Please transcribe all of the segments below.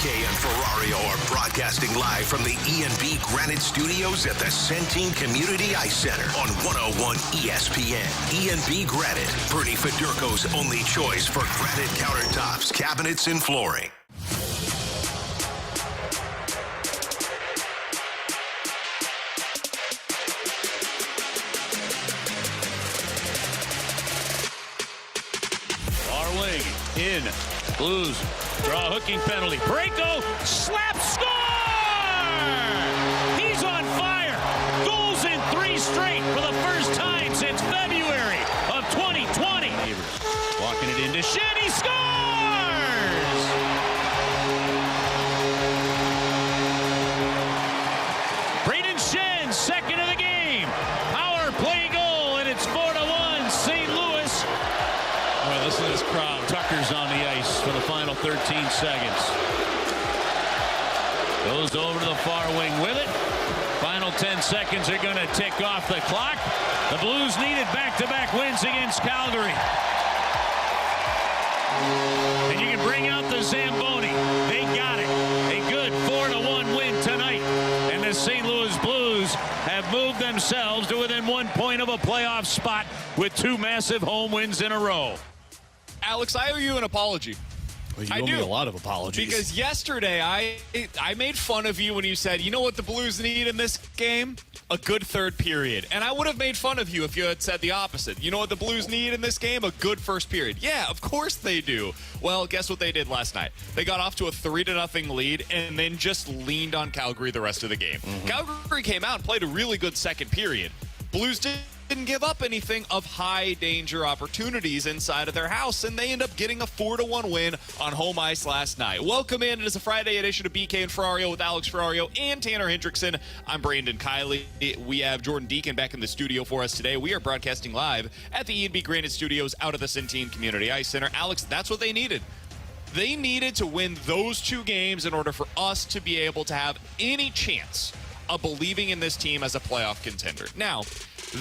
BK and Ferrario are broadcasting live from the E&B Granite Studios at the Centene Community Ice Center on 101 ESPN. E&B Granite, Bernie Federko's only choice for granite countertops, cabinets, and flooring. In. Blues draw a hooking penalty. Branco slap score! He's on fire. Goals in 3 straight for the first time since February of 2020. Walking it into Shen. He scores! Braden Shen, second of the game. Power play goal, and it's 4-1 St. Louis. Well, listen to this crowd. Tucker's on the ice for the final 13 seconds. Goes over to the far wing with it. Final 10 seconds are going to tick off the clock. The Blues needed back-to-back wins against Calgary. And you can bring out the Zamboni. They got it. A good 4-1 win tonight. And the St. Louis Blues have moved themselves to within 1 point of a playoff spot with 2 massive home wins in a row. Alex, I owe you an apology. Well, you owe me a lot of apologies. Because yesterday I made fun of you when you said, you know what the Blues need in this game? A good third period. And I would have made fun of you if you had said the opposite. You know what the Blues need in this game? A good first period. Yeah, of course they do. Well, guess what they did last night? They got off to a 3-0 lead and then just leaned on Calgary the rest of the game. Calgary came out and played a really good second period. Blues didn't give up anything of high danger opportunities inside of their house, and they end up getting a 4-1 win on home ice last night. Welcome in. It is a Friday edition of BK and Ferrario with Alex Ferrario and Tanner Hendrickson. I'm Brandon Kiley. We have Jordan Deacon back in the studio for us today. We are broadcasting live at the E&B Granite Studios out of the Centene Community Ice Center. Alex, that's what they needed. They needed to win those 2 games in order for us to be able to have any chance of believing in this team as a playoff contender. Now,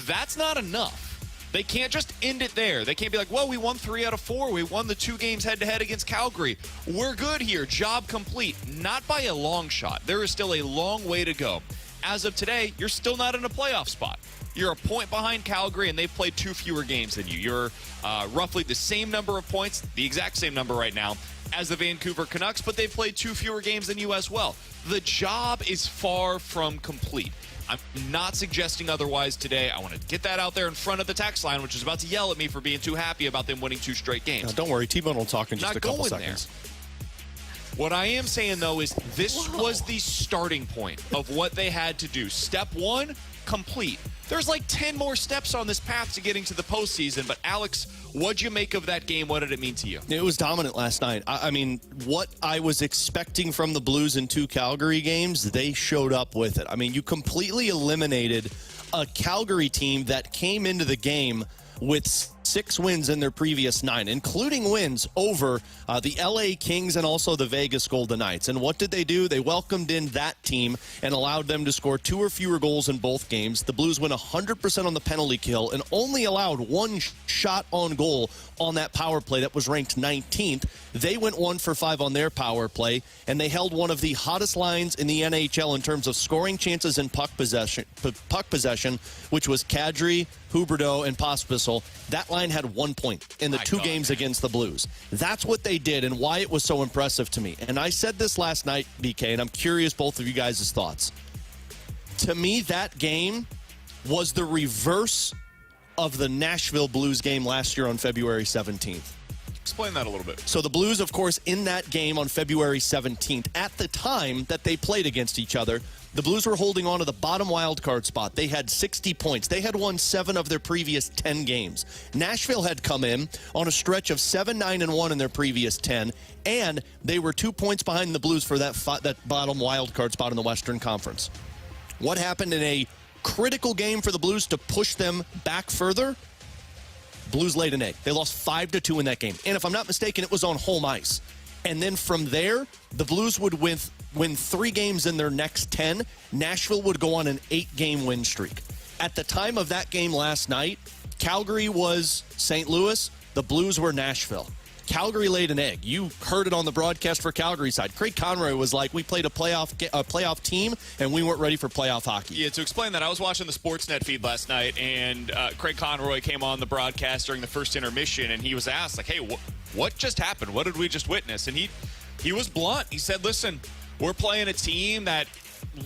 that's not enough. They can't just end it there. They can't be like, well, we won 3 out of 4. We won the 2 games head-to-head against Calgary. We're good here. Job complete. Not by a long shot. There is still a long way to go. As of today, you're still not in a playoff spot. You're a point behind Calgary, and they've played 2 fewer games than you. You're roughly the same number of points, the exact same number right now, as the Vancouver Canucks, but they've played 2 fewer games than you as well. The job is far from complete. I'm not suggesting otherwise today. I want to get that out there in front of the text line, which is about to yell at me for being too happy about them winning 2 straight games. Now, don't worry, T-Bone will talk in just a couple seconds. What I am saying, though, is this was the starting point of what they had to do. Step 1, complete. There's like 10 more steps on this path to getting to the postseason. But, Alex, what'd you make of that game? What did it mean to you? It was dominant last night. I mean, what I was expecting from the Blues in 2 Calgary games, they showed up with it. I mean, you completely eliminated a Calgary team that came into the game with 6 wins in their previous 9, including wins over the LA Kings and also the Vegas Golden Knights. And what did they do? They welcomed in that team and allowed them to score 2 or fewer goals in both games. The Blues went 100% on the penalty kill and only allowed 1 shot on goal on that power play that was ranked 19th. They went 1 for 5 on their power play, and they held one of the hottest lines in the NHL in terms of scoring chances and puck possession, which was Kadri, Huberdeau, and Pospisil. That line had 1 point in the 2 games against the Blues. That's what they did and why it was so impressive to me. And I said this last night, BK, and I'm curious both of you guys' thoughts. To me, that game was the reverse of the Nashville Blues game last year on February 17th. Explain that a little bit. So the Blues, of course, in that game on February 17th, at the time that they played against each other, the Blues were holding on to the bottom wild card spot. They had 60 points. They had won 7 of their previous 10 games. Nashville had come in on a stretch of 7-9-1 in their previous 10, and they were 2 points behind the Blues for that bottom wild card spot in the Western Conference. What happened in a critical game for the Blues to push them back further? Blues laid an egg. They lost 5-2 in that game. And if I'm not mistaken, it was on home ice. And then from there, the Blues would win 3 games in their next 10. Nashville would go on an 8-game win streak. At the time of that game last night, Calgary was St. Louis. The Blues were Nashville. Calgary laid an egg. You heard it on the broadcast for Calgary side. Craig Conroy was like, we played a playoff team, and we weren't ready for playoff hockey. Yeah, to explain that, I was watching the Sportsnet feed last night, and Craig Conroy came on the broadcast during the first intermission, and he was asked, like, hey, what just happened? What did we just witness? And he was blunt. He said, listen, we're playing a team that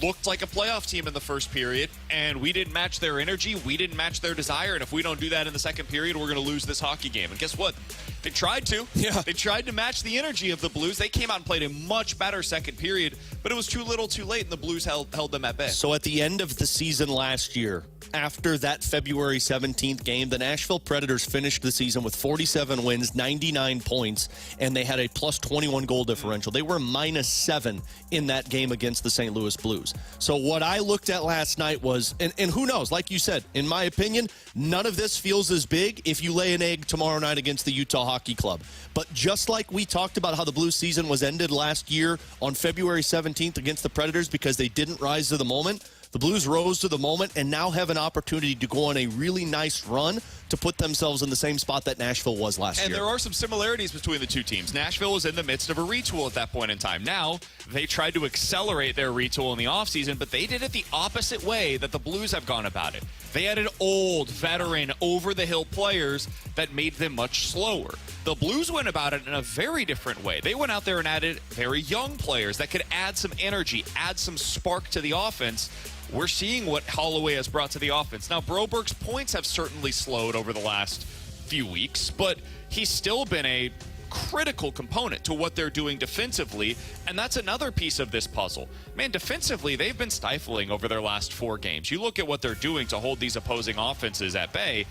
looked like a playoff team in the first period, and we didn't match their energy. We didn't match their desire, and if we don't do that in the second period, we're going to lose this hockey game. And guess what? They tried to. Yeah. They tried to match the energy of the Blues. They came out and played a much better second period, but it was too little too late, and the Blues held them at bay. So at the end of the season last year, after that February 17th game, the Nashville Predators finished the season with 47 wins, 99 points, and they had a plus 21 goal differential. They were -7 in that game against the St. Louis Blues. So what I looked at last night was, and who knows, like you said, in my opinion, none of this feels as big if you lay an egg tomorrow night against the Utah Hockey Club. But just like we talked about how the Blues season was ended last year on February 17th against the Predators because they didn't rise to the moment, the Blues rose to the moment and now have an opportunity to go on a really nice run to put themselves in the same spot that Nashville was last year. And there are some similarities between the two teams. Nashville was in the midst of a retool at that point in time. Now, they tried to accelerate their retool in the offseason, but they did it the opposite way that the Blues have gone about it. They added old, veteran, over-the-hill players that made them much slower. The Blues went about it in a very different way. They went out there and added very young players that could add some energy, add some spark to the offense. We're seeing what Holloway has brought to the offense. Now, Broberg's points have certainly slowed over the last few weeks, but he's still been a critical component to what they're doing defensively, and that's another piece of this puzzle. Man, defensively, they've been stifling over their last 4 games. You look at what they're doing to hold these opposing offenses at bay.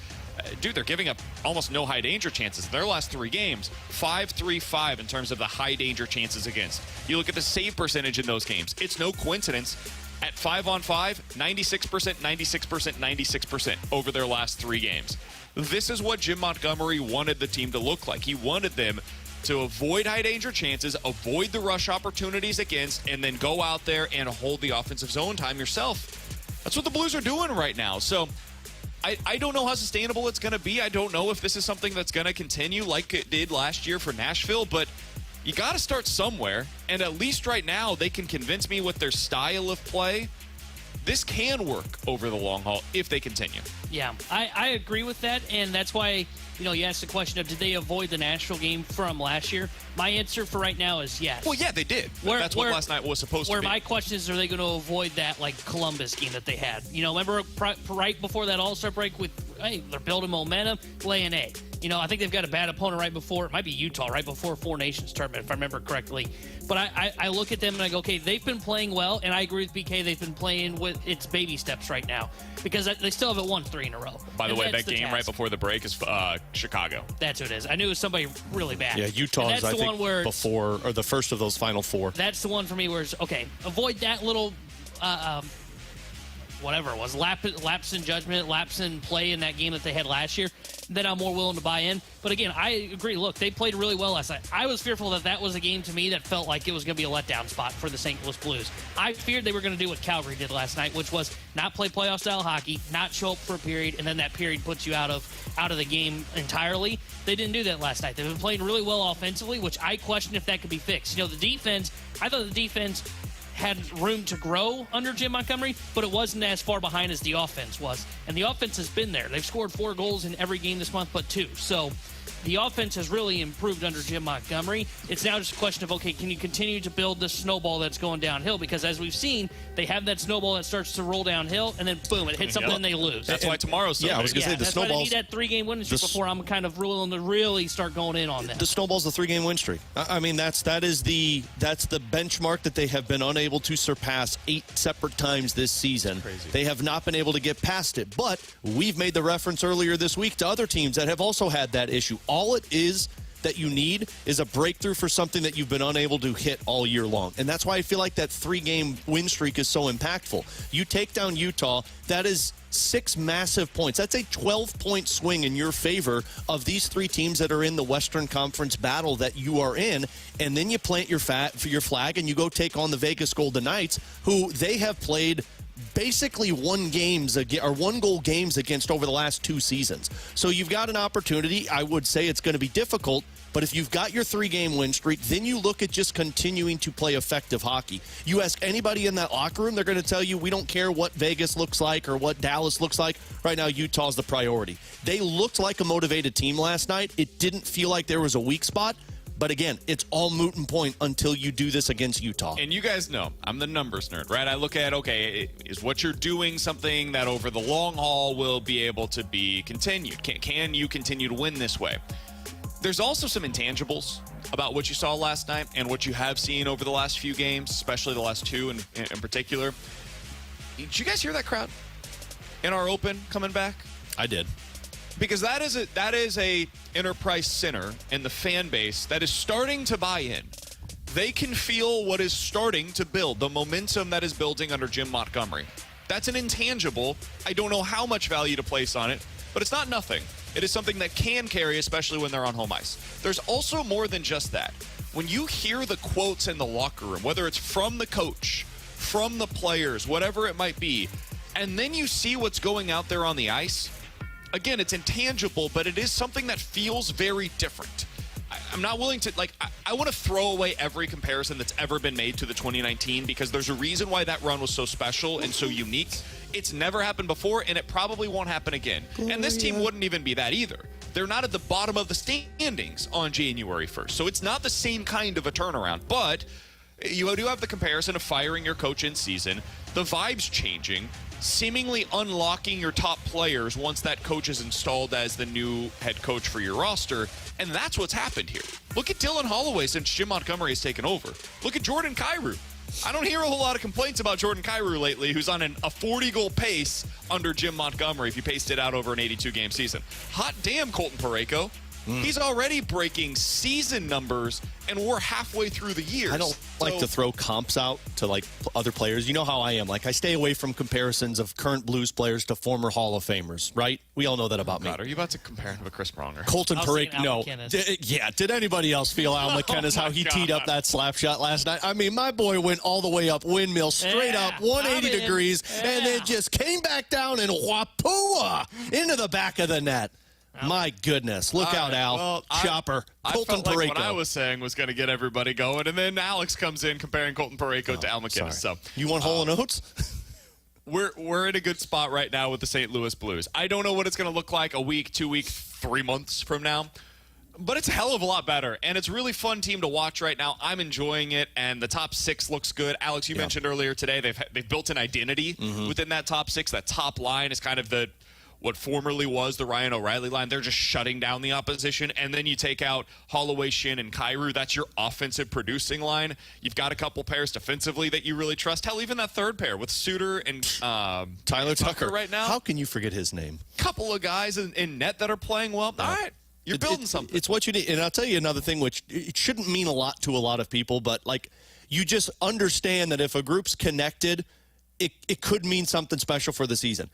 Dude, they're giving up almost no high danger chances. In their last 3 games, 5-3-5 in terms of the high danger chances against. You look at the save percentage in those games. It's no coincidence. At 5-on-5, 96%, 96%, 96% over their last 3 games. This is what Jim Montgomery wanted the team to look like. He wanted them to avoid high danger chances, avoid the rush opportunities against, and then go out there and hold the offensive zone time yourself. That's what the Blues are doing right now. So I don't know how sustainable it's going to be. I don't know if this is something that's going to continue like it did last year for Nashville, but you got to start somewhere, and at least right now they can convince me with their style of play. This can work over the long haul if they continue. Yeah, I agree with that, and that's why, you asked the question of did they avoid the Nashville game from last year? My answer for right now is yes. Well, yeah, they did. That's what last night was supposed to be. Where my question is, are they going to avoid that, Columbus game that they had? Remember right before that All-Star break with, hey, they're building momentum, lay an egg. I think they've got a bad opponent right before, it might be Utah, right before Four Nations tournament, if I remember correctly. But I look at them and I go, okay, they've been playing well, and I agree with BK, they've been playing with its baby steps right now because they still haven't won 3 in a row. By the way, that game right before the break is Chicago. That's what it is. I knew it was somebody really bad. Yeah, Utah is, I think, before, or the first of those final 4. That's the one for me where it's, okay, avoid that little whatever it was, lapse in judgment, lapse in play in that game that they had last year, then I'm more willing to buy in. But again, I agree. Look, they played really well last night. I was fearful that was a game to me that felt like it was going to be a letdown spot for the St. Louis Blues. I feared they were going to do what Calgary did last night, which was not play playoff-style hockey, not show up for a period, and then that period puts you out of the game entirely. They didn't do that last night. They've been playing really well offensively, which I question if that could be fixed. The defense, I thought the defense had room to grow under Jim Montgomery, but it wasn't as far behind as the offense was. And the offense has been there. They've scored 4 goals in every game this month but 2. So the offense has really improved under Jim Montgomery. It's now just a question of, okay, can you continue to build this snowball that's going downhill? Because as we've seen, they have that snowball that starts to roll downhill, and then boom, it hits something and they lose. That's why tomorrow's so I was going to say the snowball. That's why they need that 3-game winning streak before I'm kind of willing to really start going in on that. The snowball's a 3-game win streak. I mean, that's the benchmark that they have been unable to surpass 8 separate times this season. Crazy. They have not been able to get past it. But we've made the reference earlier this week to other teams that have also had that issue. All it is that you need is a breakthrough for something that you've been unable to hit all year long. And that's why I feel like that 3-game win streak is so impactful. You take down Utah, that is 6 massive points. That's a 12-point swing in your favor of these 3 teams that are in the Western Conference battle that you are in. And then you plant your flag and you go take on the Vegas Golden Knights, who they have played basically one goal games against over the last 2 seasons. So you've got an opportunity. I would say it's going to be difficult, but if you've got your 3-game win streak, then you look at just continuing to play effective hockey. You ask anybody in that locker room, they're going to tell you, we don't care what Vegas looks like or what Dallas looks like. Right now, Utah's the priority. They looked like a motivated team last night. It didn't feel like there was a weak spot. But again, it's all moot and point until you do this against Utah. And you guys know, I'm the numbers nerd, right? I look at, okay, is what you're doing something that over the long haul will be able to be continued? Can you continue to win this way? There's also some intangibles about what you saw last night and what you have seen over the last few games, especially the last 2 in particular. Did you guys hear that crowd in our open coming back? I did. Because that is a Enterprise Center and the fan base that is starting to buy in. They can feel what is starting to build, the momentum that is building under Jim Montgomery. That's an intangible. I don't know how much value to place on it, but it's not nothing. It is something that can carry, especially when they're on home ice. There's also more than just that. When you hear the quotes in the locker room, whether it's from the coach, from the players, whatever it might be, and then you see what's going out there on the ice, again, it's intangible, but it is something that feels very different. I'm not willing to, I want to throw away every comparison that's ever been made to the 2019 because there's a reason why that run was so special and so unique. It's never happened before, and it probably won't happen again. And this team wouldn't even be that either. They're not at the bottom of the standings on January 1st, so it's not the same kind of a turnaround. But you do have the comparison of firing your coach in season, the vibes changing, seemingly unlocking your top players once that coach is installed as the new head coach for your roster, and that's what's happened here. Look at Dylan Holloway since Jim Montgomery has taken over. Look at Jordan Kyrou. I don't hear a whole lot of complaints about Jordan Kyrou lately, who's on a 40-goal pace under Jim Montgomery if you paced it out over an 82-game season. Hot damn, Colton Parayko. He's already breaking season numbers, and we're halfway through the year. I don't like to throw comps out to other players. You know how I am. I stay away from comparisons of current Blues players to former Hall of Famers, right? We all know that about me. God, are you about to compare him to Chris Pronger? Colton Parayko, no. Did anybody else feel Al McKenna's how he teed up that slap shot last night? I mean, my boy went all the way up, windmill, straight up, 180 degrees, and then just came back down and whapua into the back of the net. My goodness. Look out, Al. Well, Chopper. Colton Parayko. Parayko. What I was saying was going to get everybody going, and then Alex comes in comparing Colton Parayko to Al McKenna. So you want Hall of Notes? We're in a good spot right now with the St. Louis Blues. I don't know what it's going to look like a week, 2 weeks, 3 months from now, but it's a hell of a lot better, and it's a really fun team to watch right now. I'm enjoying it, and the top 6 looks good. Alex, you mentioned earlier today they've built an identity within that top 6. That top line is kind of what formerly was the Ryan O'Reilly line. They're just shutting down the opposition. And then you take out Holloway, Shin, and Kyrou. That's your offensive producing line. You've got a couple pairs defensively that you really trust. Hell, even that third pair with Suter and Tyler Tucker right now. How can you forget his name? Couple of guys in net that are playing well. All right. You're building something. It's what you need. And I'll tell you another thing, which it shouldn't mean a lot to a lot of people, but you just understand that if a group's connected, it could mean something special for the season.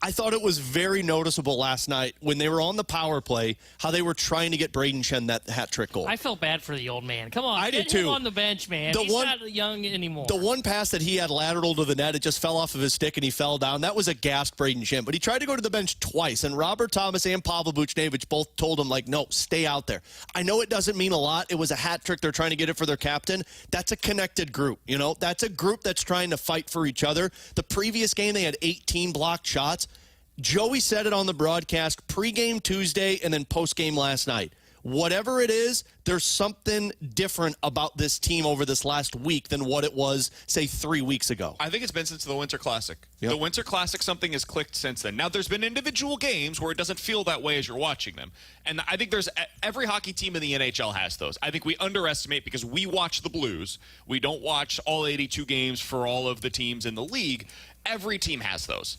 I thought it was very noticeable last night when they were on the power play how they were trying to get Braden Shen that hat trick goal. I felt bad for the old man. Come on, I did get him too. on the bench, man. He's not young anymore. The one pass that he had lateral to the net, it just fell off of his stick and he fell down. That was a gassed Braden Shen. But he tried to go to the bench twice, and Robert Thomas and Pavel Buchnevich both told him, no, stay out there. I know it doesn't mean a lot. It was a hat trick. They're trying to get it for their captain. That's a connected group. That's a group that's trying to fight for each other. The previous game, they had 18 blocked shots. Joey said it on the broadcast pregame Tuesday and then postgame last night. Whatever it is, there's something different about this team over this last week than what it was, say, 3 weeks ago. I think it's been since the Winter Classic. Yep. The Winter Classic, something has clicked since then. Now, there's been individual games where it doesn't feel that way as you're watching them. And I think every hockey team in the NHL has those. I think we underestimate because we watch the Blues. We don't watch all 82 games for all of the teams in the league. Every team has those.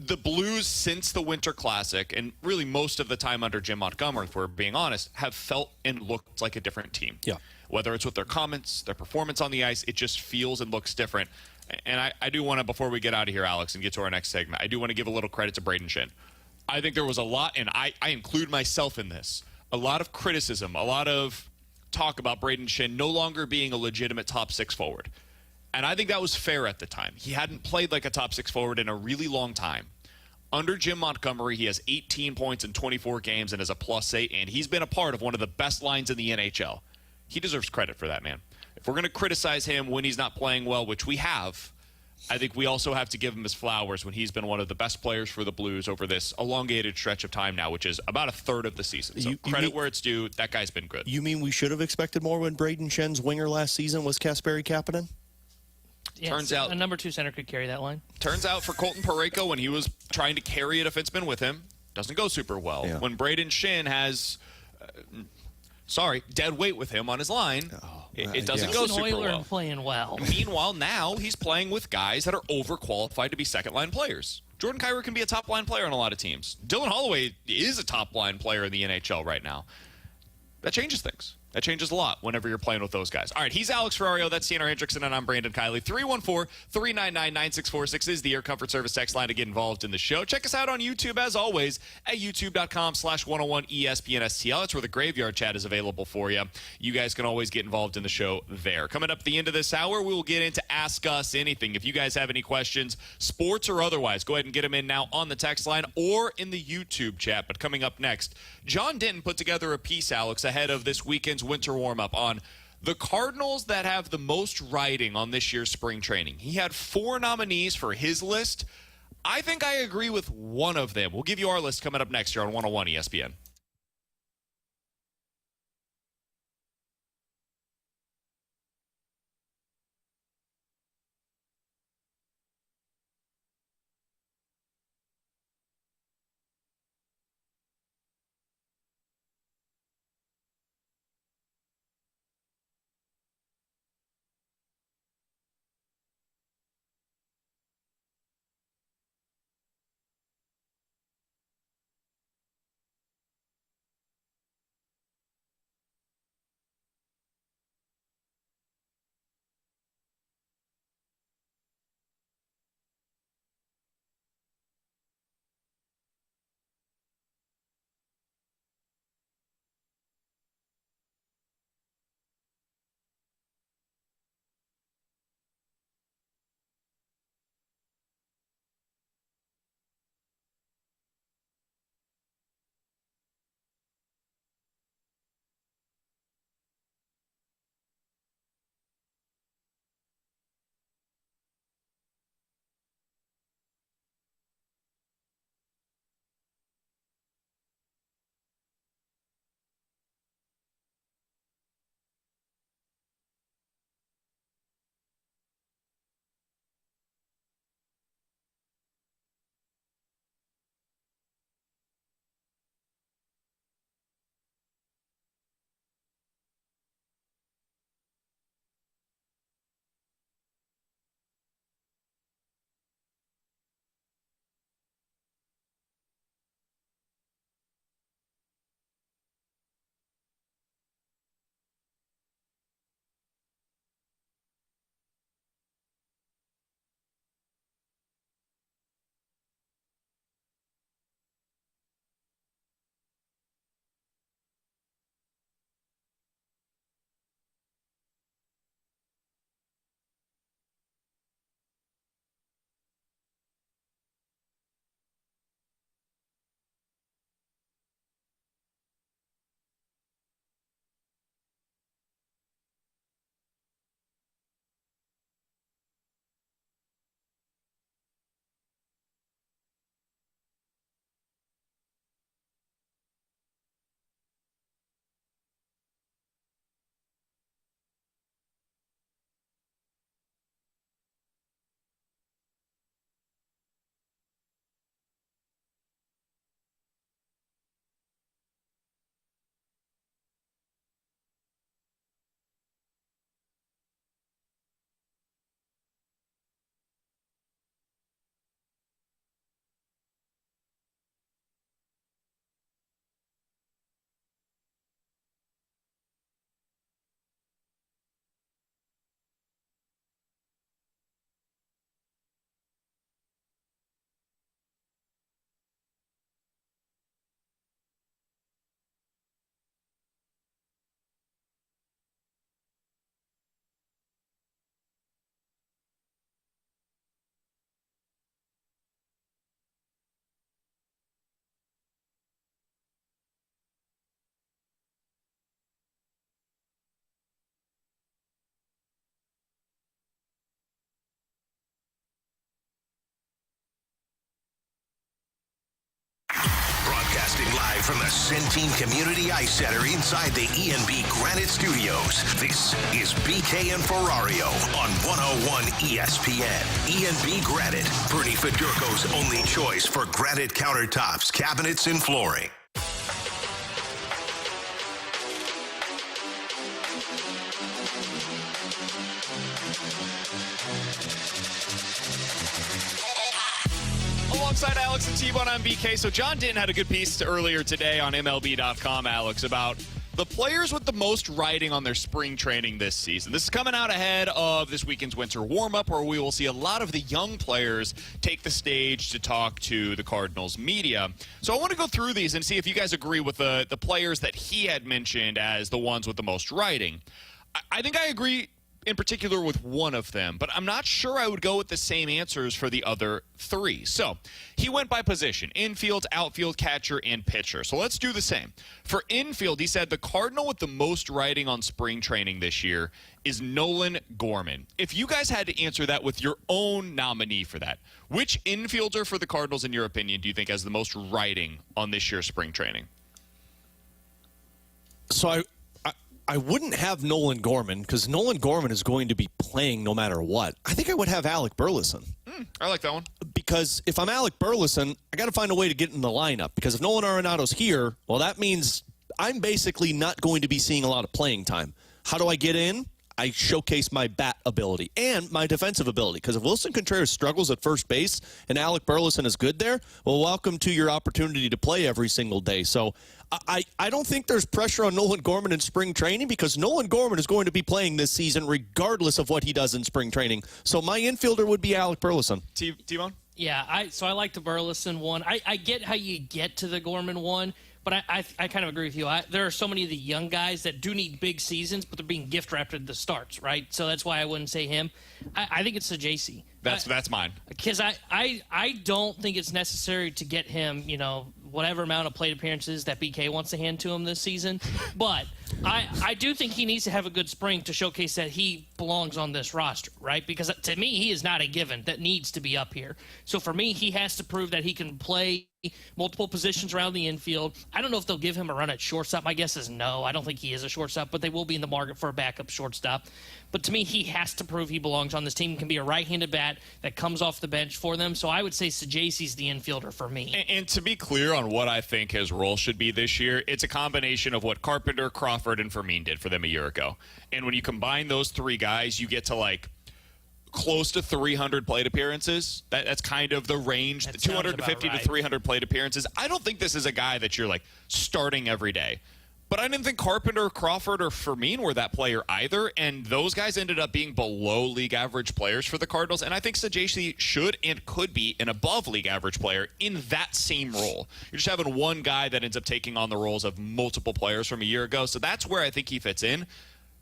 The Blues, since the Winter Classic, and really most of the time under Jim Montgomery, if we're being honest, have felt and looked like a different team. Yeah. Whether it's with their comments, their performance on the ice, it just feels and looks different. And I do want to, before we get out of here, Alex, and get to our next segment, I do want to give a little credit to Braden Shin. I think there was a lot, and I include myself in this, a lot of criticism, a lot of talk about Braden Shin no longer being a legitimate top 6 forward. And I think that was fair at the time. He hadn't played like a top 6 forward in a really long time. Under Jim Montgomery, he has 18 points in 24 games and is a +8, and he's been a part of one of the best lines in the NHL. He deserves credit for that, man. If we're going to criticize him when he's not playing well, which we have, I think we also have to give him his flowers when he's been one of the best players for the Blues over this elongated stretch of time now, which is about a third of the season. So credit where it's due. That guy's been good. You mean we should have expected more when Braden Schen's winger last season was Kasperi Kapanen? Yes, Turns out a number 2 center could carry that line. Turns out for Colton Parayko, when he was trying to carry a defenseman with him, doesn't go super well. Yeah. When Braden Schenn has, dead weight with him on his line, it doesn't go super well. Playing well. Meanwhile, now he's playing with guys that are overqualified to be second-line players. Jordan Kyrou can be a top-line player on a lot of teams. Dylan Holloway is a top-line player in the NHL right now. That changes things. That changes a lot whenever you're playing with those guys. All right, he's Alex Ferrario. That's Tanner Hendrickson, and I'm Brandon Kiley. 314-399-9646 is the Air Comfort Service text line to get involved in the show. Check us out on YouTube, as always, at youtube.com/101ESPNSTL. That's where the Graveyard Chat is available for you. You guys can always get involved in the show there. Coming up at the end of this hour, we will get into Ask Us Anything. If you guys have any questions, sports or otherwise, go ahead and get them in now on the text line or in the YouTube chat. But coming up next, John Denton put together a piece, Alex, ahead of this weekend's winter warm-up on the Cardinals that have the most riding on this year's spring training. He had 4 nominees for his list. I think I agree with one of them. We'll give you our list coming up next here on 101 ESPN. Live from the Centene Community Ice Center inside the E&B Granite Studios, this is BK and Ferrario on 101 ESPN. E&B Granite, Bernie Fedurko's only choice for granite countertops, cabinets, and flooring. Alongside Alex and T-Bone, I'm BK. So John Denton had a good piece earlier today on MLB.com, Alex, about the players with the most riding on their spring training this season. This is coming out ahead of this weekend's winter warm-up, where we will see a lot of the young players take the stage to talk to the Cardinals media. So I want to go through these and see if you guys agree with the players that he had mentioned as the ones with the most riding. I think I agree in particular with one of them, but I'm not sure I would go with the same answers for the other three. So he went by position: infield, outfield, catcher, and pitcher. So let's do the same. For infield, he said the Cardinal with the most riding on spring training this year is Nolan Gorman. If you guys had to answer that with your own nominee for that, which infielder for the Cardinals, in your opinion, do you think has the most riding on this year's spring training? So I wouldn't have Nolan Gorman, because Nolan Gorman is going to be playing no matter what. I think I would have Alec Burleson. I like that one. Because if I'm Alec Burleson, I got to find a way to get in the lineup. Because if Nolan Arenado's here, well, that means I'm basically not going to be seeing a lot of playing time. How do I get in? I showcase my bat ability and my defensive ability. Because if Wilson Contreras struggles at first base and Alec Burleson is good there, well, welcome to your opportunity to play every single day. So I don't think there's pressure on Nolan Gorman in spring training, because Nolan Gorman is going to be playing this season regardless of what he does in spring training. So my infielder would be Alec Burleson. T-Bone? Yeah, I like the Burleson one. I get how you get to the Gorman one, but I kind of agree with you. There are so many of the young guys that do need big seasons, but they're being gift-wrapped at the starts, right? So that's why I wouldn't say him. I think it's the JC. That's mine. Because I don't think it's necessary to get him, whatever amount of plate appearances that BK wants to hand to him this season. But I do think he needs to have a good spring to showcase that he belongs on this roster, right? Because to me, he is not a given that needs to be up here. So for me, he has to prove that he can play multiple positions around the infield. I don't know if they'll give him a run at shortstop. My guess is no. I don't think he is a shortstop, but they will be in the market for a backup shortstop. But to me, he has to prove he belongs on this team, can be a right-handed bat that comes off the bench for them. So I would say Sajasi's the infielder for me. And to be clear on what I think his role should be this year, it's a combination of what Carpenter, Crawford, and Fermin did for them a year ago. And when you combine those three guys, you get to close to 300 plate appearances. That's kind of the range, 250 to 300 plate appearances. I don't think this is a guy that you're starting every day. But I didn't think Carpenter, Crawford, or Fermin were that player either, and those guys ended up being below league average players for the Cardinals, and I think Sajasi should and could be an above league average player in that same role. You're just having one guy that ends up taking on the roles of multiple players from a year ago, so that's where I think he fits in.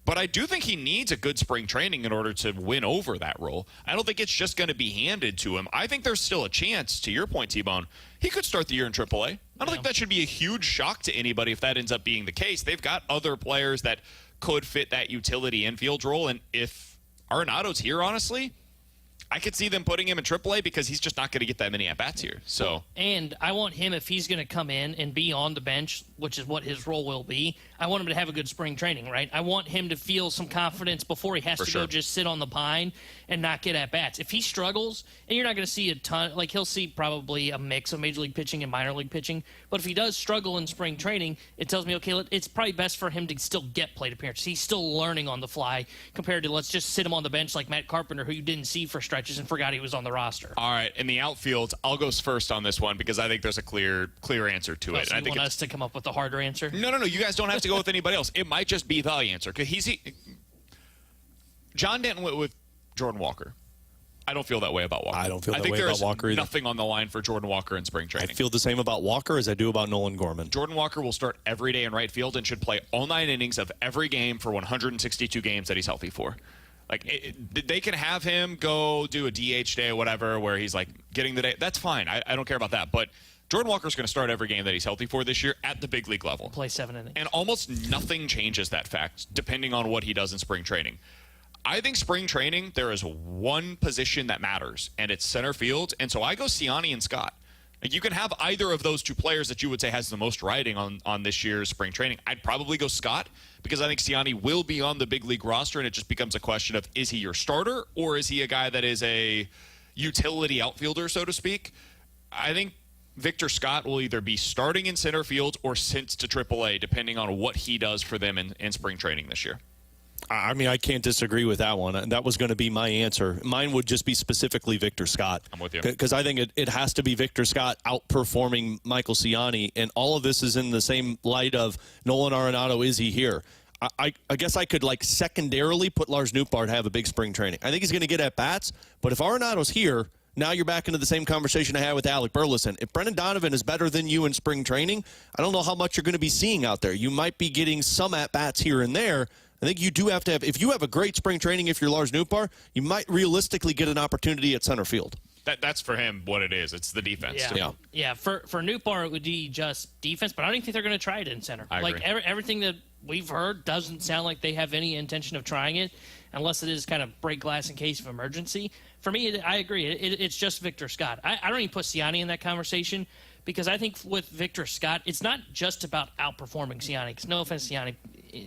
But I do think he needs a good spring training in order to win over that role. I don't think it's just going to be handed to him. I think there's still a chance, to your point, T-Bone, he could start the year in AAA. I don't think that should be a huge shock to anybody if that ends up being the case. They've got other players that could fit that utility infield role. And if Arenado's here, honestly, I could see them putting him in AAA because he's just not going to get that many at-bats here. So, and I want him, if he's going to come in and be on the bench, which is what his role will be, I want him to have a good spring training, right? I want him to feel some confidence before he has to go just sit on the pine and not get at-bats. If he struggles, and you're not going to see a ton, he'll see probably a mix of major league pitching and minor league pitching, but if he does struggle in spring training, it tells me, okay, it's probably best for him to still get plate appearances. He's still learning on the fly compared to let's just sit him on the bench like Matt Carpenter, who you didn't see for stretches and forgot he was on the roster. All right, in the outfield, I'll go first on this one because I think there's a clear answer to it. So you want us to come up with a harder answer? No. You guys don't have to go with anybody else. It might just be the answer because John Denton went with Jordan Walker. I don't feel that way about Walker. I don't feel that way about Walker either. Nothing on the line for Jordan Walker in spring training. I feel the same about Walker as I do about Nolan Gorman. Jordan Walker will start every day in right field and should play all 9 innings of every game for 162 games that he's healthy for. They can have him go do a DH day or whatever where he's getting the day. That's fine. I don't care about that. But Jordan Walker's going to start every game that he's healthy for this year at the big league level. Play 7 innings. And almost nothing changes that fact depending on what he does in spring training. I think spring training, there is one position that matters, and it's center field. And so I go Siani and Scott. You can have either of those two players that you would say has the most riding on this year's spring training. I'd probably go Scott because I think Siani will be on the big league roster, and it just becomes a question of, is he your starter or is he a guy that is a utility outfielder, so to speak? I think Victor Scott will either be starting in center field or sent to AAA, depending on what he does for them in spring training this year. I mean, I can't disagree with that one. That was going to be my answer. Mine would just be specifically Victor Scott. I'm with you. Because I think it has to be Victor Scott outperforming Michael Siani, and all of this is in the same light of Nolan Arenado, is he here? I guess I could, like, secondarily put Lars Nootbaar to have a big spring training. I think he's going to get at-bats, but if Arenado's here, now you're back into the same conversation I had with Alec Burleson. If Brendan Donovan is better than you in spring training, I don't know how much you're going to be seeing out there. You might be getting some at-bats here and there. I think you do have to have, if you have a great spring training, if you're Lars Nootbaar, you might realistically get an opportunity at center field. That's for him what it is. It's the defense. Yeah. For Nootbaar, it would be just defense, but I don't even think they're going to try it in center. I agree. Everything that we've heard doesn't sound like they have any intention of trying it, unless it is kind of break glass in case of emergency. For me, I agree. It's just Victor Scott. I don't even put Siani in that conversation because I think with Victor Scott, it's not just about outperforming Siani. Because no offense, Siani,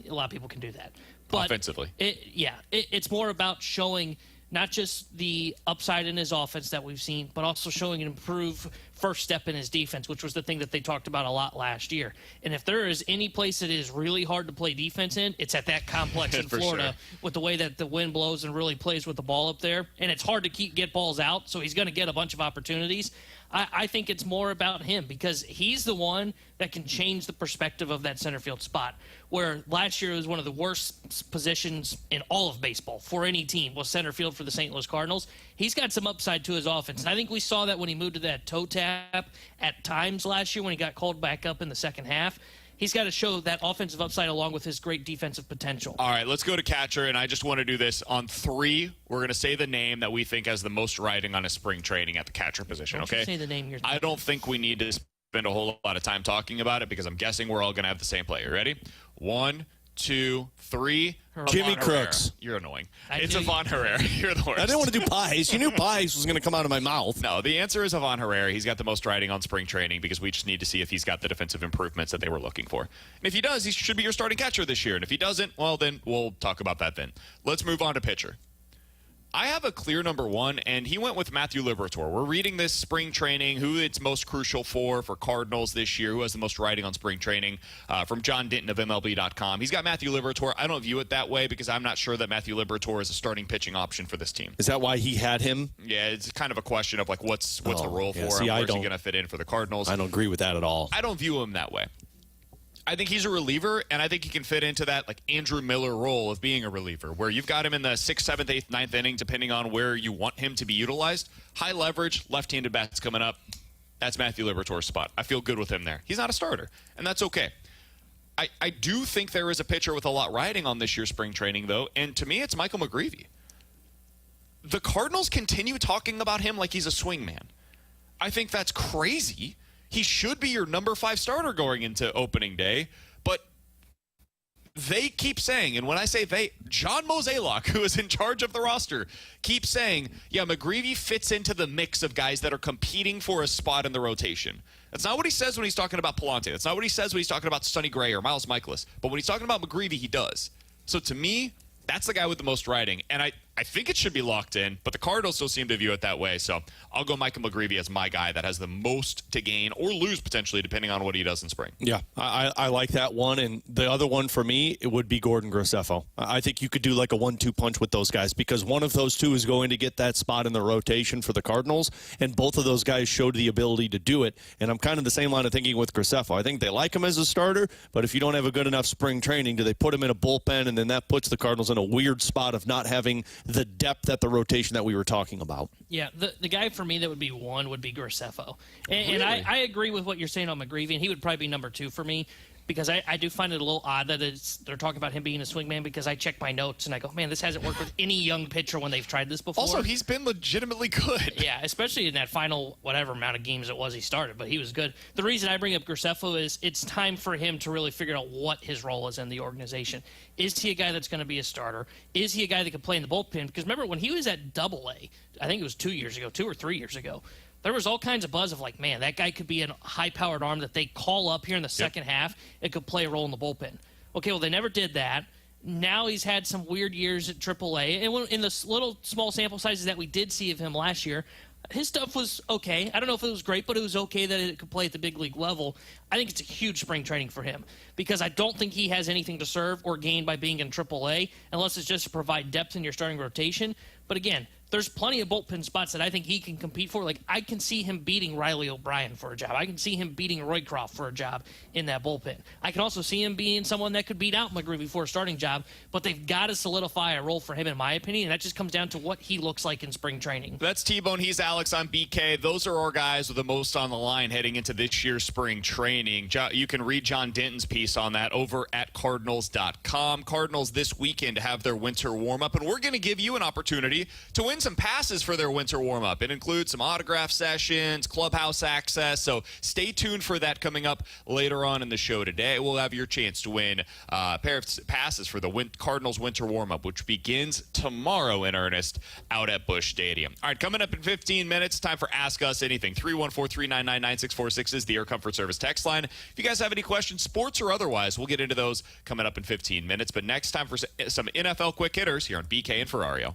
a lot of people can do that. But offensively. It's more about showing not just the upside in his offense that we've seen, but also showing an improved first step in his defense, which was the thing that they talked about a lot last year. And if there is any place that is really hard to play defense in, it's at that complex in Florida with the way that the wind blows and really plays with the ball up there. And it's hard to get balls out, so he's going to get a bunch of opportunities. I think it's more about him because he's the one that can change the perspective of that center field spot, where last year was one of the worst positions in all of baseball for any team was center field for the St. Louis Cardinals. He's got some upside to his offense, and I think we saw that when he moved to that toe tap at times last year when he got called back up in the second half. He's got to show that offensive upside along with his great defensive potential. All right, let's go to catcher, and I just want to do this on 3. We're going to say the name that we think has the most riding on his spring training at the catcher position, Don't okay? you say the name you're I don't think we need to spend a whole lot of time talking about it because I'm guessing we're all going to have the same player. Ready? 1, 2, 3. Jimmy Ivan Crooks. Herrera. You're annoying. It's Ivan Herrera. You're the worst. I didn't want to do pies. You knew pies was going to come out of my mouth. No, the answer is Ivan Herrera. He's got the most riding on spring training because we just need to see if he's got the defensive improvements that they were looking for. And if he does, he should be your starting catcher this year. And if he doesn't, well, then we'll talk about that then. Let's move on to pitcher. I have a clear number 1, and he went with Matthew Liberatore. We're reading this spring training, who it's most crucial for Cardinals this year, who has the most riding on spring training, from John Denton of MLB.com. He's got Matthew Liberatore. I don't view it that way because I'm not sure that Matthew Liberatore is a starting pitching option for this team. Is that why he had him? Yeah, it's kind of a question of, like, what's the role for see, him? Where's he going to fit in for the Cardinals? I don't agree with that at all. I don't view him that way. I think he's a reliever, and I think he can fit into that like Andrew Miller role of being a reliever, where you've got him in the 6th, 7th, 8th, 9th inning, depending on where you want him to be utilized. High leverage, left-handed bats coming up. That's Matthew Liberatore's spot. I feel good with him there. He's not a starter, and that's okay. I do think there is a pitcher with a lot riding on this year's spring training, though, and to me, it's Michael McGreevy. The Cardinals continue talking about him like he's a swingman. I think that's crazy. He should be your number 5 starter going into opening day, but they keep saying, and when I say they, John Mozeliak, who is in charge of the roster, keeps saying, yeah, McGreevy fits into the mix of guys that are competing for a spot in the rotation. That's not what he says when he's talking about Palante. That's not what he says when he's talking about Sonny Gray or Miles Michaelis. But when he's talking about McGreevy, he does. So to me, that's the guy with the most riding. And I think it should be locked in, but the Cardinals still seem to view it that way. So I'll go Michael McGreevy as my guy that has the most to gain or lose potentially, depending on what he does in spring. Yeah, I like that one. And the other one for me, it would be Gordon Graceffo. I think you could do like a 1-2 punch with those guys because one of those two is going to get that spot in the rotation for the Cardinals. And both of those guys showed the ability to do it. And I'm kind of the same line of thinking with Graceffo. I think they like him as a starter, but if you don't have a good enough spring training, do they put him in a bullpen? And then that puts the Cardinals in a weird spot of not having the depth at the rotation that we were talking about. Yeah, the guy for me that would be 1 would be Graceffo. And, Really? and I agree with what you're saying on McGreevy, and he would probably be number 2 for me because I do find it a little odd that they're talking about him being a swingman because I check my notes and I go, man, this hasn't worked with any young pitcher when they've tried this before. Also, he's been legitimately good. Yeah, especially in that final whatever amount of games it was he started, but he was good. The reason I bring up Graceffo is it's time for him to really figure out what his role is in the organization. Is he a guy that's going to be a starter? Is he a guy that can play in the bullpen? Because remember, when he was at Double-A, I think it was 2 years ago, 2 or 3 years ago, there was all kinds of buzz of like, man, that guy could be a high-powered arm that they call up here in the second half. It could play a role in the bullpen. Okay, well, they never did that. Now he's had some weird years at AAA. And in the little small sample sizes that we did see of him last year, his stuff was okay. I don't know if it was great, but it was okay that it could play at the big league level. I think it's a huge spring training for him because I don't think he has anything to serve or gain by being in AAA unless it's just to provide depth in your starting rotation. But again, there's plenty of bullpen spots that I think he can compete for. Like, I can see him beating Riley O'Brien for a job. I can see him beating Roycroft for a job in that bullpen. I can also see him being someone that could beat out McGreevy for a starting job, but they've got to solidify a role for him, in my opinion, and that just comes down to what he looks like in spring training. That's T-Bone. He's Alex. I'm BK. Those are our guys with the most on the line heading into this year's spring training. You can read John Denton's piece on that over at Cardinals.com. Cardinals this weekend have their winter warm-up, and we're going to give you an opportunity to win some passes for their winter warm-up. It includes some autograph sessions, clubhouse access, so stay tuned for that coming up later on in the show today. We'll have your chance to win a pair of passes for the Cardinals winter warm-up, which begins tomorrow in earnest out at Busch Stadium. All right, coming up in 15 minutes, time for Ask Us Anything. 314-399-9646 is the Air Comfort Service text line. If you guys have any questions, sports or otherwise, we'll get into those coming up in 15 minutes. But next, time for some NFL quick hitters here on BK and Ferrario.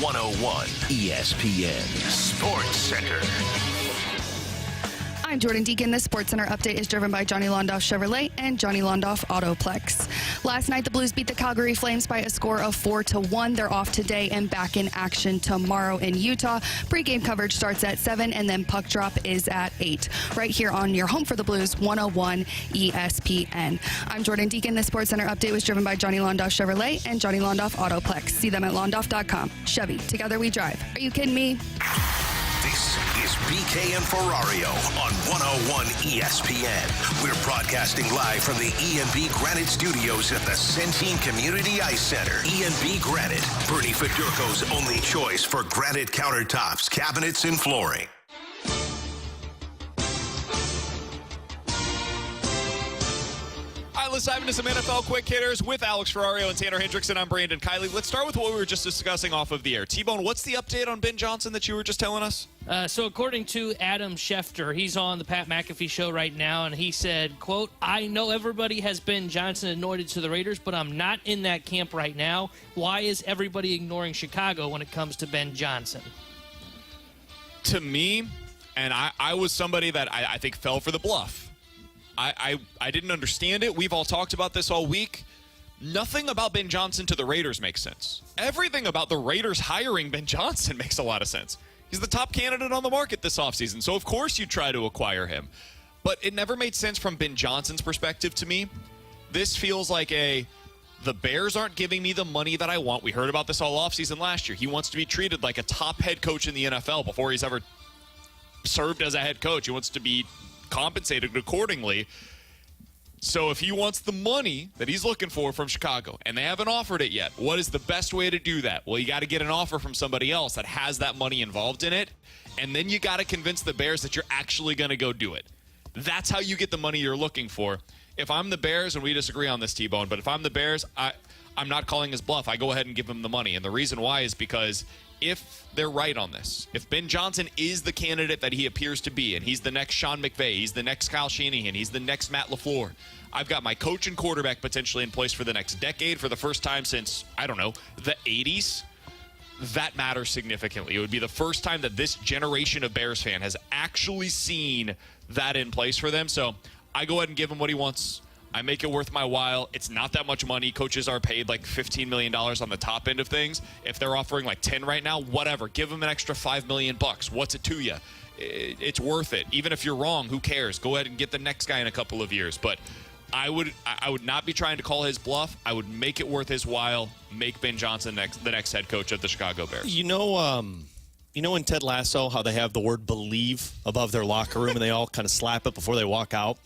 101 ESPN Sports Center. I'm Jordan Deacon. This SportsCenter update is driven by Johnny Londoff Chevrolet and Johnny Londoff Autoplex. Last night, the Blues beat the Calgary Flames by a score of 4-1. They're off today and back in action tomorrow in Utah. Pre-game coverage starts at 7, and then puck drop is at 8. Right here on your home for the Blues, 101 ESPN. I'm Jordan Deacon. This SportsCenter update was driven by Johnny Londoff Chevrolet and Johnny Londoff Autoplex. See them at londoff.com. Chevy, together we drive. Are you kidding me? This is BK and Ferrario on 101 ESPN. We're broadcasting live from the E&B Granite Studios at the Centene Community Ice Center. E&B Granite, Bernie Fedorko's only choice for granite countertops, cabinets, and flooring. All right, let's dive into some NFL quick hitters with Alex Ferrario and Tanner Hendrickson. I'm Brandon Kiley. Let's start with what we were just discussing off of the air. T-Bone, what's the update on Ben Johnson that you were just telling us? So according to Adam Schefter, he's on the Pat McAfee show right now, and he said, quote, "I know everybody has Ben Johnson anointed to the Raiders, but I'm not in that camp right now. Why is everybody ignoring Chicago when it comes to Ben Johnson?" To me, and I was somebody that I think fell for the bluff. I didn't understand it. We've all talked about this all week. Nothing about Ben Johnson to the Raiders makes sense. Everything about the Raiders hiring Ben Johnson makes a lot of sense. He's the top candidate on the market this offseason, so of course you try to acquire him. But it never made sense from Ben Johnson's perspective to me. This feels like the Bears aren't giving me the money that I want. We heard about this all offseason last year. He wants to be treated like a top head coach in the NFL before he's ever served as a head coach. He wants to be compensated accordingly. So if he wants the money that he's looking for from Chicago, and they haven't offered it yet, what is the best way to do that? Well, you got to get an offer from somebody else that has that money involved in it, and then you got to convince the Bears that you're actually going to go do it. That's how you get the money you're looking for. If I'm the Bears, and we disagree on this, T-Bone, but if I'm the Bears, I'm not calling his bluff. I go ahead and give him the money, and the reason why is because if they're right on this, if Ben Johnson is the candidate that he appears to be, and he's the next Sean McVay, he's the next Kyle Shanahan, he's the next Matt LaFleur, I've got my coach and quarterback potentially in place for the next decade for the first time since, I don't know, the 80s. That matters significantly. It would be the first time that this generation of Bears fan has actually seen that in place for them. So I go ahead and give him what he wants. I make it worth my while. It's not that much money. Coaches are paid like $15 million on the top end of things. If they're offering like 10 right now, whatever. Give them an extra $5 million. What's it to you? It's worth it. Even if you're wrong, who cares? Go ahead and get the next guy in a couple of years. But I would not be trying to call his bluff. I would make it worth his while. Make Ben Johnson the next head coach of the Chicago Bears. You know in Ted Lasso how they have the word "believe" above their locker room and they all kind of slap it before they walk out?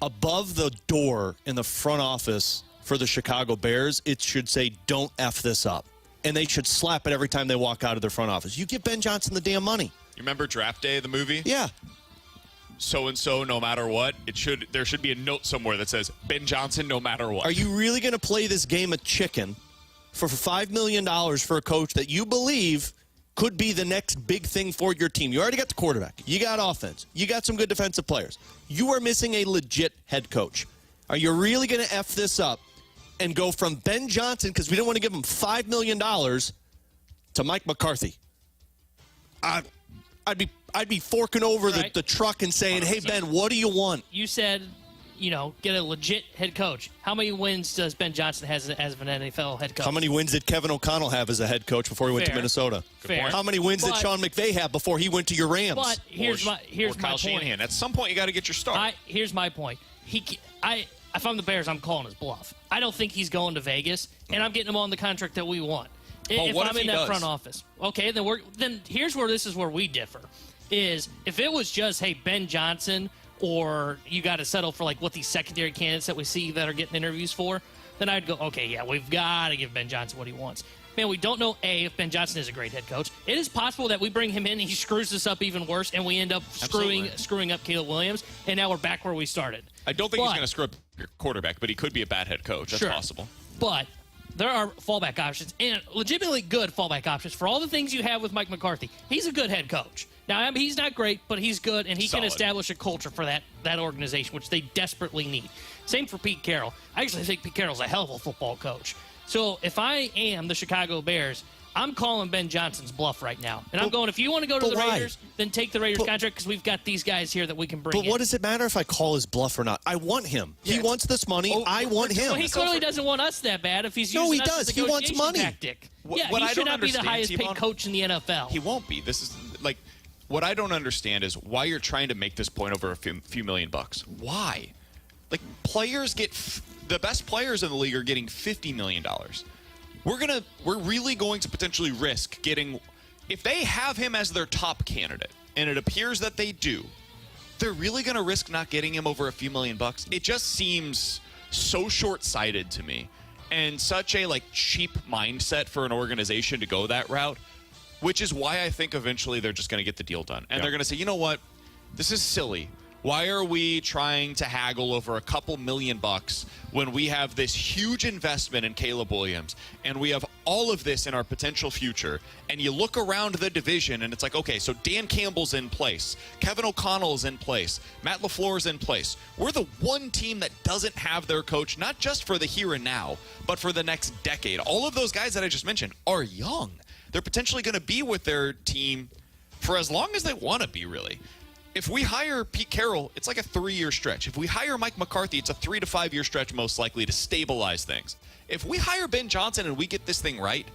Above the door in the front office for the Chicago Bears, it should say, "Don't F this up." And they should slap it every time they walk out of their front office. You give Ben Johnson the damn money. You remember Draft Day, the movie? Yeah. So-and-so, no matter what. There should be a note somewhere that says, Ben Johnson, no matter what. Are you really going to play this game of chicken for $5 million for a coach that you believe could be the next big thing for your team? You already got the quarterback. You got offense. You got some good defensive players. You are missing a legit head coach. Are you really going to F this up and go from Ben Johnson, because we don't want to give him $5 million, to Mike McCarthy? I'd be forking over the truck and saying, "Hey, Ben, what do you want?" You said, get a legit head coach. How many wins does Ben Johnson have as an NFL head coach? How many wins did Kevin O'Connell have as a head coach before he went to Minnesota? Fair. How many wins did Sean McVay have before he went to your Rams? But here's my Kyle point. Shanahan. At some point, you got to get your start. Here's my point. If I'm the Bears, I'm calling his bluff. I don't think he's going to Vegas, and I'm getting him on the contract that we want. Well, if I'm in that front office, okay, then here's where we differ. Is if it was just, hey, Ben Johnson, or you got to settle for like what these secondary candidates that we see that are getting interviews for, then I'd go, okay, yeah, we've got to give Ben Johnson what he wants. Man, we don't know, if Ben Johnson is a great head coach. It is possible that we bring him in and he screws this up even worse, and we end up screwing up Caleb Williams, and now we're back where we started. I don't think he's going to screw up your quarterback, but he could be a bad head coach. That's possible. But there are fallback options, and legitimately good fallback options for all the things you have with Mike McCarthy. He's a good head coach. Now, I mean, he's not great, but he's good, and he can establish a culture for that organization, which they desperately need. Same for Pete Carroll. I actually think Pete Carroll's a hell of a football coach. So if I am the Chicago Bears, I'm calling Ben Johnson's bluff right now. And I'm going, if you want to go to the Raiders, then take the Raiders contract because we've got these guys here that we can bring in. But what does it matter if I call his bluff or not? I want him. He wants this money. I want him. Well, he clearly doesn't want us that bad if he's using us as a negotiation tactic. What he I should don't not be the understand, highest paid T-Bone, coach in the NFL. He won't be. This is like what I don't understand is why you're trying to make this point over a few million bucks. Why? Like players get the best players in the league are getting $50 million. We're really going to potentially risk getting, if they have him as their top candidate, and it appears that they do, they're really going to risk not getting him over a few million bucks. It just seems so short-sighted to me, and such a cheap mindset for an organization to go that route, which is why I think eventually they're just going to get the deal done, and they're going to say, you know what, this is silly. Why are we trying to haggle over a couple million bucks when we have this huge investment in Caleb Williams and we have all of this in our potential future? And you look around the division and it's like, okay, so Dan Campbell's in place. Kevin O'Connell's in place. Matt LaFleur's in place. We're the one team that doesn't have their coach, not just for the here and now, but for the next decade. All of those guys that I just mentioned are young. They're potentially going to be with their team for as long as they want to be, really. If we hire Pete Carroll, it's like a 3-year stretch. If we hire Mike McCarthy, it's a 3 to 5 year stretch most likely to stabilize things. If we hire Ben Johnson and we get this thing right,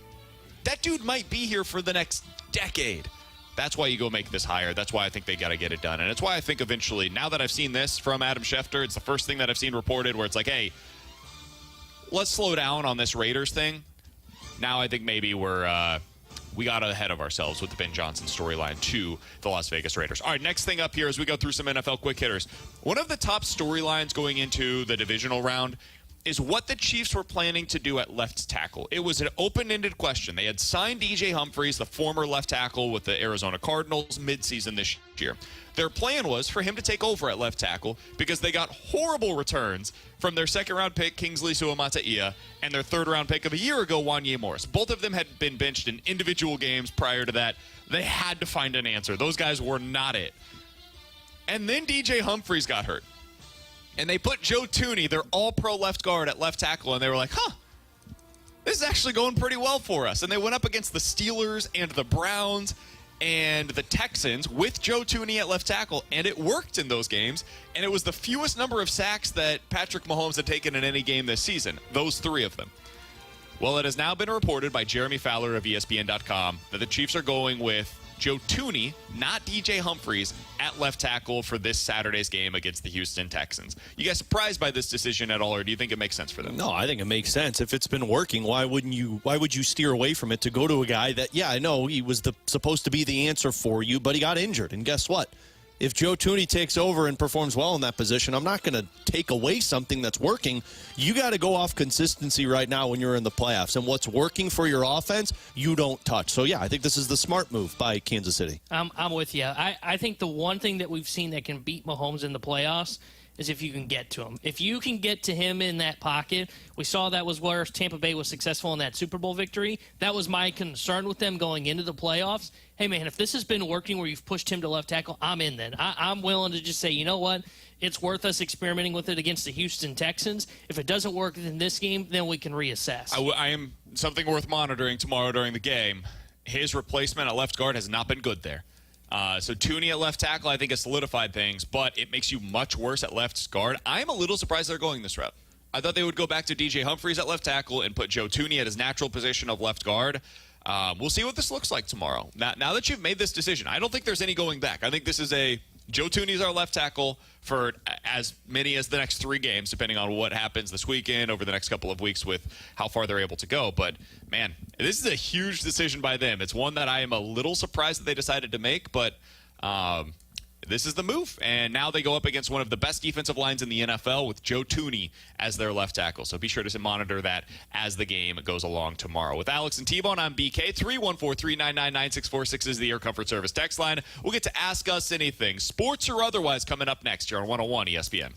that dude might be here for the next decade. That's why you go make this hire. That's why I think they got to get it done. And it's why I think eventually, now that I've seen this from Adam Schefter, it's the first thing that I've seen reported where it's like, hey, let's slow down on this Raiders thing. Now I think maybe we got ahead of ourselves with the Ben Johnson storyline to the Las Vegas Raiders. All right, next thing up here as we go through some NFL quick hitters. One of the top storylines going into the divisional round is what the Chiefs were planning to do at left tackle. It was an open-ended question. They had signed DJ Humphries, the former left tackle with the Arizona Cardinals, midseason this year. Their plan was for him to take over at left tackle because they got horrible returns from their second-round pick, Kingsley Suamataia, and their third-round pick of a year ago, Wanye Morris. Both of them had been benched in individual games prior to that. They had to find an answer. Those guys were not it. And then DJ Humphries got hurt. And they put Joe Thuney, their all-pro left guard, at left tackle, and they were like, this is actually going pretty well for us. And they went up against the Steelers and the Browns and the Texans with Joe Thuney at left tackle, and it worked in those games. And it was the fewest number of sacks that Patrick Mahomes had taken in any game this season, those 3 of them. Well, it has now been reported by Jeremy Fowler of ESPN.com that the Chiefs are going with Joe Thuney, not DJ Humphries, at left tackle for this Saturday's game against the Houston Texans. You guys surprised by this decision at all, or do you think it makes sense for them? No, I think it makes sense. If it's been working, why would you steer away from it to go to a guy that, I know he was supposed to be the answer for you, but he got injured. And guess what? If Joe Thuney takes over and performs well in that position, I'm not going to take away something that's working. You got to go off consistency right now when you're in the playoffs. And what's working for your offense, you don't touch. So, I think this is the smart move by Kansas City. I'm with you. I think the one thing that we've seen that can beat Mahomes in the playoffs is if you can get to him. If you can get to him in that pocket, we saw that was where Tampa Bay was successful in that Super Bowl victory. That was my concern with them going into the playoffs. Hey, man, if this has been working where you've pushed him to left tackle, I'm in then. I'm willing to just say, you know what? It's worth us experimenting with it against the Houston Texans. If it doesn't work in this game, then we can reassess. I am something worth monitoring tomorrow during the game. His replacement at left guard has not been good there. So Thuney at left tackle, I think, has solidified things, but it makes you much worse at left guard. I'm a little surprised they're going this route. I thought they would go back to DJ Humphries at left tackle and put Joe Thuney at his natural position of left guard. We'll see what this looks like tomorrow. Now that you've made this decision, I don't think there's any going back. I think this is Joe Thuney's our left tackle for as many as the next 3 games, depending on what happens this weekend, over the next couple of weeks with how far they're able to go. But, man, this is a huge decision by them. It's one that I am a little surprised that they decided to make, but this is the move. And now they go up against one of the best defensive lines in the NFL with Joe Thuney as their left tackle. So be sure to monitor that as the game goes along tomorrow. With Alex and T-Bone, I'm BK. 314-399-9646 is the Air Comfort Service text line. We'll get to Ask Us Anything, sports or otherwise, coming up next here on 101 ESPN.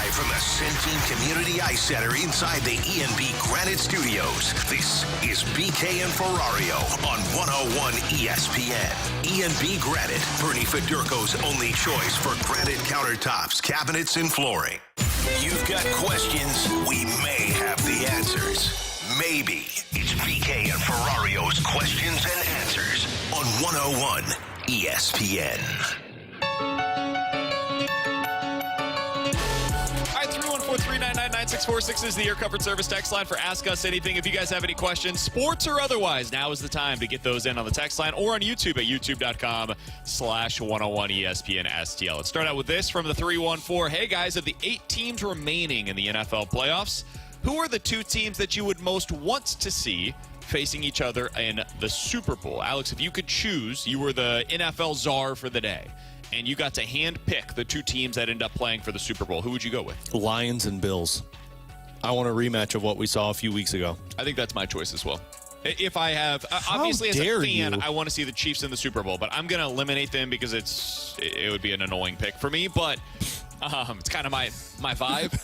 Live from the Centene Community Ice Center inside the E&B Granite Studios, this is BK and Ferrario on 101 ESPN. E&B Granite, Bernie Federko's only choice for granite countertops, cabinets, and flooring. You've got questions, we may have the answers. Maybe. It's BK and Ferrario's Questions and Answers on 101 ESPN. All right, 314-399-9646 is the Air Comfort Service text line for Ask Us Anything. If you guys have any questions, sports or otherwise, now is the time to get those in on the text line or on YouTube at youtube.com/101ESPN STL. Let's start out with this from the 314. Hey, guys, of the 8 teams remaining in the NFL playoffs, who are the 2 teams that you would most want to see facing each other in the Super Bowl? Alex, if you could choose, you were the NFL czar for the day, and you got to hand pick the 2 teams that end up playing for the Super Bowl, who would you go with? Lions and Bills. I want a rematch of what we saw a few weeks ago. I think that's my choice as well. If I have, obviously as a fan, I want to see the Chiefs in the Super Bowl, but I'm going to eliminate them because it would be an annoying pick for me, but it's kind of my vibe.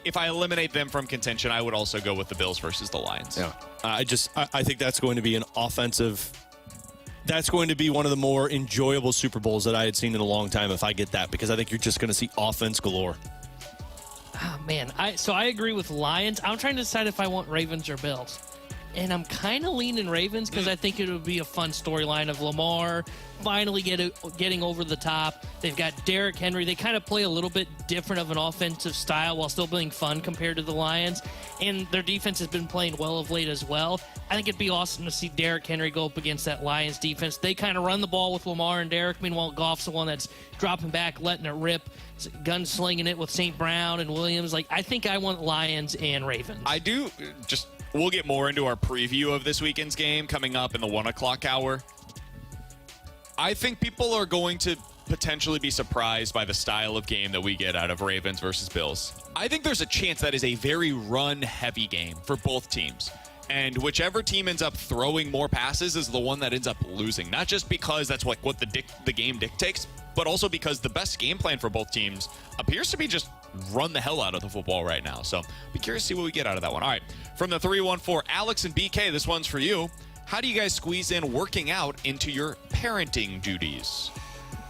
If I eliminate them from contention, I would also go with the Bills versus the Lions. Yeah, I think that's going to be an offensive. That's going to be one of the more enjoyable Super Bowls that I had seen in a long time if I get that, because I think you're just going to see offense galore. Oh, man. So I agree with Lions. I'm trying to decide if I want Ravens or Bills. And I'm kind of leaning Ravens because I think it would be a fun storyline of Lamar finally getting over the top. They've got Derrick Henry. They kind of play a little bit different of an offensive style while still being fun compared to the Lions. And their defense has been playing well of late as well. I think it'd be awesome to see Derrick Henry go up against that Lions defense. They kind of run the ball with Lamar and Derrick. Meanwhile, Goff's the one that's dropping back, letting it rip, gunslinging it with St. Brown and Williams. I think I want Lions and Ravens. I do. We'll get more into our preview of this weekend's game coming up in the 1 o'clock hour. I think people are going to potentially be surprised by the style of game that we get out of Ravens versus Bills. I think there's a chance that is a very run-heavy game for both teams. And whichever team ends up throwing more passes is the one that ends up losing. Not just because that's what the game dictates, but also because the best game plan for both teams appears to be just run the hell out of the football right now. So be curious to see what we get out of that one. All right, from the 314, Alex and BK, this one's for you. How do you guys squeeze in working out into your parenting duties?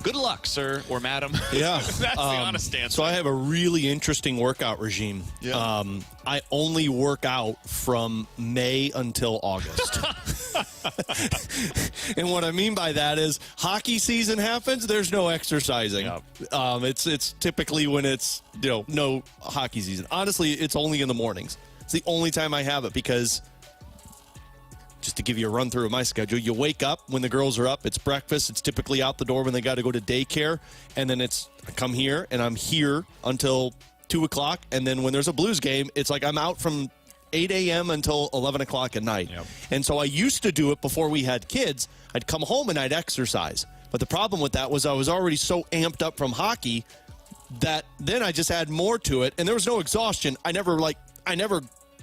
Good luck, sir or madam. Yeah. That's the honest answer. So I have a really interesting workout regime. Yeah. I only work out from May until August. And what I mean by that is hockey season happens, there's no exercising. Yep. It's typically when it's, no hockey season. Honestly, it's only in the mornings. It's the only time I have it because, just to give you a run through of my schedule, you wake up when the girls are up, it's breakfast, it's typically out the door when they got to go to daycare, and then I come here and I'm here until 2 o'clock, and then when there's a Blues game, it's like I'm out from 8 a.m. until 11 o'clock at night. Yep. And so I used to do it before we had kids. I'd come home and I'd exercise. But the problem with that was I was already so amped up from hockey that then I just had more to it, and there was no exhaustion. I never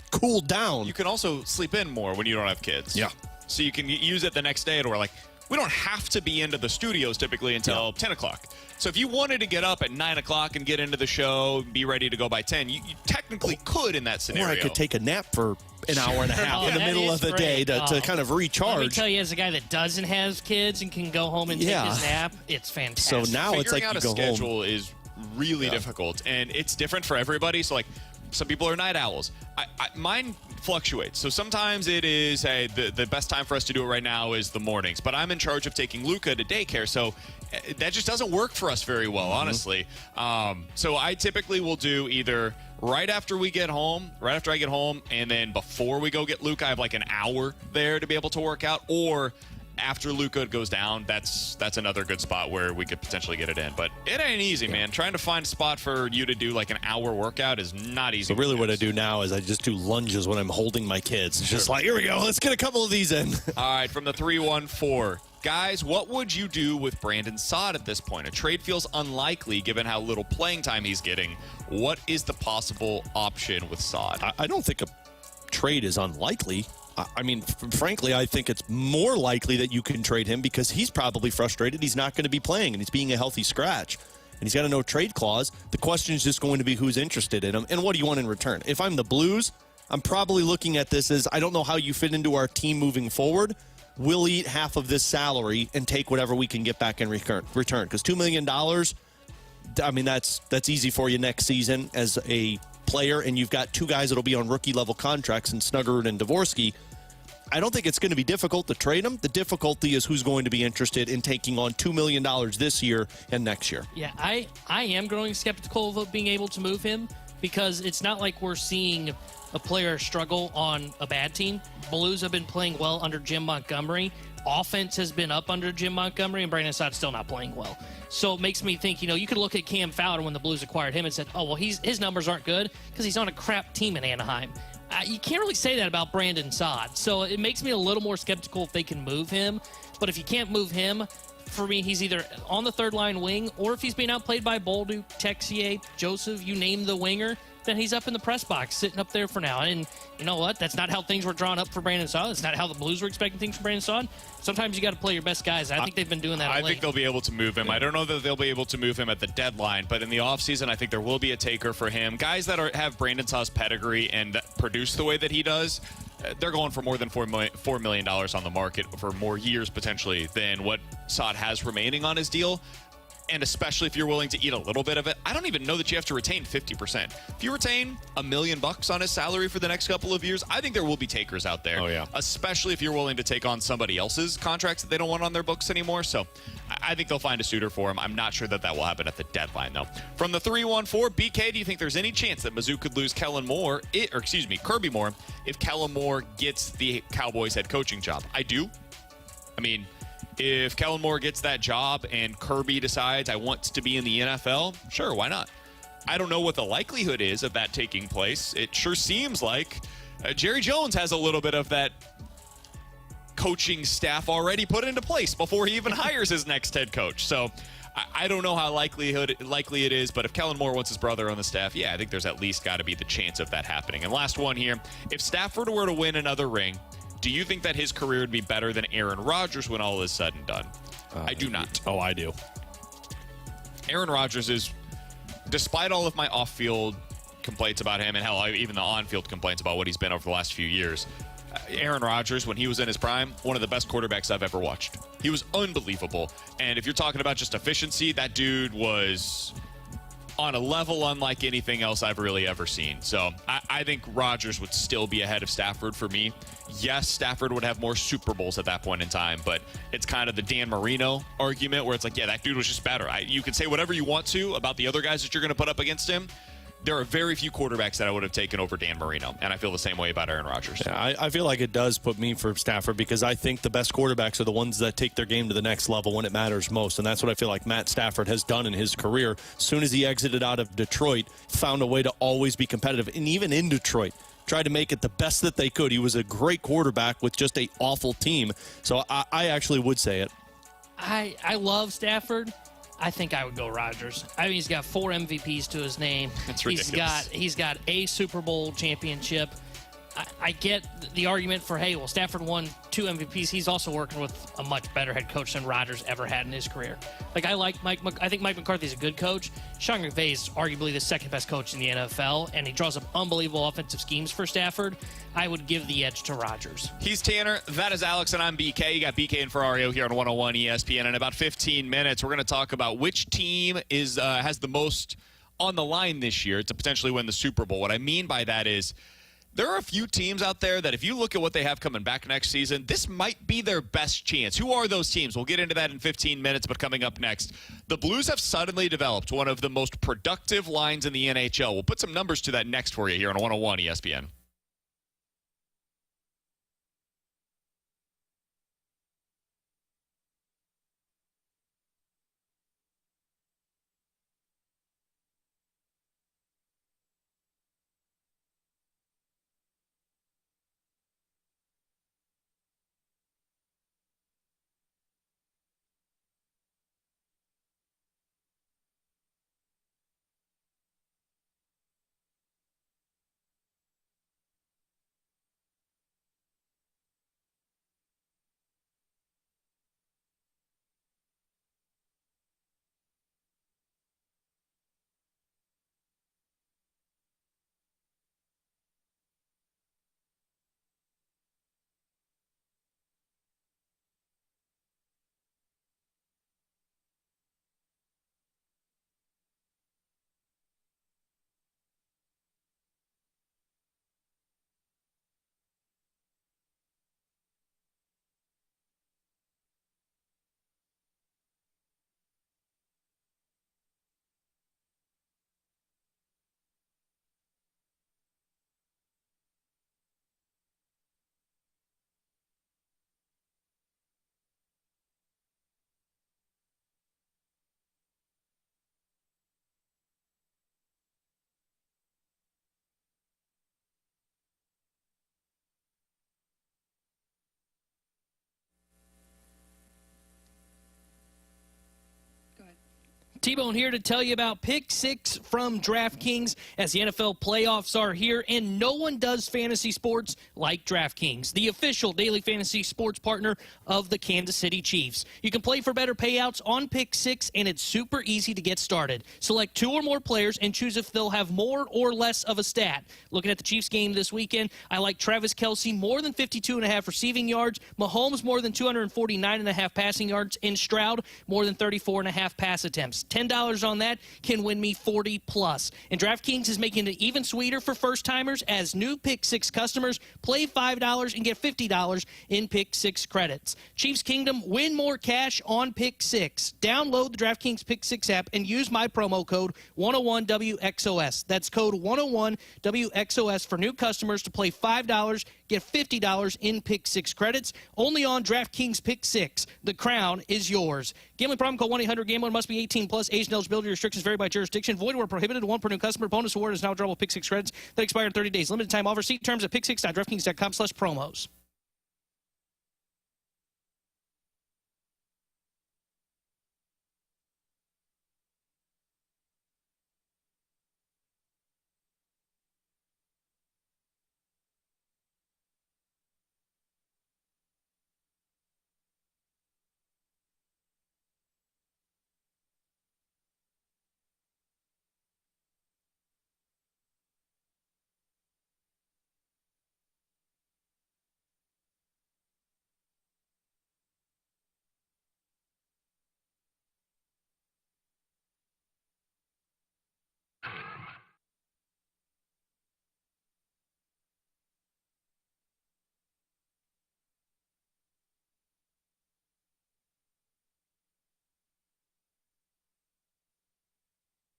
cooled down. You can also sleep in more when you don't have kids. Yeah. So you can use it the next day, and we're like, we don't have to be into the studios typically until 10 o'clock. So if you wanted to get up at 9 o'clock and get into the show, be ready to go by 10, you technically could in that scenario. Or I could take a nap for an hour and a half in the middle of the day to kind of recharge. Let me tell you, as a guy that doesn't have kids and can go home and take his nap, it's fantastic. So now it's like Figuring out you a go schedule home. is really difficult, and it's different for everybody. So, some people are night owls. Mine fluctuates. So sometimes it is, hey, the best time for us to do it right now is the mornings. But I'm in charge of taking Luca to daycare, so that just doesn't work for us very well, honestly. So I typically will do either right after I get home, and then before we go get Luca, I have an hour there to be able to work out, or after Luca goes down, that's another good spot where we could potentially get it in. But it ain't easy, man. Trying to find a spot for you to do an hour workout is not easy. So really what I do now is I just do lunges when I'm holding my kids. It's just here we go. Let's get a couple of these in. All right, from the 314. Guys, what would you do with Brandon Saad at this point? A trade feels unlikely given how little playing time he's getting. What is the possible option with Saad? I don't think a trade is unlikely. I mean, frankly, I think it's more likely that you can trade him because he's probably frustrated. He's not going to be playing, and he's being a healthy scratch. and he's got a no-trade clause. The question is just going to be who's interested in him and what do you want in return. If I'm the Blues, I'm probably looking at this as I don't know how you fit into our team moving forward. We'll eat half of this salary and take whatever we can get back in return. Because $2 million, I mean, that's easy for you next season as a player, and you've got two guys that'll be on rookie-level contracts in Snuggerud and Dvorsky. I don't think it's going to be difficult to trade them. The difficulty is who's going to be interested in taking on $2 million this year and next year. Yeah, I am growing skeptical of being able to move him because it's not like we're seeing a player struggle on a bad team. Blues have been playing well under Jim Montgomery. Offense has been up under Jim Montgomery, and Brandon Saad's still not playing well. So it makes me think, you could look at Cam Fowler when the Blues acquired him and said, oh, well, his numbers aren't good because he's on a crap team in Anaheim. You can't really say that about Brandon Saad. So it makes me a little more skeptical if they can move him. But if you can't move him, for me, he's either on the third-line wing, or if he's being outplayed by Bolduc, Texier, Joseph, you name the winger, then he's up in the press box, sitting up there for now. And you know what? That's not how things were drawn up for Brandon Saad. That's not how the Blues were expecting things from Brandon Saad. Sometimes you got to play your best guys. I think they've been doing that. I think they'll be able to move him. I don't know that they'll be able to move him at the deadline, but in the offseason, I think there will be a taker for him. Guys that have Brandon Saad's pedigree and that produce the way that he does, they're going for more than $4 million on the market for more years potentially than what Saad has remaining on his deal. And especially if you're willing to eat a little bit of it, I don't even know that you have to retain 50%. If you retain $1 million on his salary for the next couple of years, I think there will be takers out there. Oh, yeah. Especially if you're willing to take on somebody else's contracts that they don't want on their books anymore. So I think they'll find a suitor for him. I'm not sure that will happen at the deadline, though. From the 314, BK, do you think there's any chance that Mizzou could lose Kirby Moore, if Kellen Moore gets the Cowboys head coaching job? I do. I mean, if Kellen Moore gets that job and Kirby decides I want to be in the NFL, sure, why not? I don't know what the likelihood is of that taking place. It sure seems like Jerry Jones has a little bit of that coaching staff already put into place before he even hires his next head coach. So I don't know how likely it is, but if Kellen Moore wants his brother on the staff, yeah, I think there's at least got to be the chance of that happening. And last one here, if Stafford were to win another ring, do you think that his career would be better than Aaron Rodgers when all is said and done? I do not. Oh, I do. Aaron Rodgers is, despite all of my off-field complaints about him and hell, even the on-field complaints about what he's been over the last few years, Aaron Rodgers, when he was in his prime, one of the best quarterbacks I've ever watched. He was unbelievable. And if you're talking about just efficiency, that dude was on a level unlike anything else I've really ever seen. So I think Rodgers would still be ahead of Stafford for me. Yes, Stafford would have more Super Bowls at that point in time, but it's kind of the Dan Marino argument where it's like, yeah, that dude was just better. You can say whatever you want to about the other guys that you're going to put up against him. There are very few quarterbacks that I would have taken over Dan Marino, and I feel the same way about Aaron Rodgers. Yeah, I feel like it does put me for Stafford because I think the best quarterbacks are the ones that take their game to the next level when it matters most, and that's what I feel like Matt Stafford has done in his career. As soon as he exited out of Detroit, found a way to always be competitive, and even in Detroit, tried to make it the best that they could. He was a great quarterback with just an awful team, so I actually would say it. I love Stafford. I think I would go Rodgers. I mean, he's got 4 MVPs to his name. That's ridiculous. He's got a Super Bowl championship. I get the argument for, hey, well, Stafford won 2 MVPs. He's also working with a much better head coach than Rodgers ever had in his career. Like, I think Mike McCarthy's a good coach. Sean McVay is arguably the second best coach in the NFL, and he draws up unbelievable offensive schemes for Stafford. I would give the edge to Rodgers. He's Tanner. That is Alex, and I'm BK. You got BK and Ferrario here on 101 ESPN. In about 15 minutes, we're going to talk about which team has the most on the line this year to potentially win the Super Bowl. What I mean by that is, there are a few teams out there that if you look at what they have coming back next season, this might be their best chance. Who are those teams? We'll get into that in 15 minutes, but coming up next, the Blues have suddenly developed one of the most productive lines in the NHL. We'll put some numbers to that next for you here on 101 ESPN. T-Bone here to tell you about Pick 6 from DraftKings as the NFL playoffs are here, and no one does fantasy sports like DraftKings, the official daily fantasy sports partner of the Kansas City Chiefs. You can play for better payouts on Pick 6, and it's super easy to get started. Select 2 or more players and choose if they'll have more or less of a stat. Looking at the Chiefs game this weekend, I like Travis Kelce more than 52.5 receiving yards, Mahomes more than 249.5 passing yards, and Stroud more than 34.5 pass attempts. $10 on that can win me 40 plus. And DraftKings is making it even sweeter for first timers as new Pick 6 customers play $5 and get $50 in Pick 6 credits. Chiefs Kingdom, win more cash on Pick 6. Download the DraftKings Pick 6 app and use my promo code 101WXOS. That's code 101WXOS for new customers to play $5, get $50 in Pick 6 credits. Only on DraftKings Pick 6. The crown is yours. Gambling problem? Call 1-800-GAMBLER. Must be 18 plus. Age and eligibility restrictions vary by jurisdiction. Void where prohibited. 1 per new customer. Bonus award is now drawable Pick 6 credits that expire in 30 days. Limited time offer. See terms at pick6.draftkings.com/promos.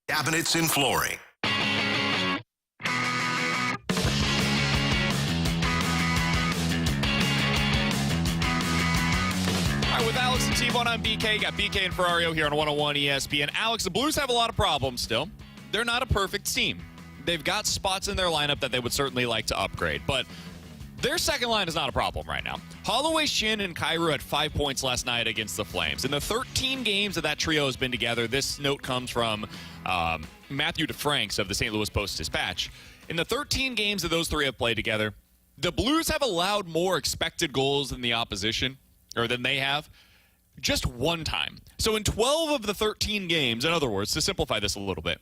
Cabinets and flooring. All right, with Alex and T-Bone on BK, got BK and Ferrario here on 101 ESPN. Alex, the Blues have a lot of problems still. They're not a perfect team. They've got spots in their lineup that they would certainly like to upgrade, but their second line is not a problem right now. Holloway, Shin, and Kyrou had 5 points last night against the Flames. In the 13 games that trio has been together, this note comes from Matthew DeFranks of the St. Louis Post-Dispatch. In the 13 games that those three have played together, the Blues have allowed more expected goals than the opposition, or than they have, just one time. So in 12 of the 13 games, in other words, to simplify this a little bit,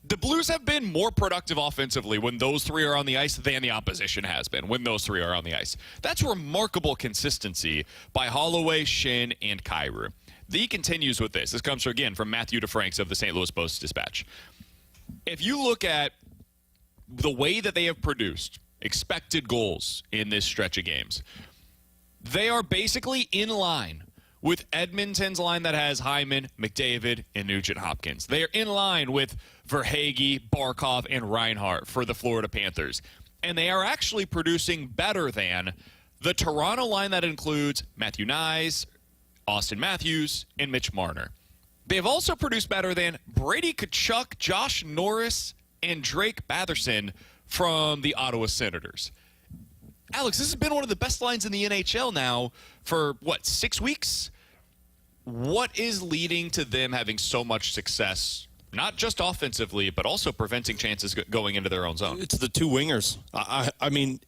the Blues have been more productive offensively when those three are on the ice than the opposition has been when those three are on the ice. That's remarkable consistency by Holloway, Shin, and Kyrou. He continues with this. This comes, again, from Matthew DeFranks of the St. Louis Post-Dispatch. If you look at the way that they have produced expected goals in this stretch of games, they are basically in line with Edmonton's line that has Hyman, McDavid, and Nugent-Hopkins. They are in line with Verhaeghe, Barkov, and Reinhart for the Florida Panthers. And they are actually producing better than the Toronto line that includes Matthew Nyes, Austin Matthews, and Mitch Marner. They have also produced better than Brady Tkachuk, Josh Norris, and Drake Batherson from the Ottawa Senators. Alex, this has been one of the best lines in the NHL now for, 6 weeks? What is leading to them having so much success, not just offensively, but also preventing chances going into their own zone? It's the two wingers. I mean,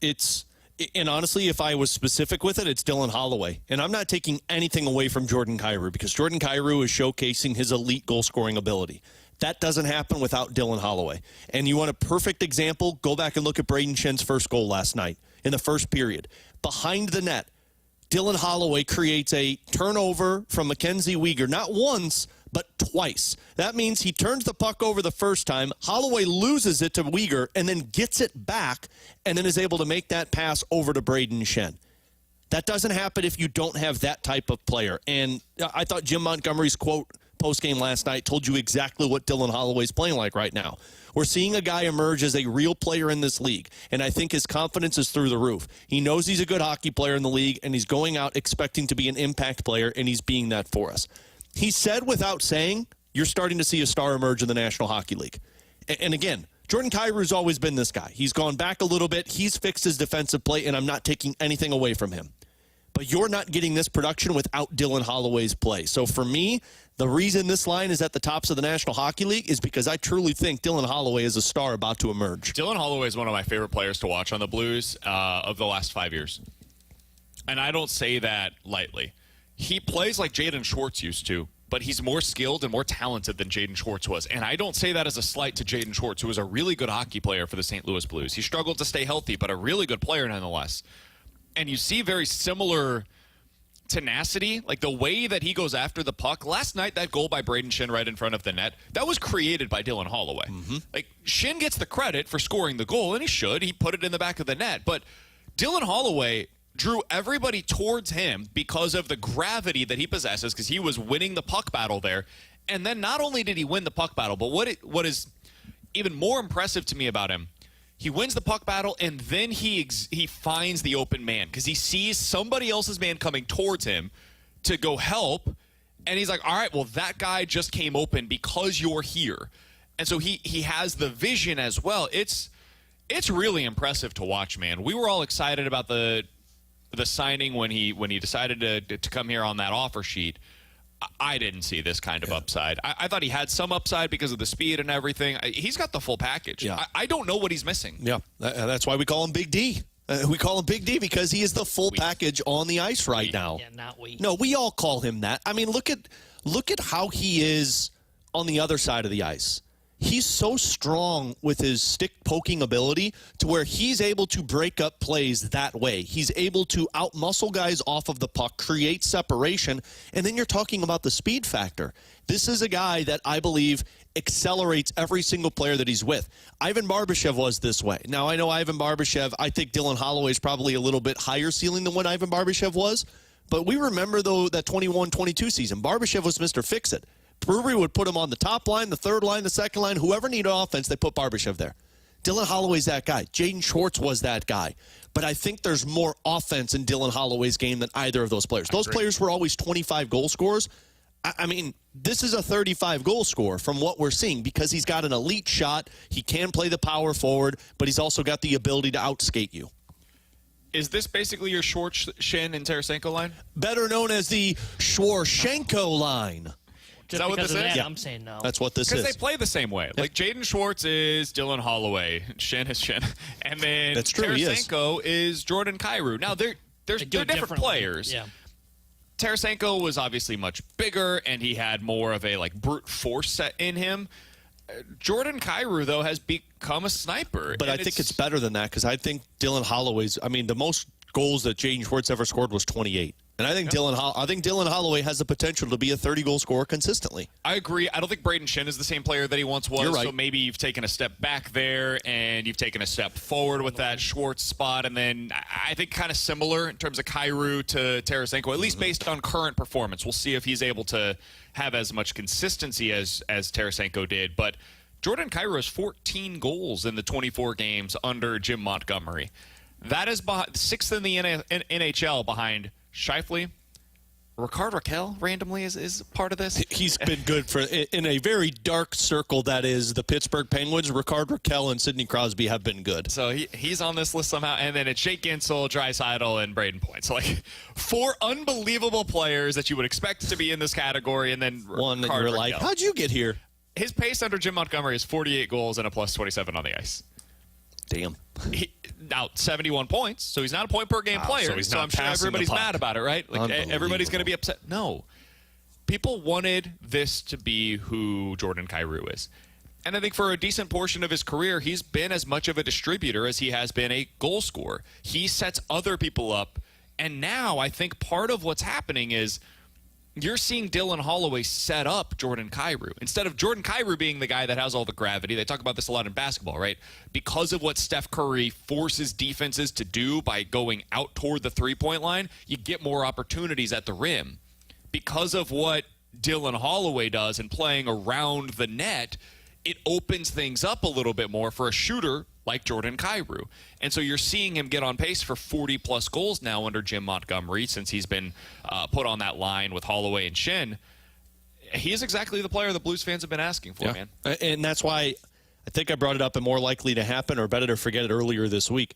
and honestly, if I was specific with it, it's Dylan Holloway. And I'm not taking anything away from Jordan Kyrou because Jordan Kyrou is showcasing his elite goal-scoring ability. That doesn't happen without Dylan Holloway. And you want a perfect example? Go back and look at Braden Schen's first goal last night in the first period. Behind the net, Dylan Holloway creates a turnover from Mackenzie Weegar, not once, but twice. That means he turns the puck over the first time, Holloway loses it to Weegar, and then gets it back, and then is able to make that pass over to Braden Schenn. That doesn't happen if you don't have that type of player. And I thought Jim Montgomery's quote post-game last night told you exactly what Dylan Holloway's playing like right now. We're seeing a guy emerge as a real player in this league, and I think his confidence is through the roof. He knows he's a good hockey player in the league, and he's going out expecting to be an impact player, and he's being that for us. He said without saying, you're starting to see a star emerge in the National Hockey League. And again, Jordan Kyrou's always been this guy. He's gone back a little bit. He's fixed his defensive play, and I'm not taking anything away from him. but you're not getting this production without Dylan Holloway's play. So for me, the reason this line is at the tops of the National Hockey League is because I truly think Dylan Holloway is a star about to emerge. Dylan Holloway is one of my favorite players to watch on the Blues of the last 5 years. And I don't say that lightly. He plays like Jaden Schwartz used to, but he's more skilled and more talented than Jaden Schwartz was. And I don't say that as a slight to Jaden Schwartz, who was a really good hockey player for the St. Louis Blues. He struggled to stay healthy, but a really good player nonetheless. And you see very similar tenacity, like the way that he goes after the puck. Last night, that goal by Braden Shin right in front of the net, that was created by Dylan Holloway. Like, Shin gets the credit for scoring the goal, and he should. He put it in the back of the net. But Dylan Holloway drew everybody towards him because of the gravity that he possesses, because he was winning the puck battle there. And then not only did he win the puck battle, but what is even more impressive to me about him, he wins the puck battle, and then he finds the open man because he sees somebody else's man coming towards him to go help, and he's like, all right, well, that guy just came open because you're here. And so he has the vision as well. It's really impressive to watch, man. We were all excited about the signing when he decided to come here on that offer sheet. I didn't see this kind of upside. I thought he had some upside because of the speed and everything. He's got the full package. Yeah. I don't know what he's missing. Yeah, that's why we call him Big D. We call him Big D because he is the full package on the ice right now. Yeah, not we. No, we all call him that. I mean, look at how he is on the other side of the ice. He's so strong with his stick-poking ability to where he's able to break up plays that way. He's able to out-muscle guys off of the puck, create separation, and then you're talking about the speed factor. This is a guy that I believe accelerates every single player that he's with. Ivan Barbashev was this way. Now, I know Ivan Barbashev, I think Dylan Holloway is probably a little bit higher ceiling than what Ivan Barbashev was, but we remember, though, that 21-22 season. Barbashev was Mr. Fix-It. Brewery would put him on the top line, the third line, the second line. Whoever needed offense, they put Barbashev there. Dylan Holloway's that guy. Jaden Schwartz was that guy. But I think there's more offense in Dylan Holloway's game than either of those players. Those players were always 25 goal scorers. I mean, this is a 35 goal scorer from what we're seeing because he's got an elite shot. He can play the power forward, but he's also got the ability to outskate you. Is this basically your Schwartz, Shin, and Tarasenko line? Better known as the Schwarzshenko line. Just that what because this of is? that, Yeah. I'm saying no. That's what this is. Because they play the same way. Like, Jaden Schwartz is Dylan Holloway. Shin is Shin. And then That's true, he is. Tarasenko is Jordan Kyrou. Now, they're different players. Yeah. Tarasenko was obviously much bigger, and he had more of a brute force set in him. Jordan Kyrou, though, has become a sniper. But I think it's better than that because I think Dylan Holloway's, the most goals that Jaden Schwartz ever scored was 28. And I think Dylan Holloway has the potential to be a 30-goal scorer consistently. I agree. I don't think Braden Shin is the same player that he once was. You're right. So maybe you've taken a step back there, and you've taken a step forward with that Schwartz spot. And then I think kind of similar in terms of Kyrou to Tarasenko, at least based on current performance. We'll see if he's able to have as much consistency as Tarasenko did. But Jordan Kyrou has 14 goals in the 24 games under Jim Montgomery. That is sixth in the NHL behind Scheifele. Ricard Raquel randomly is part of this. He's been good in a very dark circle that is the Pittsburgh Penguins. Ricard Raquel and Sidney Crosby have been good. So he's on this list somehow. And then it's Jake Gensel, Draisaitl, and Braden Point. So, four unbelievable players that you would expect to be in this category. And then One that Ricard you're Raquel. like, how'd you get here? His pace under Jim Montgomery is 48 goals and a plus 27 on the ice. Damn. Now, 71 points, so he's not a point-per-game player. so I'm sure everybody's mad about it, right? Everybody's going to be upset. No. People wanted this to be who Jordan Kyrou is. And I think for a decent portion of his career, he's been as much of a distributor as he has been a goal scorer. He sets other people up. And now I think part of what's happening is you're seeing Dylan Holloway set up Jordan Kyrou. Instead of Jordan Kyrou being the guy that has all the gravity, they talk about this a lot in basketball, right? Because of what Steph Curry forces defenses to do by going out toward the three-point line, you get more opportunities at the rim. Because of what Dylan Holloway does and playing around the net, it opens things up a little bit more for a shooter like Jordan Kyrou. And so you're seeing him get on pace for 40-plus goals now under Jim Montgomery since he's been put on that line with Holloway and Shin. He is exactly the player the Blues fans have been asking for, man. And that's why I think I brought it up and more likely to happen or better to forget it earlier this week.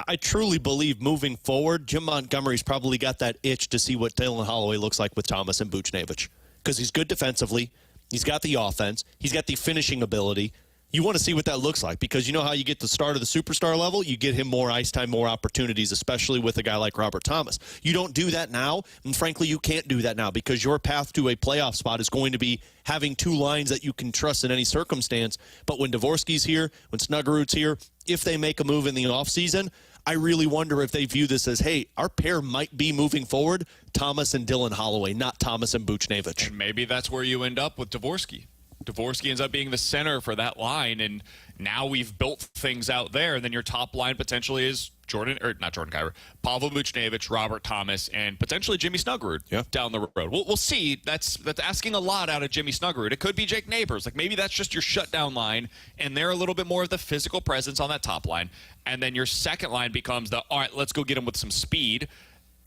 I truly believe moving forward, Jim Montgomery's probably got that itch to see what Dylan Holloway looks like with Thomas and Buchnevich. Because he's good defensively. He's got the offense. He's got the finishing ability. You want to see what that looks like because you know how you get the start of the superstar level? You get him more ice time, more opportunities, especially with a guy like Robert Thomas. You don't do that now, and frankly, you can't do that now because your path to a playoff spot is going to be having two lines that you can trust in any circumstance. But when Dvorsky's here, when Snuggerud's here, if they make a move in the offseason, I really wonder if they view this as, hey, our pair might be moving forward, Thomas and Dylan Holloway, not Thomas and Buchnevich. And maybe that's where you end up with Dvorsky. Dvorsky ends up being the center for that line, and now we've built things out there, and then your top line potentially is Pavel Buchnevich, Robert Thomas, and potentially Jimmy Snuggerud down the road. We'll see. That's asking a lot out of Jimmy Snuggerud. It could be Jake Neighbors. Like maybe that's just your shutdown line, and they're a little bit more of the physical presence on that top line. And then your second line becomes all right, let's go get him with some speed.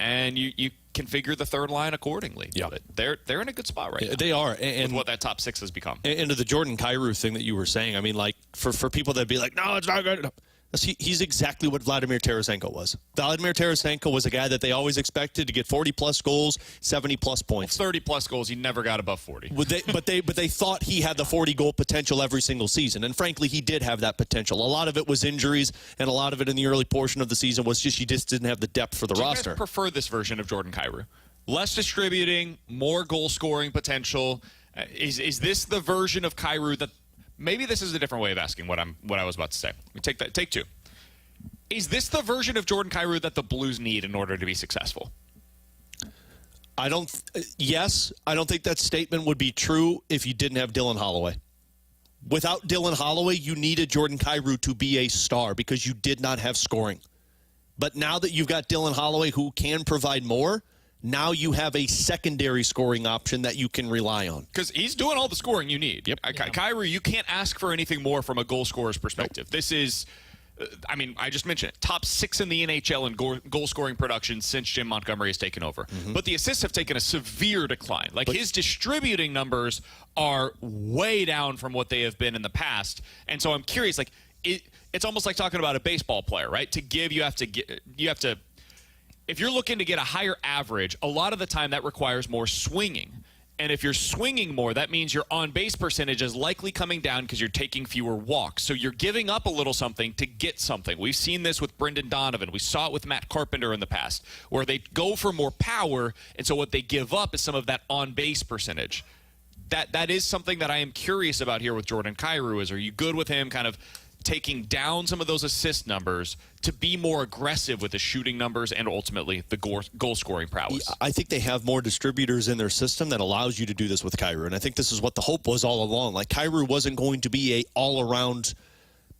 And you configure the third line accordingly. Yeah, they're in a good spot right now. They are, and with what that top six has become. And to the Jordan Kyrou thing that you were saying, I mean, like for people that'd be like, no, it's not good. He's exactly what Vladimir Tarasenko was. Vladimir Tarasenko was a guy that they always expected to get 40-plus goals, 70-plus points. 30-plus goals, he never got above 40. But they thought he had the 40-goal potential every single season. And frankly, he did have that potential. A lot of it was injuries, and a lot of it in the early portion of the season was just you just didn't have the depth for the roster. Do you guys prefer this version of Jordan Kyrou? Less distributing, more goal-scoring potential. Is this the version of Kyrou that... Maybe this is a different way of asking what I was about to say. Take two. Is this the version of Jordan Kyrou that the Blues need in order to be successful? Yes, I don't think that statement would be true if you didn't have Dylan Holloway. Without Dylan Holloway, you needed Jordan Kyrou to be a star because you did not have scoring. But now that you've got Dylan Holloway who can provide more, now you have a secondary scoring option that you can rely on. Because he's doing all the scoring you need. Yep. Kyrou, you can't ask for anything more from a goal scorer's perspective. Nope. This is, I just mentioned it, top 6 in the NHL in goal-scoring production since Jim Montgomery has taken over. Mm-hmm. But the assists have taken a severe decline. His distributing numbers are way down from what they have been in the past. And so I'm curious, it's almost like talking about a baseball player, right? To give, you have to. If you're looking to get a higher average, a lot of the time that requires more swinging. And if you're swinging more, that means your on-base percentage is likely coming down because you're taking fewer walks. So you're giving up a little something to get something. We've seen this with Brendan Donovan. We saw it with Matt Carpenter in the past, where they go for more power, and so what they give up is some of that on-base percentage. That is something that I am curious about here with Jordan Kyrou. Are you good with him kind of taking down some of those assist numbers to be more aggressive with the shooting numbers and ultimately the goal-scoring prowess? I think they have more distributors in their system that allows you to do this with Kyrou, and I think this is what the hope was all along. Kyrou wasn't going to be a all-around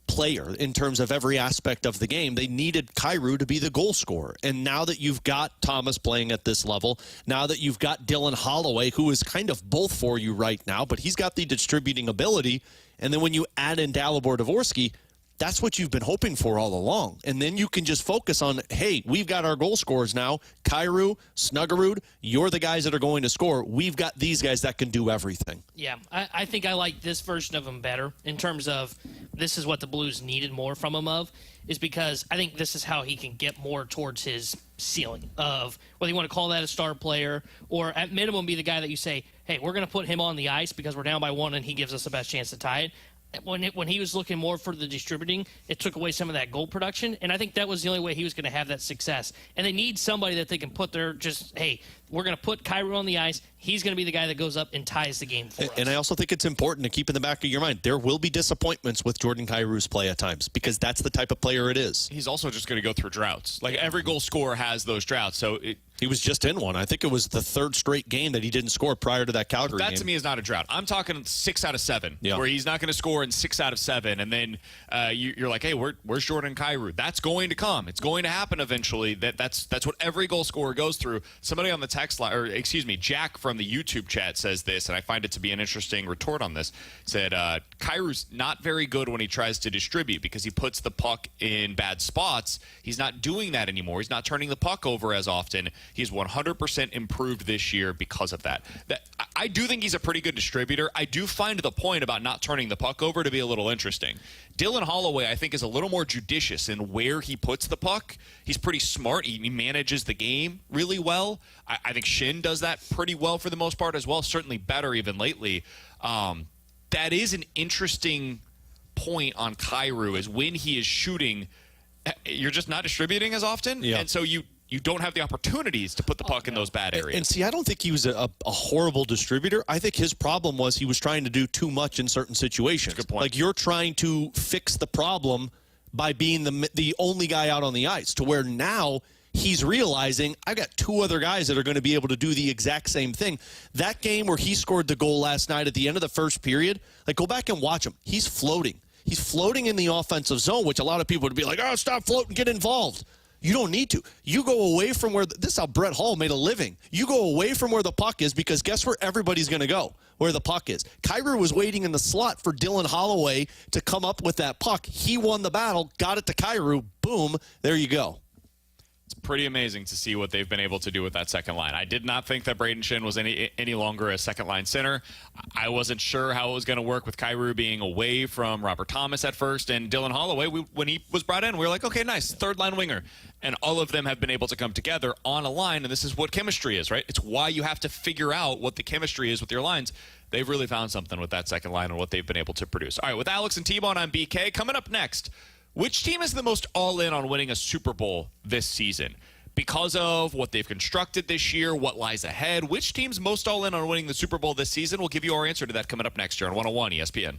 player in terms of every aspect of the game. They needed Kyrou to be the goal scorer, and now that you've got Thomas playing at this level, now that you've got Dylan Holloway, who is kind of both for you right now, but he's got the distributing ability. And then when you add in Dalibor Dvorsky, that's what you've been hoping for all along. And then you can just focus on, hey, we've got our goal scorers now. Kyrou, Snuggerud, you're the guys that are going to score. We've got these guys that can do everything. Yeah, I think I like this version of him better in terms of this is what the Blues needed more from him is because I think this is how he can get more towards his ceiling of whether you want to call that a star player or at minimum be the guy that you say, hey, we're going to put him on the ice because we're down by 1 and he gives us the best chance to tie it. When he was looking more for the distributing, it took away some of that goal production, and I think that was the only way he was going to have that success. And they need somebody that they can put there hey, we're going to put Kyrou on the ice. He's going to be the guy that goes up and ties the game for us. And I also think it's important to keep in the back of your mind, there will be disappointments with Jordan Kyrou's play at times because that's the type of player it is. He's also just going to go through droughts. Every goal scorer has those droughts, so he was just in one. I think it was the 3rd straight game that he didn't score prior to that Calgary game. That to me is not a drought. I'm talking 6 out of 7, where he's not going to score in 6 out of 7, and then you're like, hey, where's Jordan Kyrou? That's going to come. It's going to happen eventually. That's what every goal scorer goes through. Somebody on the text line, Jack from the YouTube chat says this, and I find it to be an interesting retort on this. Said Kairu's not very good when he tries to distribute because he puts the puck in bad spots. He's not doing that anymore. He's not turning the puck over as often. He's 100% improved this year because of that. I do think he's a pretty good distributor. I do find the point about not turning the puck over to be a little interesting. Dylan Holloway, I think, is a little more judicious in where he puts the puck. He's pretty smart. He manages the game really well. I think Shin does that pretty well for the most part as well, certainly better even lately. That is an interesting point on Kairu, is when he is shooting, you're just not distributing as often. Yeah. And so you don't have the opportunities to put the puck in those bad areas. And see, I don't think he was a horrible distributor. I think his problem was he was trying to do too much in certain situations. Good point. Like, you're trying to fix the problem by being the only guy out on the ice, to where now he's realizing, I've got two other guys that are going to be able to do the exact same thing. That game where he scored the goal last night at the end of the first period, like, go back and watch him. He's floating. He's floating in the offensive zone, which a lot of people would be like, oh, stop floating, get involved. You don't need to. You go away from where this is how Brett Hull made a living. You go away from where the puck is, because guess where everybody's going to go? Where the puck is. Kairu was waiting in the slot for Dylan Holloway to come up with that puck. He won the battle, got it to Kairu. Boom, there you go. It's pretty amazing to see what they've been able to do with that second line. I did not think that Braden Shin was any longer a second-line center. I wasn't sure how it was going to work with Kairu being away from Robert Thomas at first. And Dylan Holloway, when he was brought in, we were like, okay, nice, third-line winger. And all of them have been able to come together on a line, and this is what chemistry is, right? It's why you have to figure out what the chemistry is with your lines. They've really found something with that second line and what they've been able to produce. All right, with Alex and T-Bone, I'm BK. Coming up next, which team is the most all-in on winning a Super Bowl this season? Because of what they've constructed this year, what lies ahead, which team's most all-in on winning the Super Bowl this season? We'll give you our answer to that coming up next year on 101 ESPN.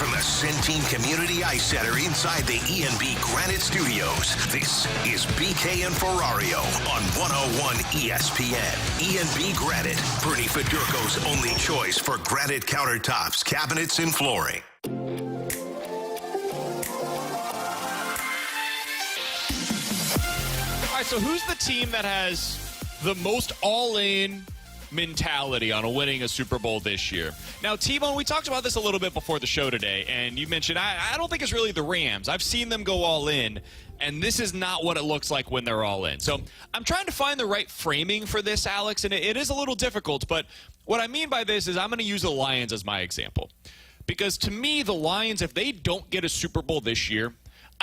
from the Centene Community Ice Center inside the E&B Granite Studios, this is BK and Ferrario on 101 ESPN. E&B Granite, Bernie Federko's only choice for granite countertops, cabinets, and flooring. All right, so who's the team that has the most all-in mentality on winning a Super Bowl this year? Now, T-Bone, we talked about this a little bit before the show today, and you mentioned I don't think it's really the Rams. I've seen them go all in, and this is not what it looks like when they're all in. So I'm trying to find the right framing for this, Alex, and it is a little difficult, but what I mean by this is I'm going to use the Lions as my example. Because to me, the Lions, if they don't get a Super Bowl this year,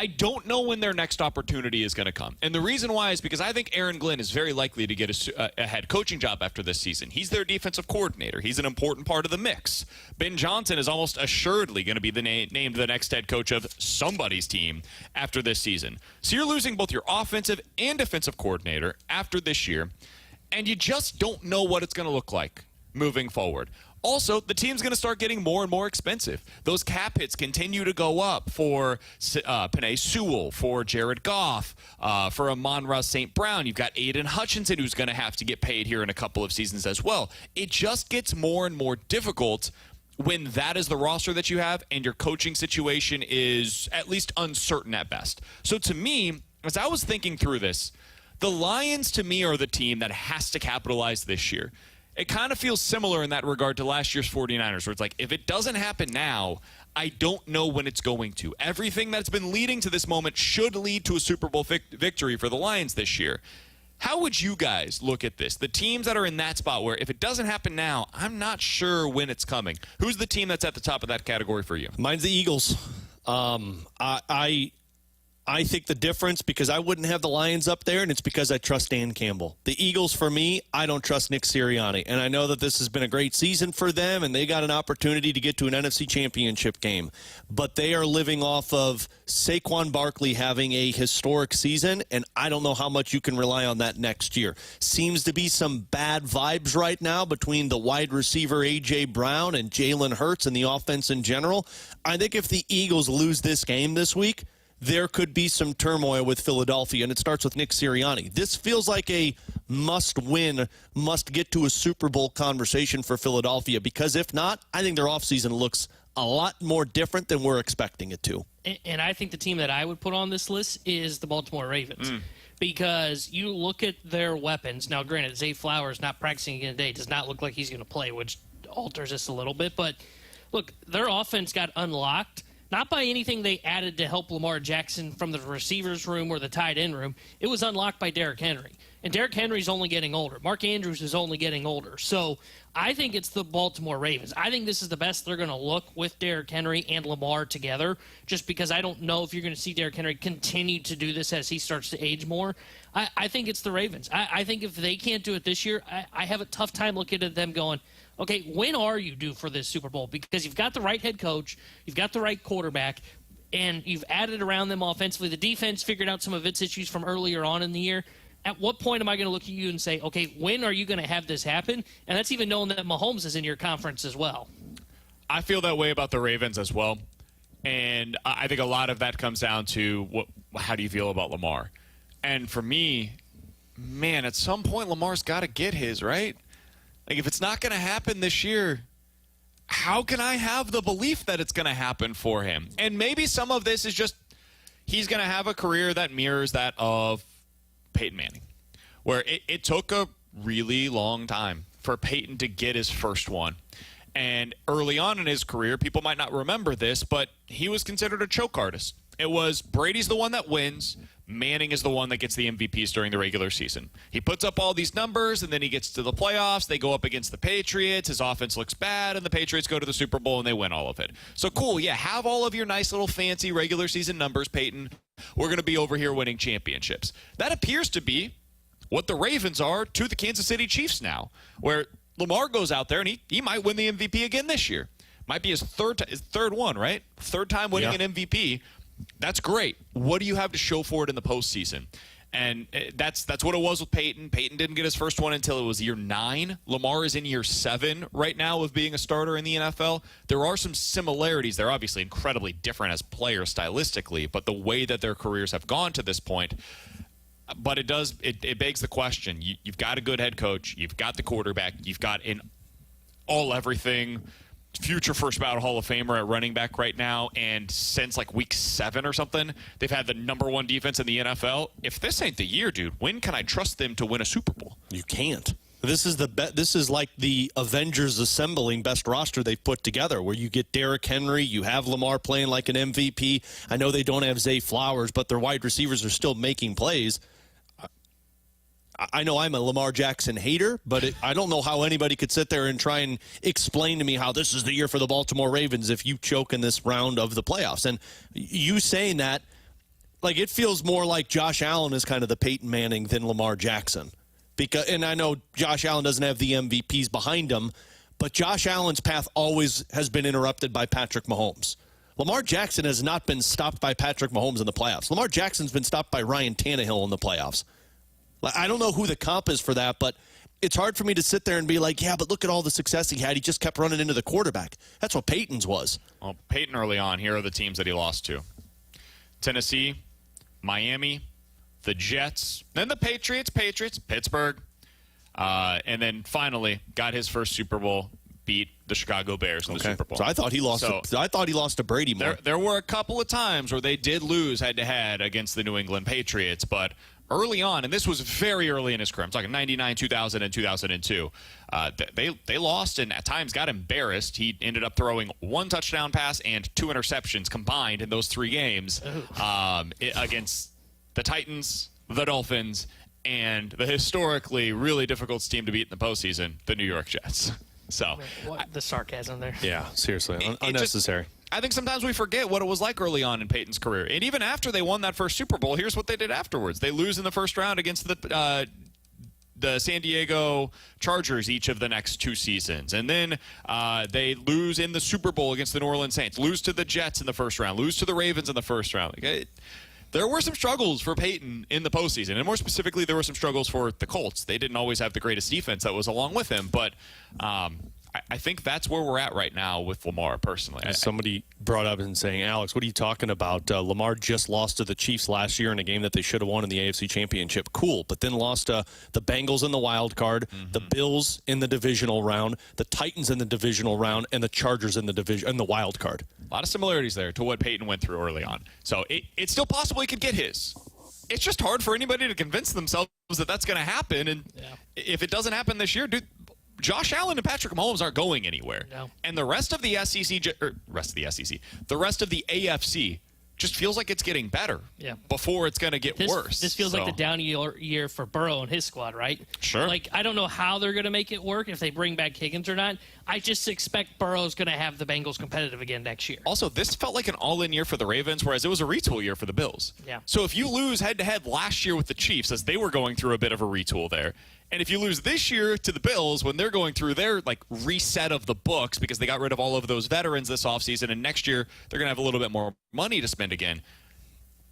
I don't know when their next opportunity is going to come. And the reason why is because I think Aaron Glenn is very likely to get a head coaching job after this season. He's their defensive coordinator. He's an important part of the mix. Ben Johnson is almost assuredly going to be named the next head coach of somebody's team after this season. So you're losing both your offensive and defensive coordinator after this year, and you just don't know what it's going to look like moving forward. Also, the team's going to start getting more and more expensive. Those cap hits continue to go up for Penei Sewell, for Jared Goff, for Amon-Ra St. Brown. You've got Aiden Hutchinson, who's going to have to get paid here in a couple of seasons as well. It just gets more and more difficult when that is the roster that you have and your coaching situation is at least uncertain at best. So to me, as I was thinking through this, the Lions to me are the team that has to capitalize this year. It kind of feels similar in that regard to last year's 49ers, where it's like, if it doesn't happen now, I don't know when it's going to. Everything that's been leading to this moment should lead to a Super Bowl victory for the Lions this year. How would you guys look at this? The teams that are in that spot where if it doesn't happen now, I'm not sure when it's coming. Who's the team that's at the top of that category for you? Mine's the Eagles. I think the difference, because I wouldn't have the Lions up there, and it's because I trust Dan Campbell. The Eagles, for me, I don't trust Nick Sirianni. And I know that this has been a great season for them, and they got an opportunity to get to an NFC championship game. But they are living off of Saquon Barkley having a historic season, and I don't know how much you can rely on that next year. Seems to be some bad vibes right now between the wide receiver A.J. Brown and Jalen Hurts and the offense in general. I think if the Eagles lose this game this week, there could be some turmoil with Philadelphia, and it starts with Nick Sirianni. This feels like a must-win, must-get-to a Super Bowl conversation for Philadelphia, because if not, I think their offseason looks a lot more different than we're expecting it to. And I think the team that I would put on this list is the Baltimore Ravens. Because you look at their weapons. Now, granted, Zay Flowers not practicing again today. Does not look like he's going to play, which alters this a little bit. But, look, their offense got unlocked. Not by anything they added to help Lamar Jackson from the receivers room or the tight end room. It was unlocked by Derrick Henry. And Derrick Henry's only getting older. Mark Andrews is only getting older. So I think it's the Baltimore Ravens. I think this is the best they're going to look with Derrick Henry and Lamar together, just because I don't know if you're going to see Derrick Henry continue to do this as he starts to age more. I think it's the Ravens. I think if they can't do it this year, I have a tough time looking at them going, okay, when are you due for this Super Bowl? Because you've got the right head coach, you've got the right quarterback, and you've added around them offensively. The defense figured out some of its issues from earlier on in the year. At what point am I going to look at you and say, okay, when are you going to have this happen? And that's even knowing that Mahomes is in your conference as well. I feel that way about the Ravens as well. And I think a lot of that comes down to how do you feel about Lamar? And for me, man, at some point Lamar's got to get his, right? Like, if it's not going to happen this year, how can I have the belief that it's going to happen for him? And maybe some of this is just he's going to have a career that mirrors that of Peyton Manning, where it took a really long time for Peyton to get his first one. And early on in his career, people might not remember this, but he was considered a choke artist. It was Brady's the one that wins. Manning is the one that gets the MVPs during the regular season. He puts up all these numbers, and then he gets to the playoffs. They go up against the Patriots. His offense looks bad, and the Patriots go to the Super Bowl, and they win all of it. So cool, yeah, have all of your nice little fancy regular season numbers, Peyton. We're going to be over here winning championships. That appears to be what the Ravens are to the Kansas City Chiefs now, where Lamar goes out there, and he might win the MVP again this year. Might be his third one, right? Third time winning an MVP. That's great. What do you have to show for it in the postseason? And that's what it was with Peyton. Peyton didn't get his first one until it was year 9. Lamar is in year 7 right now of being a starter in the NFL. There are some similarities. They're obviously incredibly different as players stylistically, but the way that their careers have gone to this point. But it begs the question. You've got a good head coach. You've got the quarterback. You've got an all-everything future first ballot Hall of Famer at running back right now, and since like week 7 or something, they've had the number 1 defense in the NFL. If this ain't the year, dude, when can I trust them to win a Super Bowl? You can't. This is like the Avengers assembling best roster they've put together, where you get Derrick Henry, you have Lamar playing like an MVP. I know they don't have Zay Flowers, but their wide receivers are still making plays. I know I'm a Lamar Jackson hater, but I don't know how anybody could sit there and try and explain to me how this is the year for the Baltimore Ravens if you choke in this round of the playoffs. And you saying that, like, it feels more like Josh Allen is kind of the Peyton Manning than Lamar Jackson. And I know Josh Allen doesn't have the MVPs behind him, but Josh Allen's path always has been interrupted by Patrick Mahomes. Lamar Jackson has not been stopped by Patrick Mahomes in the playoffs. Lamar Jackson's been stopped by Ryan Tannehill in the playoffs. I don't know who the comp is for that, but it's hard for me to sit there and be like, yeah, but look at all the success he had. He just kept running into the quarterback. That's what Peyton's was. Well, Peyton early on, here are the teams that he lost to. Tennessee, Miami, the Jets, then the Patriots, Pittsburgh, and then finally got his first Super Bowl, beat the Chicago Bears in the Super Bowl. So I thought he lost. I thought he lost to Brady more. There were a couple of times where they did lose head-to-head against the New England Patriots, but early on, and this was very early in his career, I'm talking 99, 2000, and 2002, they lost and at times got embarrassed. He ended up throwing 1 touchdown pass and 2 interceptions combined in those 3 games against the Titans, the Dolphins, and the historically really difficult team to beat in the postseason, the New York Jets. So the sarcasm there. Yeah, seriously. Unnecessary. I think sometimes we forget what it was like early on in Peyton's career. And even after they won that first Super Bowl, here's what they did afterwards. They lose in the first round against the San Diego Chargers each of the next 2 seasons. And then they lose in the Super Bowl against the New Orleans Saints, lose to the Jets in the first round, lose to the Ravens in the first round. There were some struggles for Peyton in the postseason, and more specifically, there were some struggles for the Colts. They didn't always have the greatest defense that was along with him, but I think that's where we're at right now with Lamar, personally. Somebody brought up and saying, Alex, what are you talking about? Lamar just lost to the Chiefs last year in a game that they should have won in the AFC Championship. Cool, but then lost to the Bengals in the wild card, the Bills in the divisional round, the Titans in the divisional round, and the Chargers in the wild card. A lot of similarities there to what Peyton went through early on. So it's still possible he could get his. It's just hard for anybody to convince themselves that that's going to happen. And if it doesn't happen this year, dude, Josh Allen and Patrick Mahomes aren't going anywhere. No. And the rest of the rest of the AFC just feels like it's getting better before it's going to get worse. This feels like the down year for Burrow and his squad, right? Sure. Like, I don't know how they're going to make it work, if they bring back Higgins or not. I just expect Burrow's going to have the Bengals competitive again next year. Also, this felt like an all-in year for the Ravens, whereas it was a retool year for the Bills. Yeah. So if you lose head-to-head last year with the Chiefs, as they were going through a bit of a retool there, and if you lose this year to the Bills when they're going through their reset of the books because they got rid of all of those veterans this offseason, and next year they're going to have a little bit more money to spend again.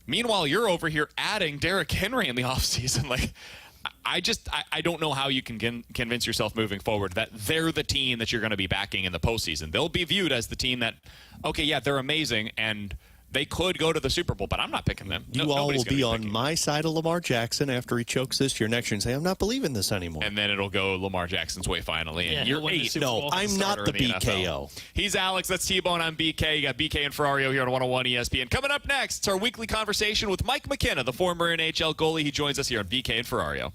Meanwhile, you're over here adding Derrick Henry in the offseason. I don't know how you can convince yourself moving forward that they're the team that you're going to be backing in the postseason. They'll be viewed as the team that, okay, yeah, they're amazing, and they could go to the Super Bowl, but I'm not picking them. You all will be on my side of Lamar Jackson after he chokes this year next year and say, I'm not believing this anymore. And then it'll go Lamar Jackson's way finally. And you're 8. No, I'm not the BKO. He's Alex. That's T-Bone. I'm BK. You got BK and Ferrario here on 101 ESPN. Coming up next, it's our weekly conversation with Mike McKenna, the former NHL goalie. He joins us here on BK and Ferrario.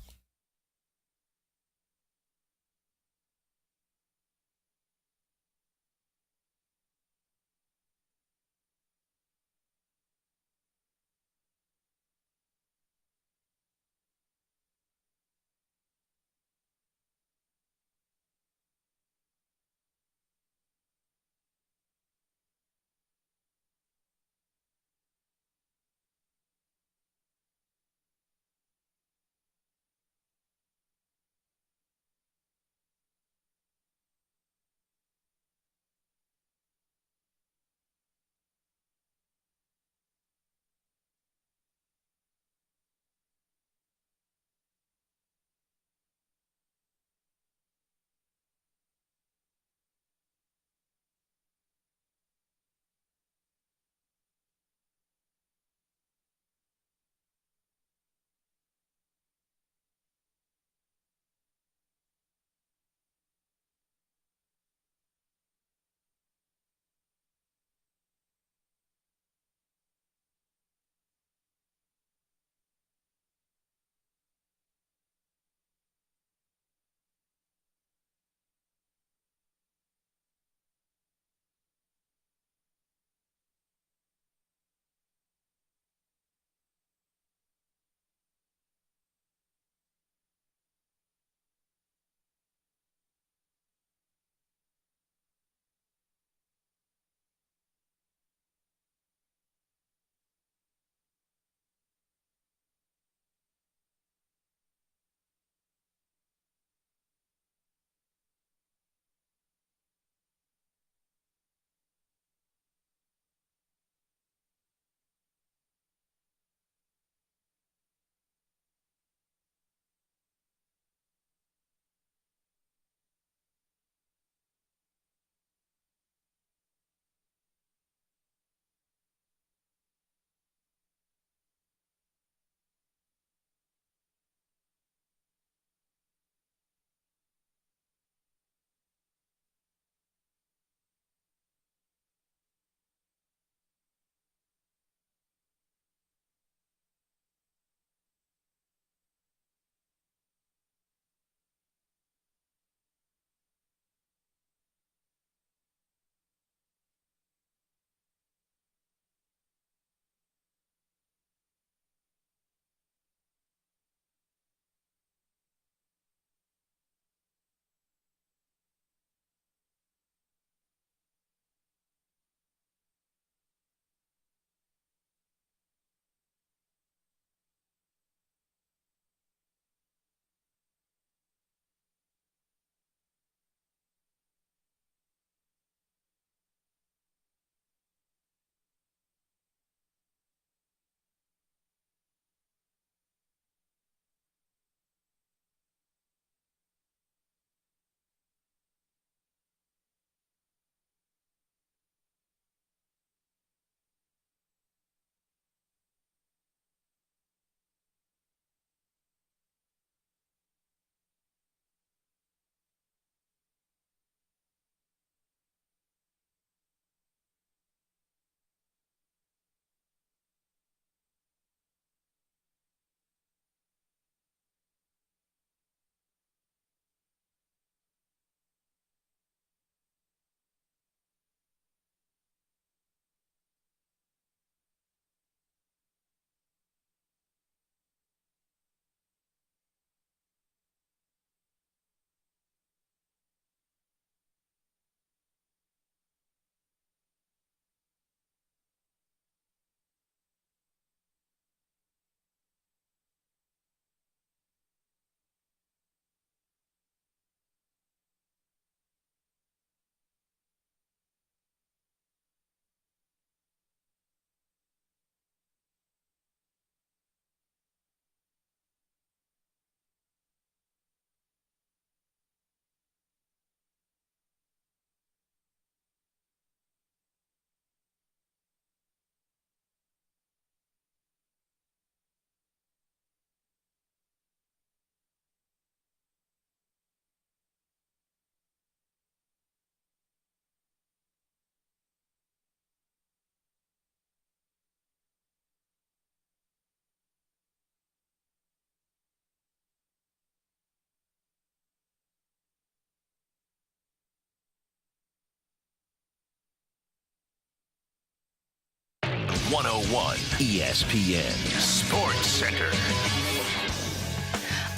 101 ESPN Sports Center.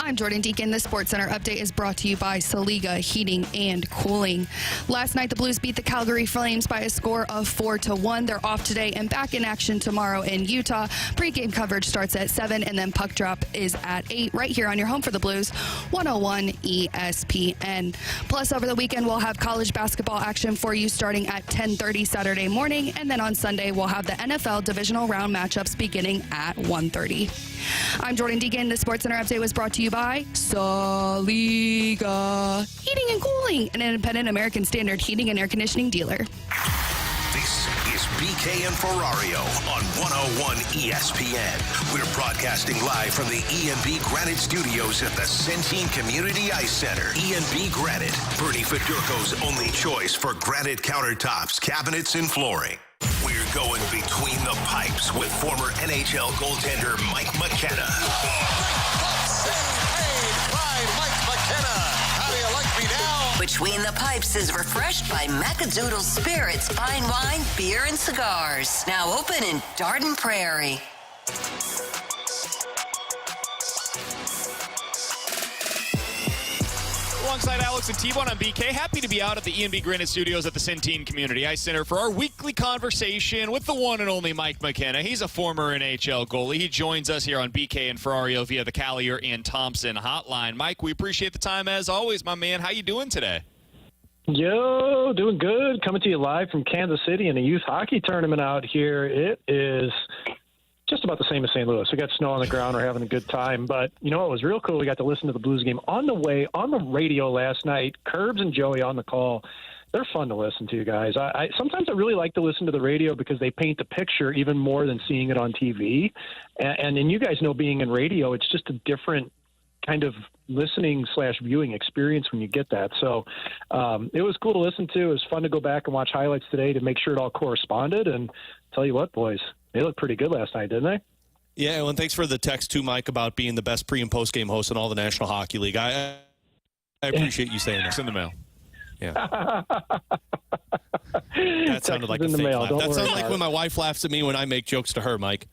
I'm Jordan Deacon. The Sports Center update is brought to you by Saliga Heating and Cooling. Last night, the Blues beat the Calgary Flames by a score of 4-1. They're off today and back in action tomorrow in Utah. Pre-game coverage starts at 7, and then puck drop is at 8, right here on your home for the Blues, 101 ESPN. Plus, over the weekend, we'll have college basketball action for you starting at 10:30 Saturday morning, and then on Sunday, we'll have the NFL divisional round matchups beginning at 1:30. I'm Jordan Deacon. The Sports Center update was brought to you by Saliga Heating and Cooling, an independent American Standard heating and air conditioning dealer. This is BK and Ferrario on 101 ESPN. We're broadcasting live from the E&B Granite Studios at the Centene Community Ice Center. E&B Granite, Bernie Fedorko's only choice for granite countertops, cabinets, and flooring. We're going between the pipes with former NHL goaltender Mike McKenna. Between the Pipes is refreshed by Macadoodle Spirits, fine wine, beer, and cigars. Now open in Darden Prairie. Alongside Alex and T-Bone, I'm BK. Happy to be out at the E&B Granite Studios at the Centene Community Ice Center for our weekly conversation with the one and only Mike McKenna. He's a former NHL goalie. He joins us here on BK and Ferrario via the Callier and Thompson hotline. Mike, we appreciate the time as always, my man. How you doing today? Yo, doing good. Coming to you live from Kansas City in a youth hockey tournament out here. It is just about the same as St. Louis. We got snow on the ground. We're having a good time. But you know what was real cool? We got to listen to the Blues game on the way, on the radio last night. Curbs and Joey on the call. They're fun to listen to, guys. I sometimes I really like to listen to the radio because they paint the picture even more than seeing it on TV. And you guys know, being in radio, it's just a different kind of listening/viewing experience when you get that. So it was cool to listen to. It was fun to go back and watch highlights today to make sure it all corresponded. And tell you what, boys, they looked pretty good last night, didn't they? Yeah, and thanks for the text too, Mike, about being the best pre- and post-game host in all the National Hockey League. I appreciate you saying that. It's in the mail. Yeah. That sounded like a fake laugh. That sounds like when my wife laughs at me when I make jokes to her, Mike.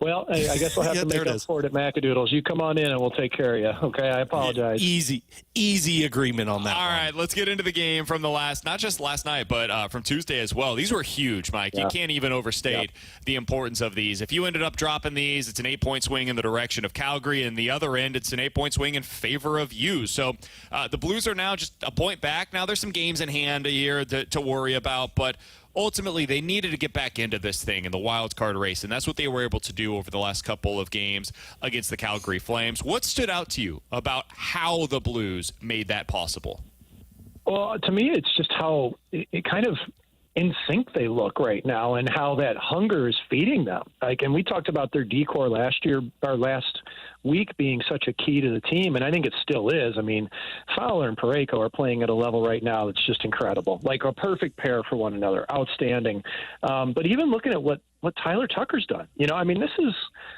Well, I guess we'll have to make up for it at Macadoodles. You come on in and we'll take care of you. Okay, I apologize. Easy agreement on that. All right, let's get into the game from not just last night, but from Tuesday as well. These were huge, Mike. Yeah. You can't even overstate the importance of these. If you ended up dropping these, it's an 8-point swing in the direction of Calgary, and the other end, it's an 8-point swing in favor of you. So the Blues are now just a point back. Now there's some games in hand here to worry about, but ultimately, they needed to get back into this thing in the wild card race, and that's what they were able to do over the last couple of games against the Calgary Flames. What stood out to you about how the Blues made that possible? Well, to me, it's just how it kind of in sync they look right now, and how that hunger is feeding them. And we talked about their decor last week being such a key to the team, and I think it still is. I mean, Fowler and Parayko are playing at a level right now that's just incredible, like a perfect pair for one another, outstanding. But even looking at what Tyler Tucker's done, I mean, this is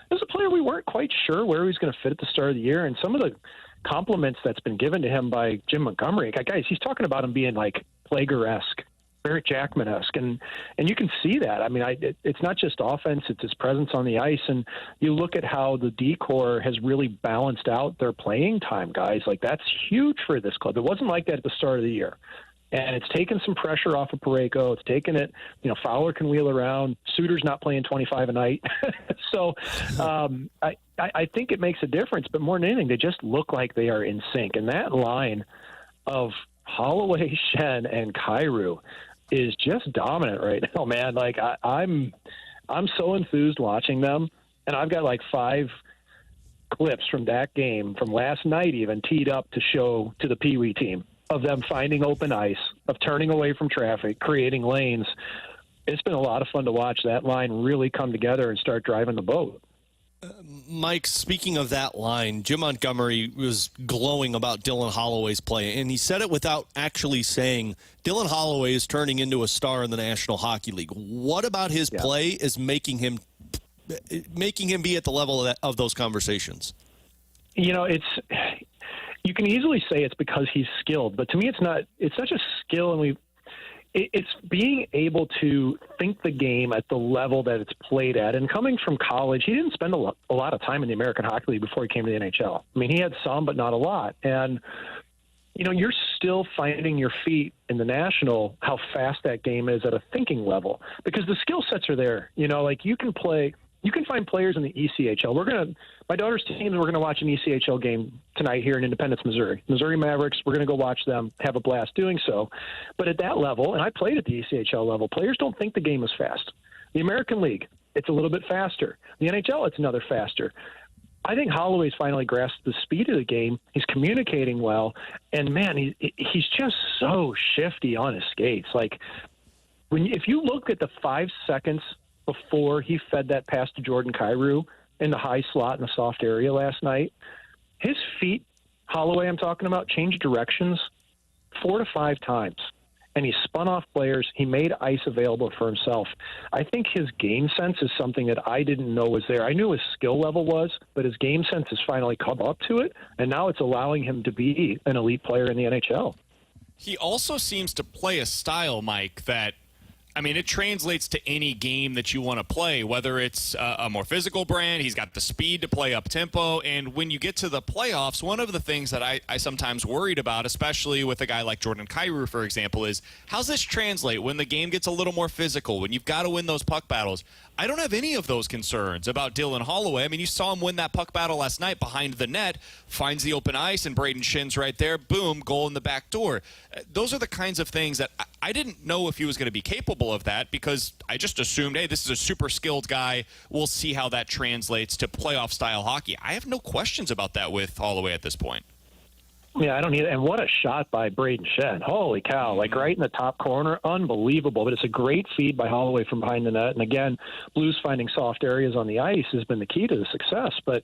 a player we weren't quite sure where he was going to fit at the start of the year, and some of the compliments that's been given to him by Jim Montgomery, guys, he's talking about him being like Plager-esque, Barrett Jackman-esque, and you can see that. I mean, it's not just offense; it's his presence on the ice. And you look at how the decor has really balanced out their playing time, guys. Like, that's huge for this club. It wasn't like that at the start of the year, and it's taken some pressure off of Parayko. It's taken it. Fowler can wheel around. Suter's not playing 25 a night, so I think it makes a difference. But more than anything, they just look like they are in sync. And that line of Holloway, Shen, and Kyrou is just dominant right now, man. Like, I'm so enthused watching them, and I've got like 5 clips from that game from last night even teed up to show to the Pee Wee team of them finding open ice, of turning away from traffic, creating lanes. It's been a lot of fun to watch that line really come together and start driving the boat. Mike, speaking of that line, Jim Montgomery was glowing about Dylan Holloway's play, and he said it without actually saying Dylan Holloway is turning into a star in the National Hockey League. What about his play is making him be at the level of those conversations? You can easily say it's because he's skilled, but to me it's not. It's such a skill, and it's being able to think the game at the level that it's played at. And coming from college, he didn't spend a lot of time in the American Hockey League before he came to the NHL. I mean, he had some, but not a lot. And, you know, you're still finding your feet in the National, how fast that game is at a thinking level, because the skill sets are there. You know, like you can find players in the ECHL. My daughter's teams, we're going to watch an ECHL game tonight here in Independence, Missouri. Missouri Mavericks, we're going to go watch them, have a blast doing so. But at that level, and I played at the ECHL level, players don't think the game is fast. The American League, it's a little bit faster. The NHL, it's another faster. I think Holloway's finally grasped the speed of the game. He's communicating well. And, man, he's just so shifty on his skates. Like, if you look at the 5 seconds before he fed that pass to Jordan Kyrou in the high slot in the soft area last night, his feet, Holloway I'm talking about, changed directions 4 to 5 times. And he spun off players. He made ice available for himself. I think his game sense is something that I didn't know was there. I knew his skill level was, but his game sense has finally come up to it, and now it's allowing him to be an elite player in the NHL. He also seems to play a style, Mike, that it translates to any game that you want to play, whether it's a more physical brand. He's got the speed to play up tempo. And when you get to the playoffs, one of the things that I sometimes worried about, especially with a guy like Jordan Kyrou, for example, is how's this translate when the game gets a little more physical, when you've got to win those puck battles? I don't have any of those concerns about Dylan Holloway. You saw him win that puck battle last night behind the net, finds the open ice, and Braden Shin's right there. Boom, goal in the back door. Those are the kinds of things that I didn't know if he was going to be capable of that, because I just assumed, hey, this is a super skilled guy. We'll see how that translates to playoff-style hockey. I have no questions about that with Holloway at this point. Yeah, I don't need it. And what a shot by Braden Shen. Holy cow. Like right in the top corner. Unbelievable. But it's a great feed by Holloway from behind the net. And again, Blues finding soft areas on the ice has been the key to the success. But,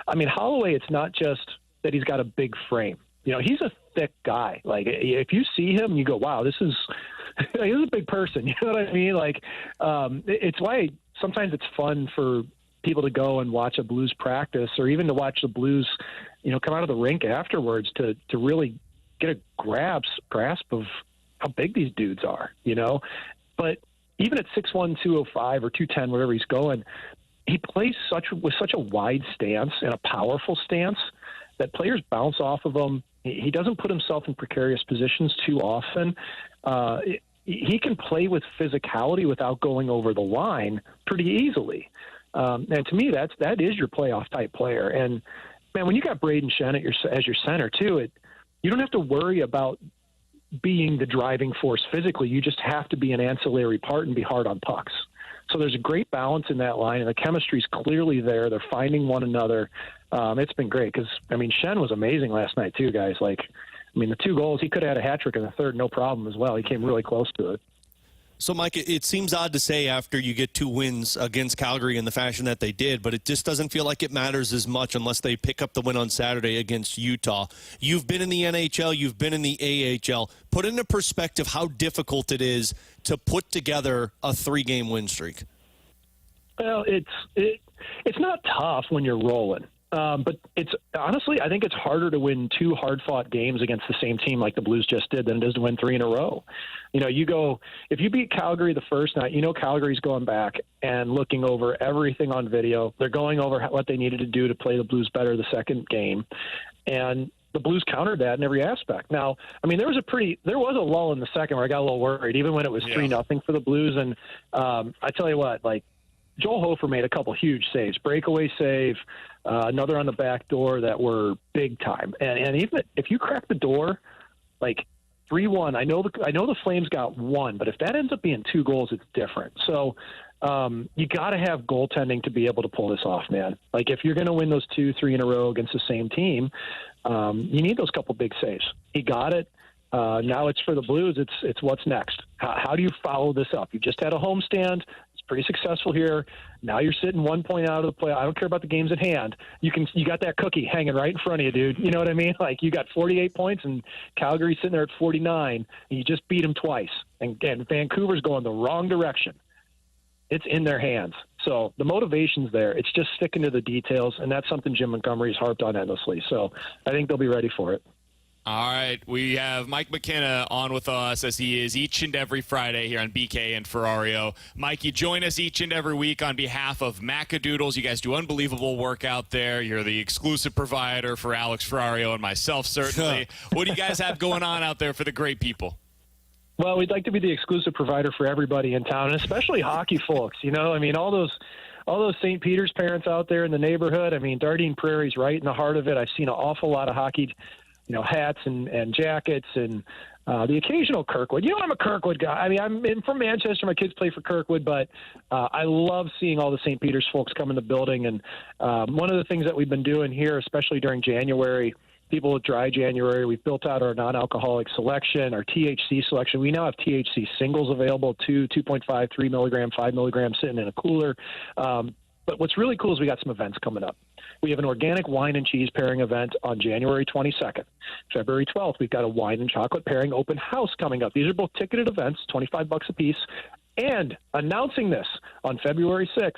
Holloway, it's not just that he's got a big frame. He's a thick guy. Like, if you see him, you go, wow, this is a big person. You know what I mean? Like, it's why sometimes it's fun for people to go and watch a Blues practice, or even to watch the Blues, come out of the rink afterwards to really get a grasp of how big these dudes are, But even at 6'1", 205 or 210, wherever he's going, he plays with such a wide stance and a powerful stance that players bounce off of him. He doesn't put himself in precarious positions too often. He can play with physicality without going over the line pretty easily. And to me, that is your playoff type player. And man, when you got Braden Shen as your center too, you don't have to worry about being the driving force physically. You just have to be an ancillary part and be hard on pucks. So there's a great balance in that line, and the chemistry's clearly there. They're finding one another. It's been great because, Shen was amazing last night too, guys. Like, the 2 goals, he could have had a hat trick in the third, no problem as well. He came really close to it. So, Mike, it seems odd to say after you get 2 wins against Calgary in the fashion that they did, but it just doesn't feel like it matters as much unless they pick up the win on Saturday against Utah. You've been in the NHL. You've been in the AHL. Put into perspective how difficult it is to put together a 3-game win streak. Well, it's not tough when you're rolling. But it's honestly, I think it's harder to win 2 hard-fought games against the same team like the Blues just did than it is to win 3 in a row. If you beat Calgary the first night, Calgary's going back and looking over everything on video. They're going over what they needed to do to play the Blues better the second game. And the Blues countered that in every aspect. Now, there was a lull in the second where I got a little worried, even when it was 3-0 for the Blues. And I tell you what, Joel Hofer made a couple huge saves, breakaway save, another on the back door that were big time. And even if you crack the door, 3-1, I know the Flames got 1, but if that ends up being 2 goals, it's different. So you got to have goaltending to be able to pull this off, man. If you're going to win those 2-3 in a row against the same team, you need those couple big saves. He got it. Now it's for the Blues. It's what's next. How do you follow this up? You just had a homestand. Pretty successful here. Now you're sitting 1 point out of the play. I don't care about the games at hand. You got that cookie hanging right in front of you, dude. You know what I mean? You got 48 points and Calgary's sitting there at 49, and you just beat them twice. And Vancouver's going the wrong direction. It's in their hands. So the motivation's there. It's just sticking to the details, and that's something Jim Montgomery's harped on endlessly. So I think they'll be ready for it. All right, we have Mike McKenna on with us as he is each and every Friday here on BK and Ferrario. Mike, you join us each and every week on behalf of Macadoodles. You guys do unbelievable work out there. You're the exclusive provider for Alex Ferrario and myself, certainly. What do you guys have going on out there for the great people? Well, we'd like to be the exclusive provider for everybody in town, and especially hockey folks. You know, I mean, all those St. Peter's parents out there in the neighborhood. I mean, Dardine Prairie's right in the heart of it. I've seen an awful lot of hockey, hats and jackets and the occasional Kirkwood. You know, I'm a Kirkwood guy. I mean, I'm from Manchester. My kids play for Kirkwood, but I love seeing all the St. Peter's folks come in the building. And one of the things that we've been doing here, especially during January, people with dry January, we've built out our non-alcoholic selection, our THC selection. We now have THC singles available, 2.5, 3 milligram, 5 milligrams sitting in a cooler. But what's really cool is we got some events coming up. We have an organic wine and cheese pairing event on January 22nd. February 12th, we've got a wine and chocolate pairing open house coming up. These are both ticketed events, $25 a piece. And announcing this on February 6th,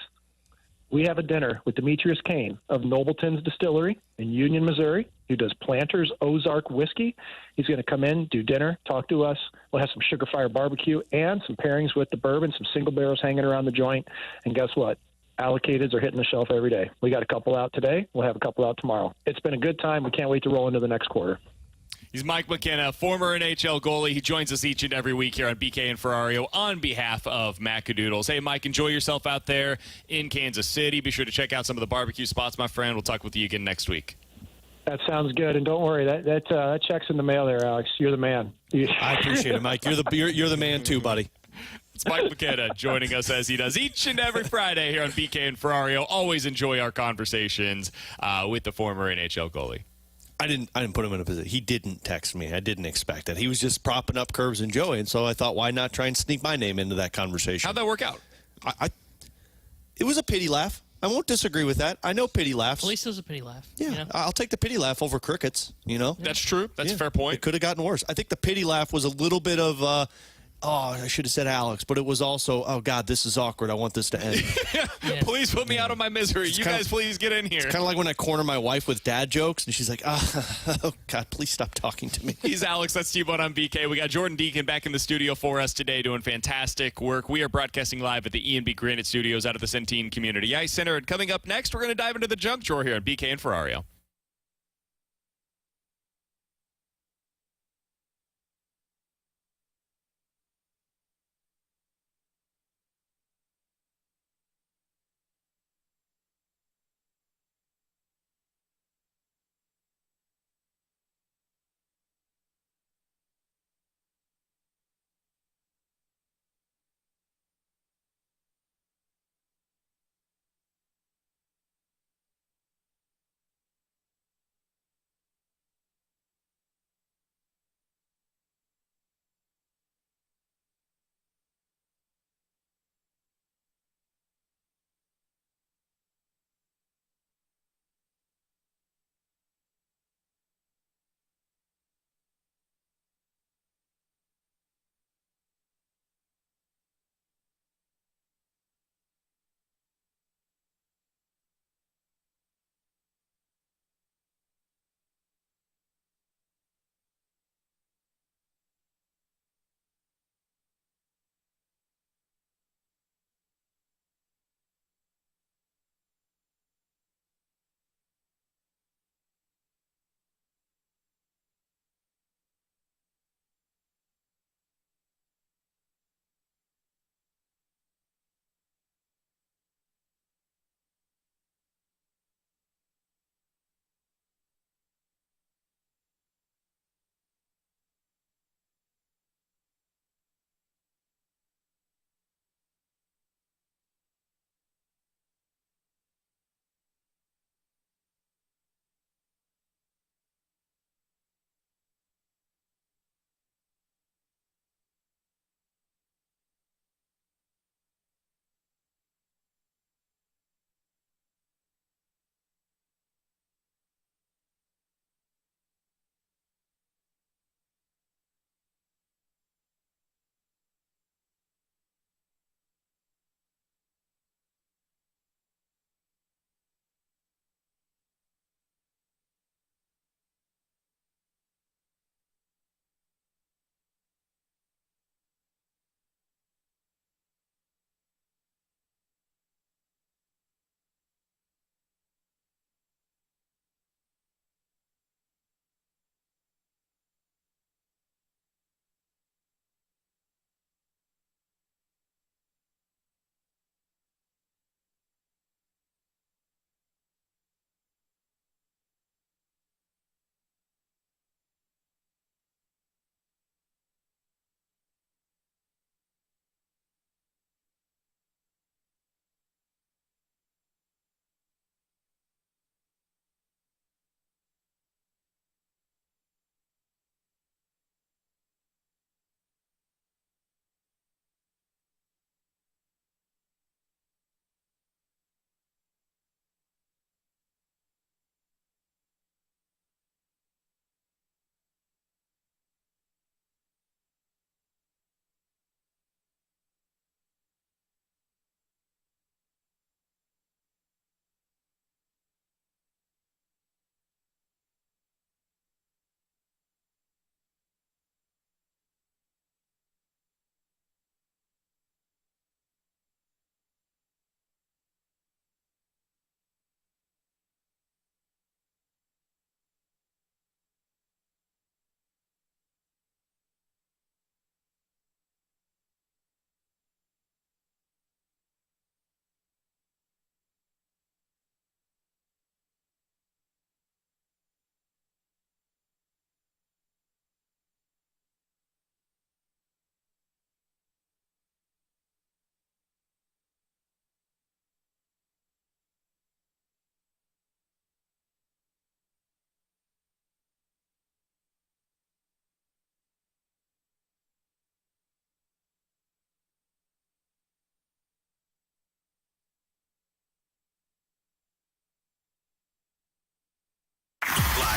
we have a dinner with Demetrius Kane of Nobleton's Distillery in Union, Missouri, who does Planters Ozark whiskey. He's going to come in, do dinner, talk to us. We'll have some Sugar Fire barbecue and some pairings with the bourbon, some single barrels hanging around the joint. And guess what? Allocateds are hitting the shelf every day. We got a couple out today. We'll have a couple out tomorrow. It's been a good time. We can't wait to roll into the next quarter. He's Mike McKenna, former NHL goalie. He joins us each and every week here on BK and Ferrario on behalf of Macadoodles. Hey, Mike, enjoy yourself out there in Kansas City. Be sure to check out some of the barbecue spots, my friend. We'll talk with you again next week. That sounds good, and don't worry, that check's in the mail there, Alex. You're the man. I appreciate it, Mike. You're the man too, buddy. It's Mike McKenna joining us as he does each and every Friday here on BK and Ferrario. Always enjoy our conversations with the former NHL goalie. I didn't put him in a position. He didn't text me. I didn't expect that. He was just propping up Curbs and Joey, and so I thought, why not try and sneak my name into that conversation? How'd that work out? It was a pity laugh. I won't disagree with that. I know pity laughs. At least it was a pity laugh. Yeah, you know? I'll take the pity laugh over crickets, That's true. That's a fair point. It could have gotten worse. I think the pity laugh was a little bit of, I should have said Alex, but it was also, oh, God, this is awkward. I want this to end. Yeah. Please put me out of my misery. You guys please get in here. It's kind of like when I corner my wife with dad jokes, and she's like, oh, God, please stop talking to me. He's Alex. That's T-Bone on BK. We got Jordan Deacon back in the studio for us today doing fantastic work. We are broadcasting live at the E&B Granite Studios out of the Centene Community Ice Center. And coming up next, we're going to dive into the junk drawer here on BK and Ferrario.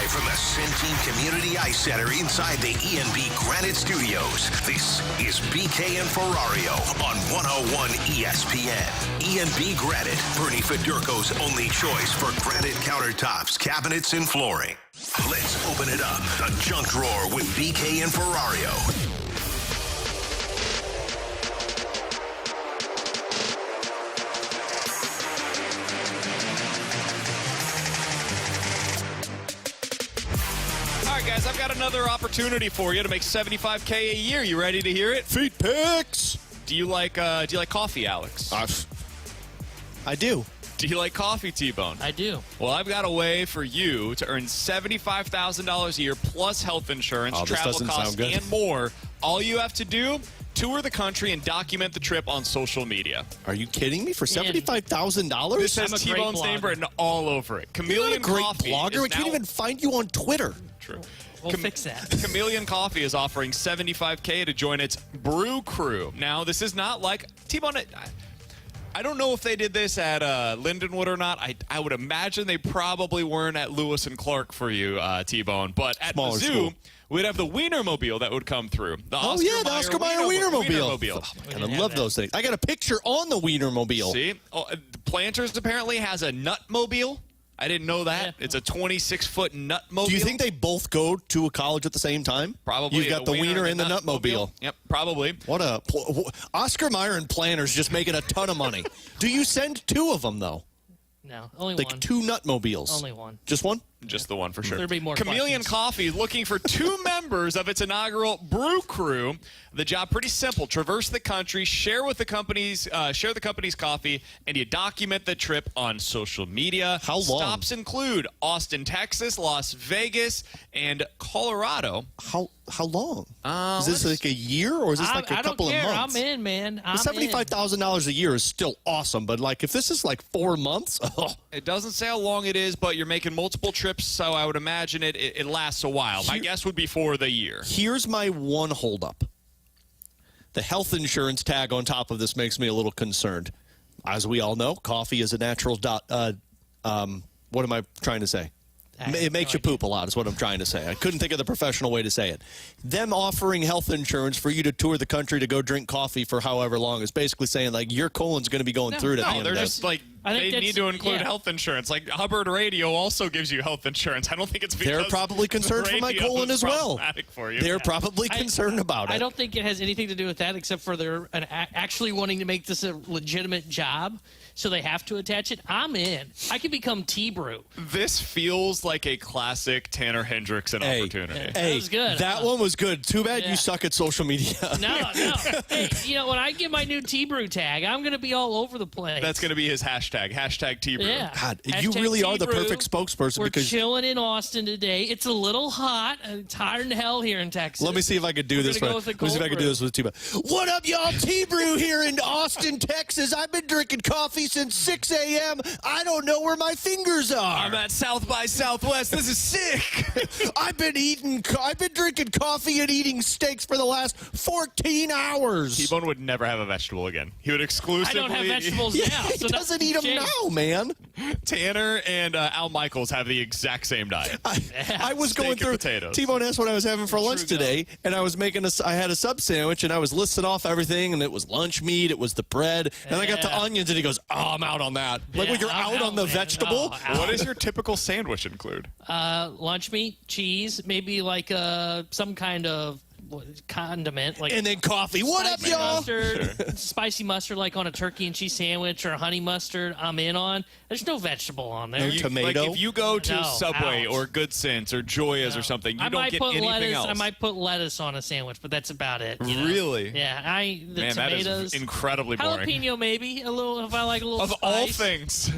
live from the Centene Community Ice Center inside the E&B Granite Studios. This is BK and Ferrario on 101 ESPN. E&B Granite, Bernie Federko's only choice for granite countertops, cabinets, and flooring. Let's open it up. The Junk Drawer with BK and Ferrario. All right, guys, I've got another opportunity for you to make $75K a year. You ready to hear it? Feet picks. Do you like coffee, Alex? I do. Do you like coffee, T-Bone? I do. Well, I've got a way for you to earn $75,000 a year plus health insurance, travel costs, and more. All you have to do, tour the country and document the trip on social media. Are you kidding me? For $75,000? This I'm has a great T-Bone's name blogger. written all over it. You're not Chameleon a great Coffee blogger. I is can't now- even find you on Twitter. True. We'll fix that. Chameleon Coffee is offering $75K to join its brew crew. Now, this is not like T-Bone. I don't know if they did this at Lindenwood or not. I would imagine they probably weren't at Lewis and Clark for you, T-Bone. But at Smaller the zoo, school. we'd have the Wienermobile that would come through. The Oscar Mayer Wienermobile. Wienermobile. And I love those things. I got a picture on the Wienermobile. See? Planters apparently has a Nutmobile. I didn't know that. Yeah. It's a 26-foot Nutmobile. Do you think they both go to a college at the same time? Probably. You've got the Wiener and the Nutmobile. Yep, probably. What a Oscar Mayer and Planners just making a ton of money. Do you send two of them though? No, only Like one. two Nutmobiles? Only one. Just one? Just the one for sure. There'd be more Chameleon questions. Coffee is looking for two members of its inaugural brew crew. The job pretty simple: traverse the country, share the company's coffee, and you document the trip on social media. How long? Stops include Austin, Texas, Las Vegas, and Colorado. How long? Is this like a year or is this like a couple I don't care. of months? I'm in, man. I'm $75,000 a year is still awesome, but like if this is like 4 months, It doesn't say how long it is, but you're making multiple trips, so I would imagine it lasts a while. My guess would be for the year. Here's my one holdup. The health insurance tag on top of this makes me a little concerned. As we all know, coffee is a natural what am I trying to say? It makes you poop a lot is what I'm trying to say. I couldn't think of the professional way to say it. Them offering health insurance for you to tour the country to go drink coffee for however long is basically saying, like, your colon's going to be going through it at the No, end they're of the just day. like, I think they need to include yeah. health insurance. Like Hubbard Radio also gives you health insurance. I don't think it's because They're probably concerned for my radio colon is as well. problematic for you. They're probably concerned about it. I don't think it has anything to do with that except for they're actually wanting to make this a legitimate job, so they have to attach it. I'm in. I could become T-Brew. This feels like a classic Tanner Hendrickson opportunity. Yeah. That was good, That huh? one was good. Too bad Yeah. you suck at social media. No. Hey, when I get my new T-Brew tag, I'm going to be all over the place. That's going to be his hashtag T-Brew. Yeah. God, you Hashtag really are the T-Brew. perfect spokesperson We're because chilling in Austin today. It's a little hot. It's hotter than hell here in Texas. let me see if I could do this. gonna go Let with the me see if I cold could do this with T-Brew. What up, y'all? T-Brew here in Austin, Texas. I've been drinking coffee since 6 a.m. I don't know where my fingers are. I'm at South by Southwest. This is sick. I've been drinking coffee and eating steaks for the last 14 hours. T-Bone would never have a vegetable again. He would I exclusively. don't have vegetables Yeah, now. he So doesn't eat them change. now, man. Tanner and Al Michaels have the exact same diet. I was Steak going and through potatoes. T-Bone asked what I was having for lunch today, and I was making I had a sub sandwich, and I was listing off everything, and it was lunch meat, it was the bread, and I got the Yeah. onions, and he goes, "Oh, I'm out on that." Like, Yeah, well, you're I'm out on the man. vegetable. Oh, What does your typical sandwich include? lunch meat, cheese, maybe like some kind of condiment, like And then coffee. What up, spicy y'all? mustard, spicy mustard, like on a turkey and cheese sandwich or honey mustard. I'm in on. There's no vegetable on there. Tomato? Like if you go to No, Subway ouch. or Good Sense or Joya's or something, you I don't might get put anything lettuce. else. I might put lettuce on a sandwich, but that's about it. you know? Really? Yeah. The Man, that tomatoes. is incredibly boring. Jalapeno, maybe a little. If I like a little. Of all spice. things.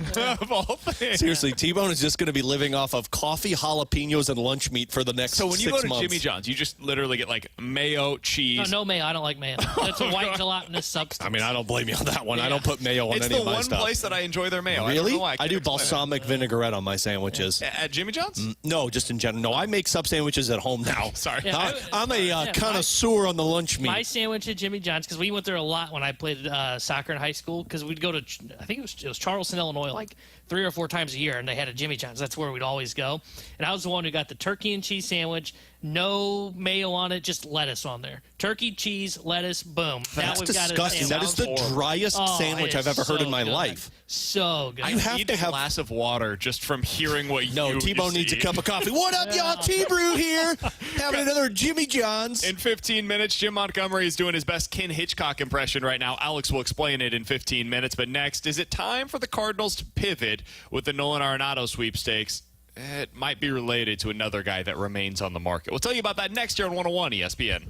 Of all things. Seriously, T-Bone is just going to be living off of coffee, jalapenos, and lunch meat for the next 6 So when you months. go to Jimmy John's, you just literally get like mayo, cheese. No mayo. I don't like mayo. That's a white gelatinous substance. I mean, I don't blame you on that one. I don't put mayo on It's any of my the stuff. one place that I enjoy their mayo. Really? I do balsamic vinaigrette on my sandwiches. At Jimmy John's? No, just in general. No, I make sub sandwiches at home now. Sorry. Yeah, I'm a connoisseur on the lunch meat. My sandwich at Jimmy John's, because we went there a lot when I played soccer in high school, because we'd go to, I think it was Charleston, Illinois, like 3 or 4 times a year, and they had a Jimmy John's. That's where we'd always go. And I was the one who got the turkey and cheese sandwich, no mayo on it, just lettuce on there. Turkey, cheese, lettuce, boom. That's now we've disgusting. Got that is the driest sandwich I've ever heard in my life. So good. You have to have a glass of water just from hearing what you No, T-Bone needs a cup of coffee. What up, y'all? T-Brew here. Having another Jimmy John's. In 15 minutes, Jim Montgomery is doing his best Ken Hitchcock impression right now. Alex will explain it in 15 minutes. But next, is it time for the Cardinals to pivot with the Nolan Arenado sweepstakes? It might be related to another guy that remains on the market. We'll tell you about that next year on 101 ESPN.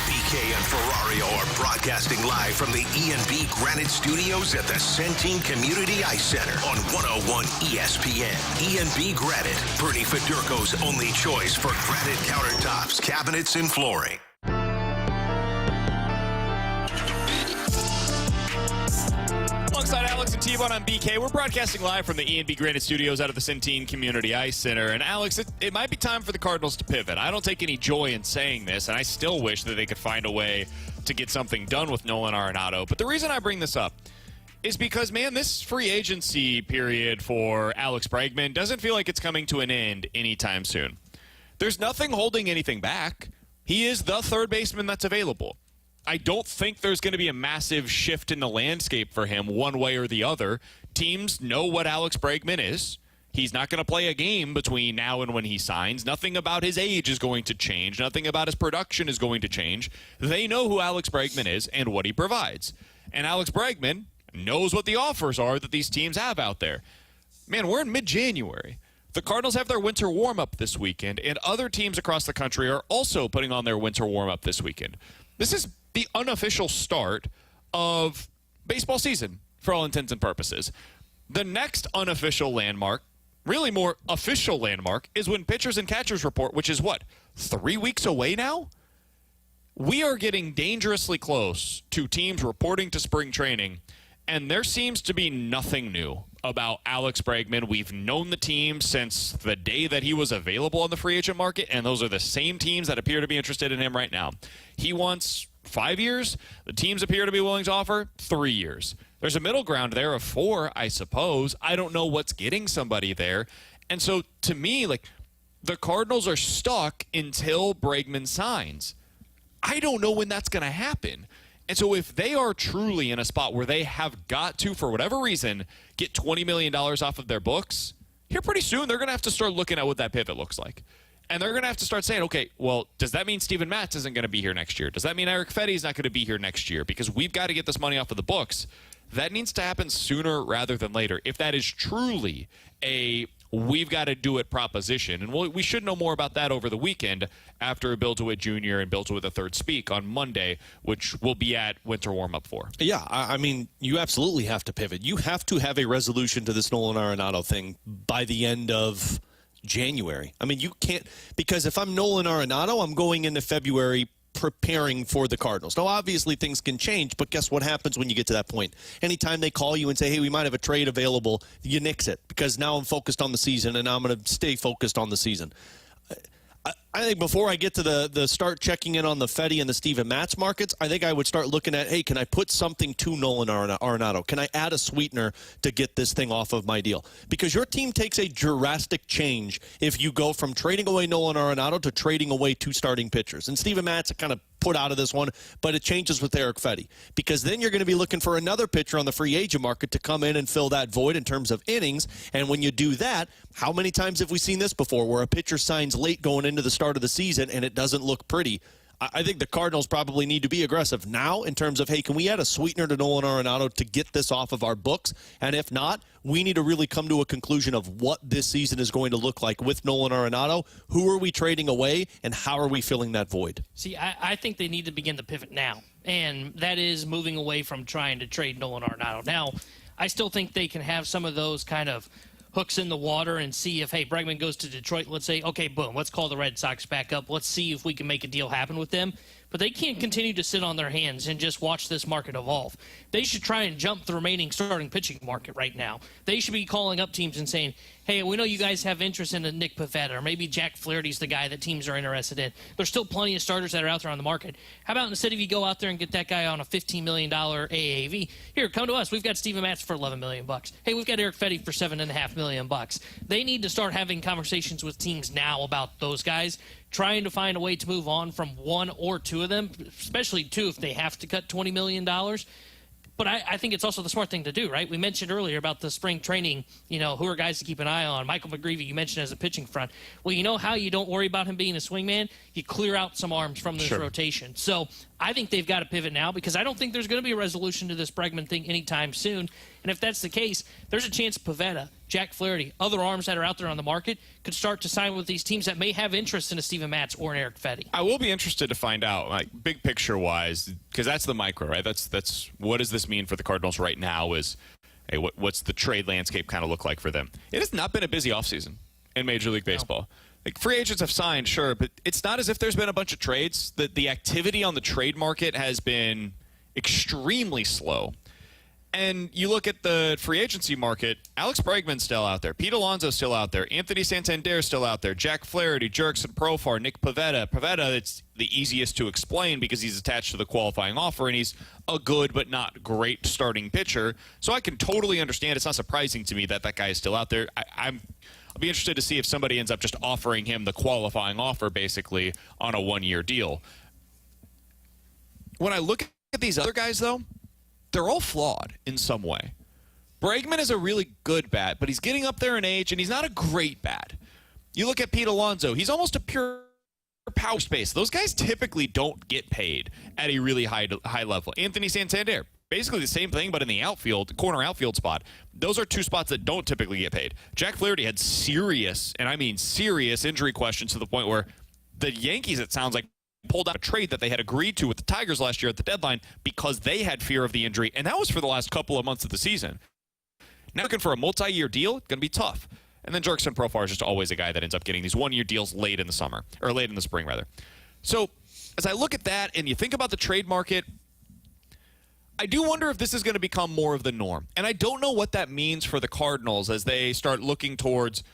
BK and Ferrario are broadcasting live from the E&B Granite Studios at the Centene Community Ice Center on 101 ESPN. E&B Granite, Bernie Federko's only choice for granite countertops, cabinets, and flooring. Alongside Alex and T-Bone on BK. We're broadcasting live from the E&B Granite Studios out of the Centene Community Ice Center. And Alex, it might be time for the Cardinals to pivot. I don't take any joy in saying this, and I still wish that they could find a way to get something done with Nolan Arenado. But the reason I bring this up is because, man, this free agency period for Alex Bregman doesn't feel like it's coming to an end anytime soon. There's nothing holding anything back. He is the third baseman that's available. I don't think there's going to be a massive shift in the landscape for him one way or the other. Teams know what Alex Bregman is. He's not going to play a game between now and when he signs. Nothing about his age is going to change. Nothing about his production is going to change. They know who Alex Bregman is and what he provides. And Alex Bregman knows what the offers are that these teams have out there. Man, we're in mid-January. The Cardinals have their winter warm-up this weekend, and other teams across the country are also putting on their winter warm-up this weekend. This is the unofficial start of baseball season for all intents and purposes. The next unofficial landmark, really more official landmark, is when pitchers and catchers report, which is what, 3 weeks away now? We are getting dangerously close to teams reporting to spring training, and there seems to be nothing new about Alex Bregman. We've known the team since the day that he was available on the free agent market, and those are the same teams that appear to be interested in him right now. He wants 5 years. The teams appear to be willing to offer 3 years. There's a middle ground there of 4, I suppose. I don't know what's getting somebody there. And so, to me, like, the Cardinals are stuck until Bregman signs. I don't know when that's going to happen. And so if they are truly in a spot where they have got to, for whatever reason, get $20 million off of their books, here pretty soon they're going to have to start looking at what that pivot looks like. And they're going to have to start saying, okay, well, does that mean Steven Matz isn't going to be here next year? Does that mean Eric Fetty's not going to be here next year? Because we've got to get this money off of the books. That needs to happen sooner rather than later. If that is truly a we've got to do it proposition. And we should know more about that over the weekend after Bill DeWitt Jr. and Bill DeWitt III speak on Monday, which we'll be at winter warm-up for. Yeah, I mean, you absolutely have to pivot. You have to have a resolution to this Nolan Arenado thing by the end of January. I mean, you can't, because if I'm Nolan Arenado, I'm going into February preparing for the Cardinals. Now, obviously, things can change, but guess what happens when you get to that point? Anytime they call you and say, hey, we might have a trade available, you nix it, because now I'm focused on the season, and I'm going to stay focused on the season. I think before I get to the start checking in on the Fetty and the Steven Matz markets, I think I would start looking at, hey, can I put something to Nolan Arenado? Can I add a sweetener to get this thing off of my deal? Because your team takes a drastic change if you go from trading away Nolan Arenado to trading away 2 starting pitchers. And Steven Matz kind of put out of this one, but it changes with Eric Fetty. Because then you're going to be looking for another pitcher on the free agent market to come in and fill that void in terms of innings. And when you do that, how many times have we seen this before where a pitcher signs late going into the start of the season and it doesn't look pretty? I think the Cardinals probably need to be aggressive now in terms of, hey, can we add a sweetener to Nolan Arenado to get this off of our books? And if not, we need to really come to a conclusion of what this season is going to look like with Nolan Arenado. Who are we trading away, and how are we filling that void? See, I think they need to begin the pivot now, and that is moving away from trying to trade Nolan Arenado. Now, I still think they can have some of those kind of hooks in the water and see if, hey, Bregman goes to Detroit. Let's say, okay, boom, let's call the Red Sox back up. Let's see if we can make a deal happen with them. But they can't continue to sit on their hands and just watch this market evolve. They should try and jump the remaining starting pitching market right now. They should be calling up teams and saying, hey, we know you guys have interest in a Nick Pivetta, or maybe Jack Flaherty's the guy that teams are interested in. There's still plenty of starters that are out there on the market. How about instead of you go out there and get that guy on a $15 million AAV, here, come to us. We've got Steven Matz for $11 million. Hey, we've got Eric Fetty for $7.5 million. They need to start having conversations with teams now about those guys, trying to find a way to move on from 1 or 2 of them, especially 2 if they have to cut $20 million. But I think it's also the smart thing to do, right? We mentioned earlier about the spring training, who are guys to keep an eye on. Michael McGreevy, you mentioned as a pitching front. Well, you know how you don't worry about him being a swingman? You clear out some arms from this rotation. So I think they've got to pivot now, because I don't think there's going to be a resolution to this Bregman thing anytime soon. And if that's the case, there's a chance Pivetta, Jack Flaherty, other arms that are out there on the market could start to sign with these teams that may have interest in a Steven Matz or an Eric Fetty. I will be interested to find out, like, big picture wise, because that's the micro, right? That's what does this mean for the Cardinals right now? Is, hey, what's the trade landscape kind of look like for them? It has not been a busy offseason in Major League Baseball. No. Like, free agents have signed, sure, but it's not as if there's been a bunch of trades. The activity on the trade market has been extremely slow. And you look at the free agency market, Alex Bregman's still out there. Pete Alonso's still out there. Anthony Santander's still out there. Jack Flaherty, Jurickson Profar, Nick Pivetta. Pivetta, it's the easiest to explain because he's attached to the qualifying offer, and he's a good but not great starting pitcher. So I can totally understand. It's not surprising to me that that guy is still out there. I'll be interested to see if somebody ends up just offering him the qualifying offer, basically, on a one-year deal. When I look at these other guys, though, they're all flawed in some way. Bregman is a really good bat, but he's getting up there in age, and he's not a great bat. You look at Pete Alonso, he's almost a pure power space. Those guys typically don't get paid at a really high level. Anthony Santander, basically the same thing, but in the outfield, corner outfield spot. Those are two spots that don't typically get paid. Jack Flaherty had serious, and I mean serious, injury questions to the point where the Yankees, it sounds like, pulled out a trade that they had agreed to with the Tigers last year at the deadline because they had fear of the injury, and that was for the last couple of months of the season. Now looking for a multi-year deal, going to be tough. And then Jurickson Profar is just always a guy that ends up getting these one-year deals late in the summer, or late in the spring, rather. So as I look at that and you think about the trade market, I do wonder if this is going to become more of the norm. And I don't know what that means for the Cardinals as they start looking towards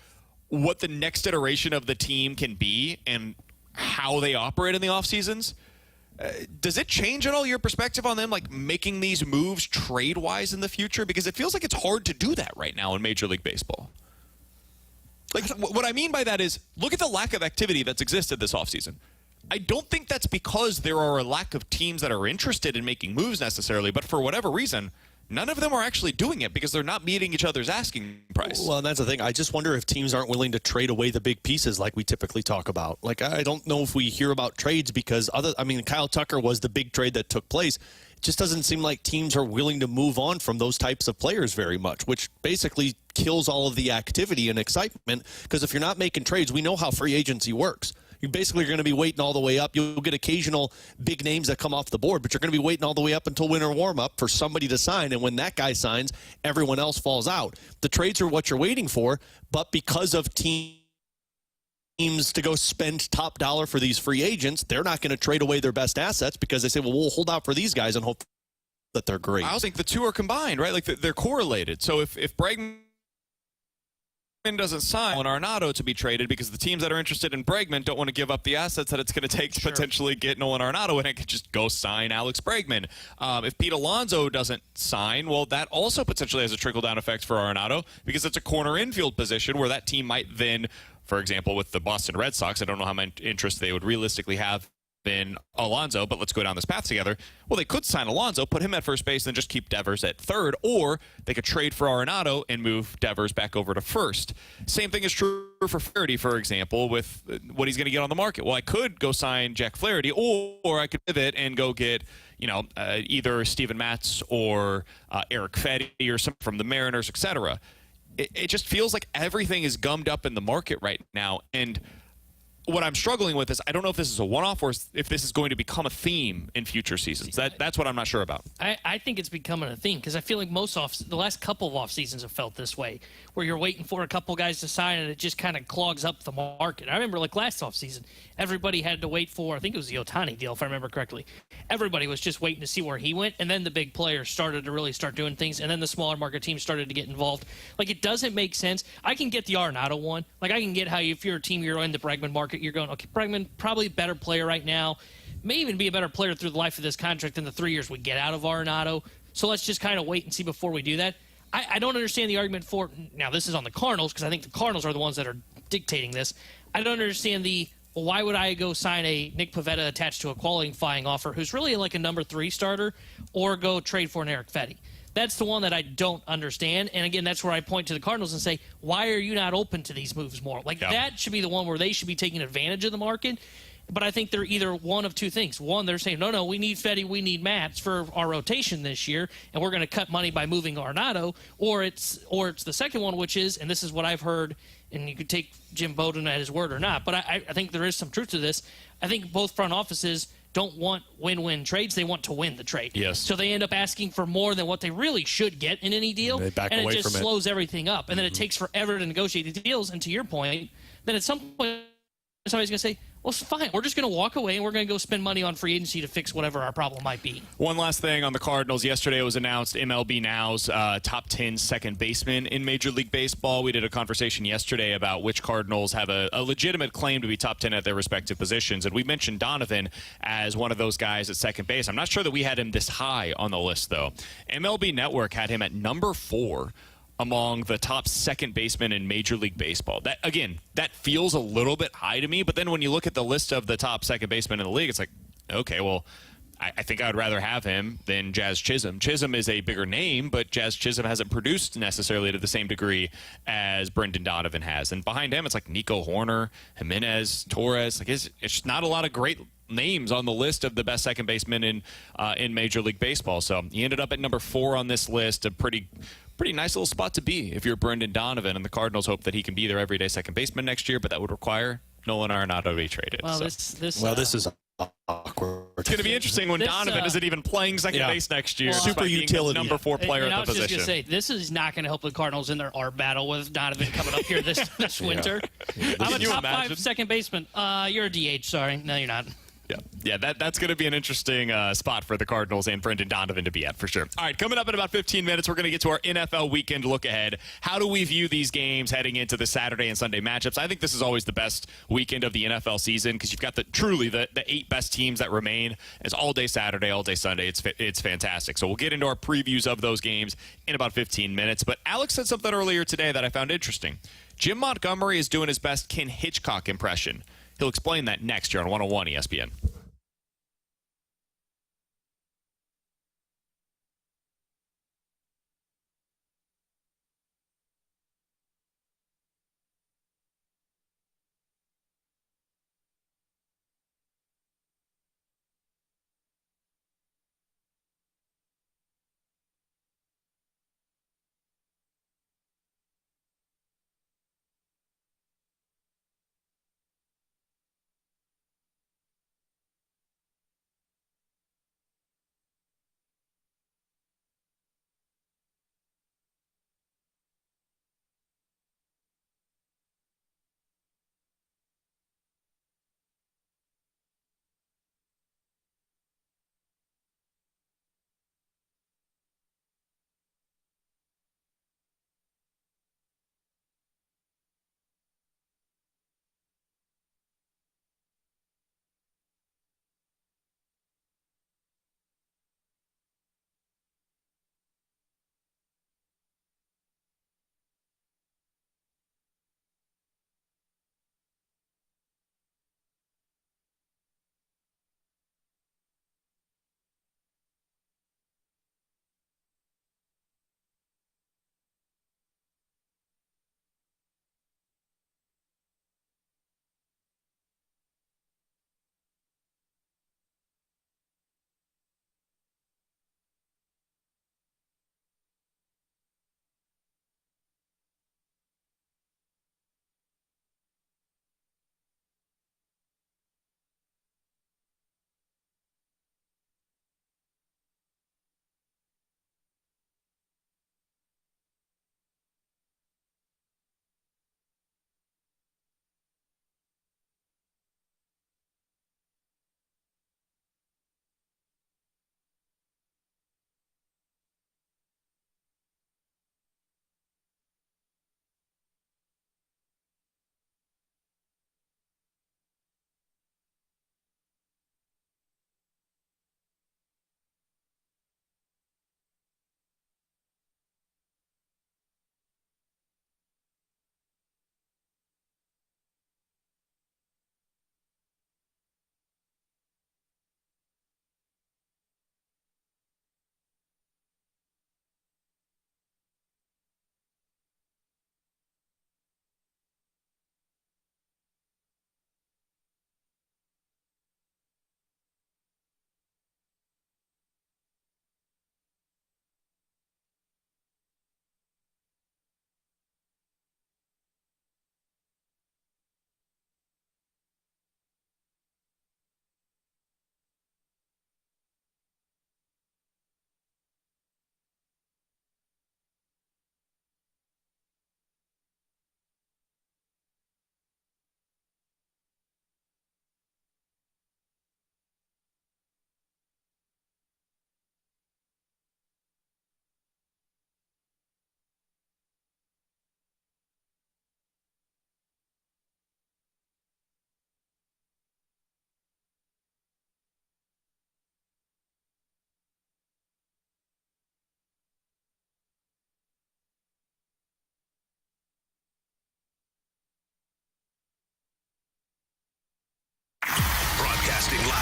what the next iteration of the team can be and how they operate in the off seasons. Does it change at all your perspective on them, like making these moves trade-wise in the future? Because it feels like it's hard to do that right now in Major League Baseball. Like, what I mean by that is, look at the lack of activity that's existed this offseason. I don't think that's because there are a lack of teams that are interested in making moves necessarily, but for whatever reason, none of them are actually doing it because they're not meeting each other's asking price. Well, and that's the thing. I just wonder if teams aren't willing to trade away the big pieces like we typically talk about. Like, I don't know if we hear about trades because Kyle Tucker was the big trade that took place. It just doesn't seem like teams are willing to move on from those types of players very much, which basically kills all of the activity and excitement because if you're not making trades, we know how free agency works. You basically are going to be waiting all the way up. You'll get occasional big names that come off the board, but you're going to be waiting all the way up until winter warm-up for somebody to sign. And when that guy signs, everyone else falls out. The trades are what you're waiting for, but because of teams to go spend top dollar for these free agents, they're not going to trade away their best assets because they say, well, we'll hold out for these guys and hope that they're great. I also think the two are combined, right? Like they're correlated. So if Bregman doesn't sign Arenado to be traded because the teams that are interested in Bregman don't want to give up the assets that it's going to take to potentially get Nolan Arenado, and it could just go sign Alex Bregman. If Pete Alonso doesn't sign, well, that also potentially has a trickle-down effect for Arenado because it's a corner infield position where that team might then, for example, with the Boston Red Sox, I don't know how much interest they would realistically have in Alonso, but let's go down this path together. Well, they could sign Alonso, put him at first base, and just keep Devers at third, or they could trade for Arenado and move Devers back over to first. Same thing is true for Flaherty, for example, with what he's going to get on the market. Well, I could go sign Jack Flaherty, or I could pivot and go get, either Steven Matz or Eric Fetty or some from the Mariners, etc. It just feels like everything is gummed up in the market right now, and what I'm struggling with is I don't know if this is a one-off or if this is going to become a theme in future seasons. That's what I'm not sure about. I think it's becoming a theme because I feel like the last couple of off seasons have felt this way, where you're waiting for a couple guys to sign and it just kind of clogs up the market. I remember like last off season, everybody had to wait for, I think it was the Ohtani deal if I remember correctly. Everybody was just waiting to see where he went, and then the big players started to really start doing things, and then the smaller market teams started to get involved. Like, it doesn't make sense. I can get the Arenado one. Like, I can get how if you're a team, you're in the Bregman market, you're going, okay, Bregman, probably a better player right now. May even be a better player through the life of this contract than the 3 years we get out of Arenado. So let's just kind of wait and see before we do that. I don't understand the argument for, now this is on the Cardinals, because I think the Cardinals are the ones that are dictating this. I don't understand well, why would I go sign a Nick Pivetta attached to a qualifying offer who's really like a number 3 starter, or go trade for an Eric Fetty? That's the one that I don't understand. And again, that's where I point to the Cardinals and say, why are you not open to these moves more? Like, that should be the one where they should be taking advantage of the market. But I think they're either one of two things. One, they're saying, no, we need Fetty, we need Matz for our rotation this year, and we're going to cut money by moving Arenado. Or it's the second one, which is, and this is what I've heard, and you could take Jim Bowden at his word or not, but I think there is some truth to this. I think both front offices don't want win-win trades. They want to win the trade. Yes. So they end up asking for more than what they really should get in any deal, They back and away it just from it. slows everything up. And then it takes forever to negotiate the deals. And to your point, then at some point, somebody's going to say, Well, fine. We're just going to walk away and we're going to go spend money on free agency to fix whatever our problem might be. One last thing on the Cardinals. Yesterday it was announced MLB Now's top 10 second baseman in Major League Baseball. We did a conversation yesterday about which Cardinals have a legitimate claim to be top 10 at their respective positions. And we mentioned Donovan as one of those guys at second base. I'm not sure that we had him this high on the list, though. MLB Network had him at number 4 among the top second basemen in Major League Baseball. That, again, that feels a little bit high to me, but then when you look at the list of the top second basemen in the league, it's like, okay, well, I think I would rather have him than Jazz Chisholm. Chisholm is a bigger name, but Jazz Chisholm hasn't produced necessarily to the same degree as Brendan Donovan has. And behind him, it's like Nico Horner, Jimenez, Torres. Like it's not a lot of great names on the list of the best second basemen in Major League Baseball. So he ended up at number 4 on this list, a pretty nice little spot to be if you're Brendan Donovan, and the Cardinals hope that he can be their everyday second baseman next year, but that would require Nolan Arenado to be traded. Well, so. This is awkward. It's going to be interesting when Donovan isn't even playing second base next year. Well, super utility. Number 4 player and at I the was position. just going to say, this is not going to help the Cardinals in their art battle with Donovan coming up here this winter. I'm a Can you top imagine? 5 second baseman. You're a DH, sorry. No, you're not. Yeah, that's going to be an interesting spot for the Cardinals and Brendan Donovan to be at for sure. All right, coming up in about 15 minutes, we're going to get to our NFL weekend look ahead. How do we view these games heading into the Saturday and Sunday matchups? I think this is always the best weekend of the NFL season because you've got truly the 8 best teams that remain. It's all day Saturday, all day Sunday. It's fantastic. So we'll get into our previews of those games in about 15 minutes. But Alex said something earlier today that I found interesting. Jim Montgomery is doing his best Ken Hitchcock impression. He'll explain that next year on 101 ESPN.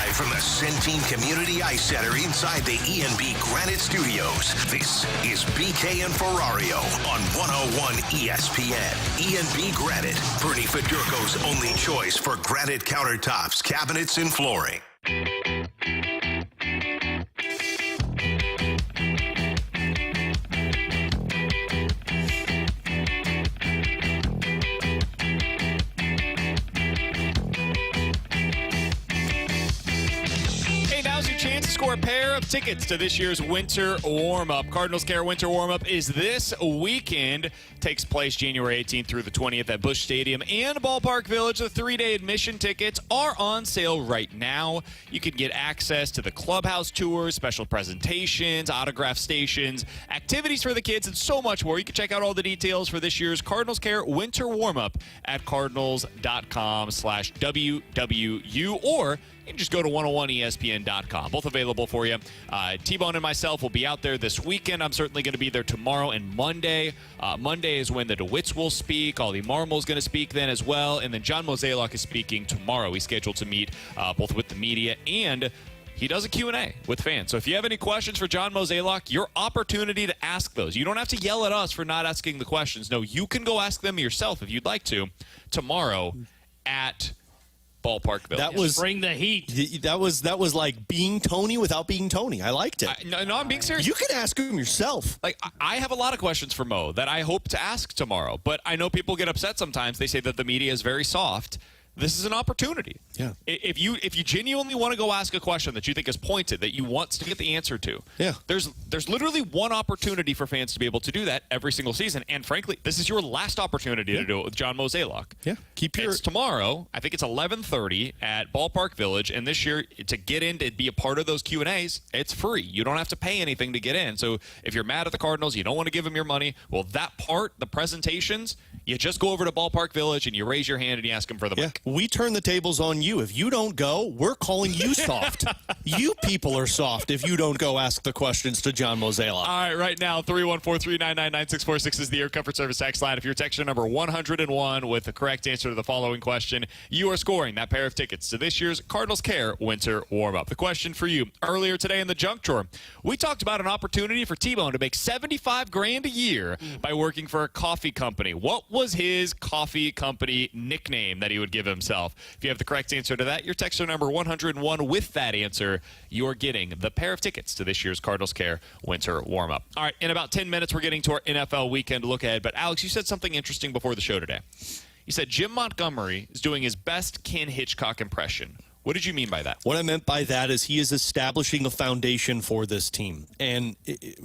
Live from the Centene Community Ice Center inside the ENB Granite Studios, this is BK and Ferrario on 101 ESPN. ENB Granite, Bernie Fedurko's only choice for granite countertops, cabinets, and flooring. Score a pair of tickets to this year's Winter Warm-Up. Cardinals Care Winter Warm-Up is this weekend. Takes place January 18th through the 20th at Busch Stadium and Ballpark Village. The 3-day admission tickets are on sale right now. You can get access to the clubhouse tours, special presentations, autograph stations, activities for the kids, and so much more. You can check out all the details for this year's Cardinals Care Winter Warm-Up at cardinals.com/WWU, or you can just go to 101ESPN.com. Both available for you. T-Bone and myself will be out there this weekend. I'm certainly going to be there tomorrow and Monday. Monday is when the DeWitts will speak. Ollie Marmol's going to speak then as well. And then John Mozeliak is speaking tomorrow. He's scheduled to meet both with the media and he does a Q&A with fans. So if you have any questions for John Mozeliak, your opportunity to ask those. You don't have to yell at us for not asking the questions. No, you can go ask them yourself if you'd like to tomorrow at Ballpark Village. Bring the heat. That was like being Tony without being Tony. I liked it. No, I'm being serious. You can ask him yourself. Like, I have a lot of questions for Mo that I hope to ask tomorrow, but I know people get upset sometimes. They say that the media is very soft. This is an opportunity. Yeah. If you genuinely want to go ask a question that you think is pointed, that you want to get the answer to, yeah. There's literally one opportunity for fans to be able to do that every single season. And frankly, this is your last opportunity to do it with John Mozeliak. Yeah. It's tomorrow. I think it's 11:30 at Ballpark Village. And this year, to get in to be a part of those Q&As, it's free. You don't have to pay anything to get in. So if you're mad at the Cardinals, you don't want to give them your money, well, that part, the presentations, you just go over to Ballpark Village and you raise your hand and you ask them for the mic. We turn the tables on you. If you don't go, we're calling you soft. You people are soft if you don't go ask the questions to John Mozeliak. All right, right now, 314-399-9646 is the Air Comfort Service text line. If you're texting number 101 with the correct answer to the following question, you are scoring that pair of tickets to this year's Cardinals Care Winter Warm-Up. The question for you, earlier today in the junk drawer, we talked about an opportunity for T-Bone to make $75,000 a year by working for a coffee company. What was his coffee company nickname that he would give himself? If you have the correct answer to that, your texter number 101 with that answer, you're getting the pair of tickets to this year's Cardinals Care Winter Warm-Up. All right, in about 10 minutes, we're getting to our NFL weekend look ahead. But, Alex, you said something interesting before the show today. You said Jim Montgomery is doing his best Ken Hitchcock impression. What did you mean by that? What I meant by that is he is establishing a foundation for this team. And